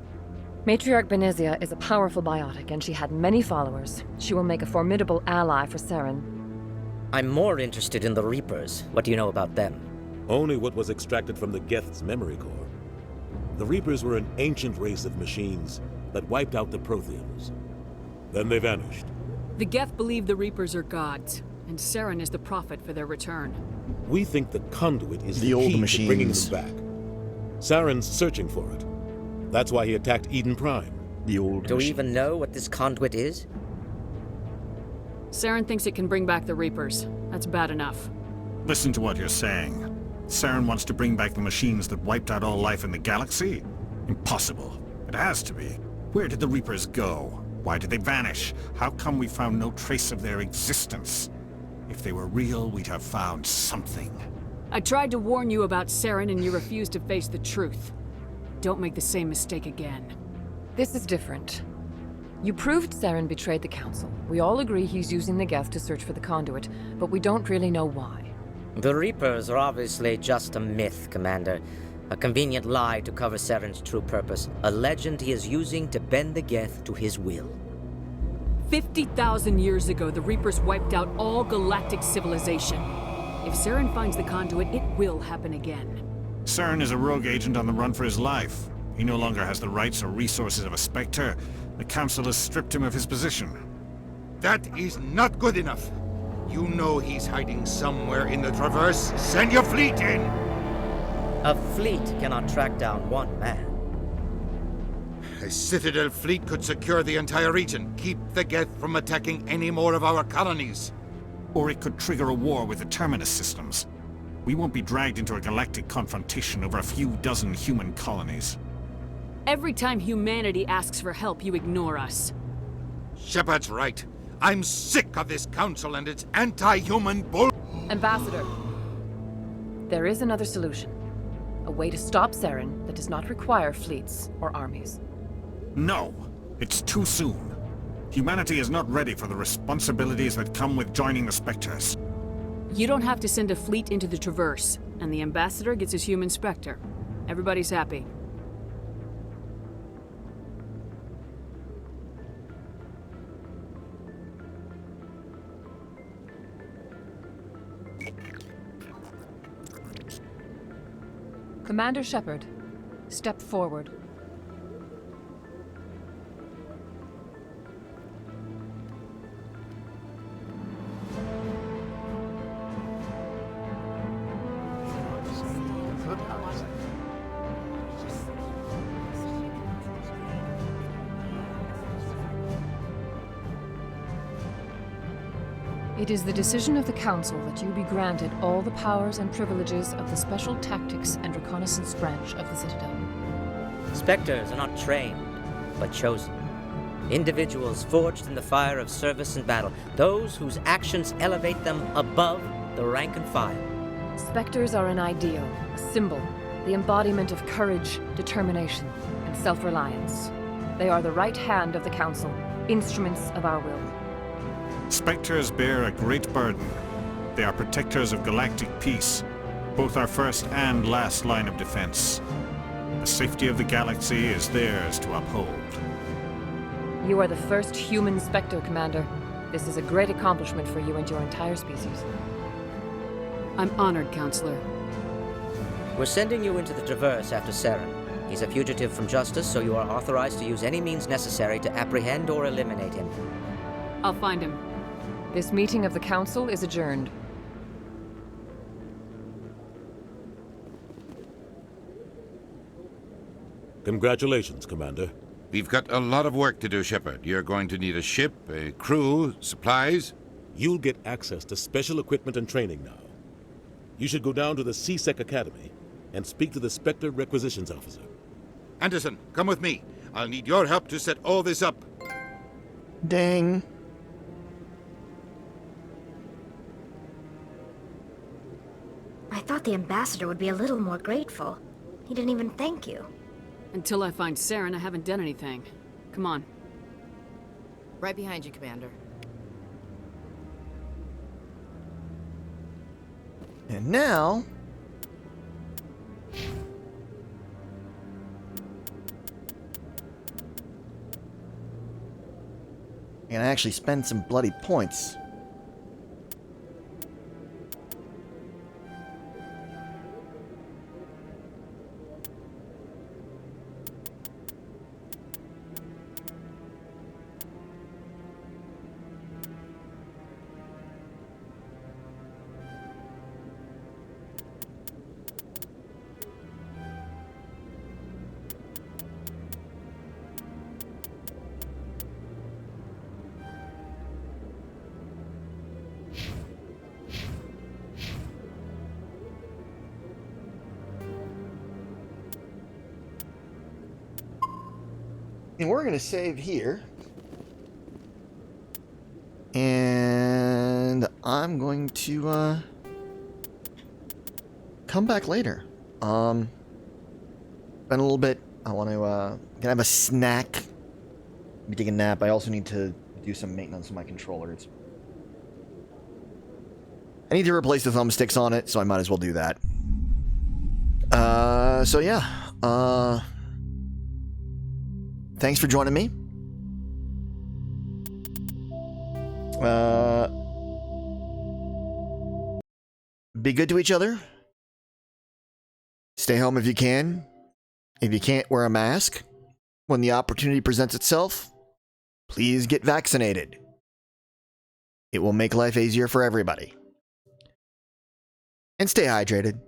Matriarch Benezia is a powerful biotic, and she had many followers. She will make a formidable ally for Saren. I'm more interested in the Reapers. What do you know about them? Only what was extracted from the Geth's memory core. The Reapers were an ancient race of machines that wiped out the Protheans. Then they vanished. The Geth believe the Reapers are gods, and Saren is the prophet for their return. We think the conduit is The the old key machines. to bringing them back. Saren's searching for it. That's why he attacked Eden Prime. The old Do we even know what this conduit is? Saren thinks it can bring back the Reapers. That's bad enough. Listen to what you're saying. Saren wants to bring back the machines that wiped out all life in the galaxy? Impossible. It has to be. Where did the Reapers go? Why did they vanish? How come we found no trace of their existence? If they were real, we'd have found something. I tried to warn you about Saren and you refused to face the truth. Don't make the same mistake again. This is different. You proved Saren betrayed the Council. We all agree he's using the Geth to search for the conduit, but we don't really know why. The Reapers are obviously just a myth, Commander. A convenient lie to cover Saren's true purpose. A legend he is using to bend the Geth to his will. 50,000 years ago, the Reapers wiped out all galactic civilization. If Saren finds the conduit, it will happen again. Saren is a rogue agent on the run for his life. He no longer has the rights or resources of a Spectre. The Council has stripped him of his position. That is not good enough. You know he's hiding somewhere in the Traverse. Send your fleet in! A fleet cannot track down one man. A Citadel fleet could secure the entire region, keep the Geth from attacking any more of our colonies. Or it could trigger a war with the Terminus systems. We won't be dragged into a galactic confrontation over a few dozen human colonies. Every time humanity asks for help, you ignore us. Shepard's right. I'm sick of this council and its anti-human bull— Ambassador, there is another solution. A way to stop Saren that does not require fleets or armies. No, it's too soon. Humanity is not ready for the responsibilities that come with joining the Spectres. You don't have to send a fleet into the Traverse, and the Ambassador gets his human Spectre. Everybody's happy. Commander Shepard, step forward. It is the decision of the Council that you be granted all the powers and privileges of the Special Tactics and Reconnaissance branch of the Citadel. Spectres are not trained, but chosen. Individuals forged in the fire of service and battle. Those whose actions elevate them above the rank and file. Spectres are an ideal, a symbol, the embodiment of courage, determination, and self-reliance. They are the right hand of the Council, instruments of our will. Spectres bear a great burden. They are protectors of galactic peace, both our first and last line of defense. The safety of the galaxy is theirs to uphold. You are the first human Spectre, Commander. This is a great accomplishment for you and your entire species. I'm honored, Counselor. We're sending you into the Traverse after Saren. He's a fugitive from justice, so you are authorized to use any means necessary to apprehend or eliminate him. I'll find him. This meeting of the Council is adjourned. Congratulations, Commander. We've got a lot of work to do, Shepard. You're going to need a ship, a crew, supplies. You'll get access to special equipment and training now. You should go down to the CSEC Academy and speak to the Spectre Requisitions Officer. Anderson, come with me. I'll need your help to set all this up. Dang. I thought the ambassador would be a little more grateful. He didn't even thank you. Until I find Saren, I haven't done anything. Come on. Right behind you, Commander. And now... and I actually spend some bloody points. And we're going to save here. And I'm going to come back later. Been a little bit. I want to can I have a snack. Maybe take a nap. I also need to do some maintenance on my controllers. I need to replace the thumbsticks on it, so I might as well do that. So yeah. Thanks for joining me. Be good to each other. Stay home if you can. If you can't, wear a mask. When the opportunity presents itself, please get vaccinated. It will make life easier for everybody. And stay hydrated.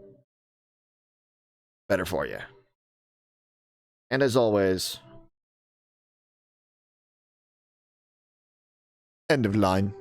Better for you. And as always, end of line.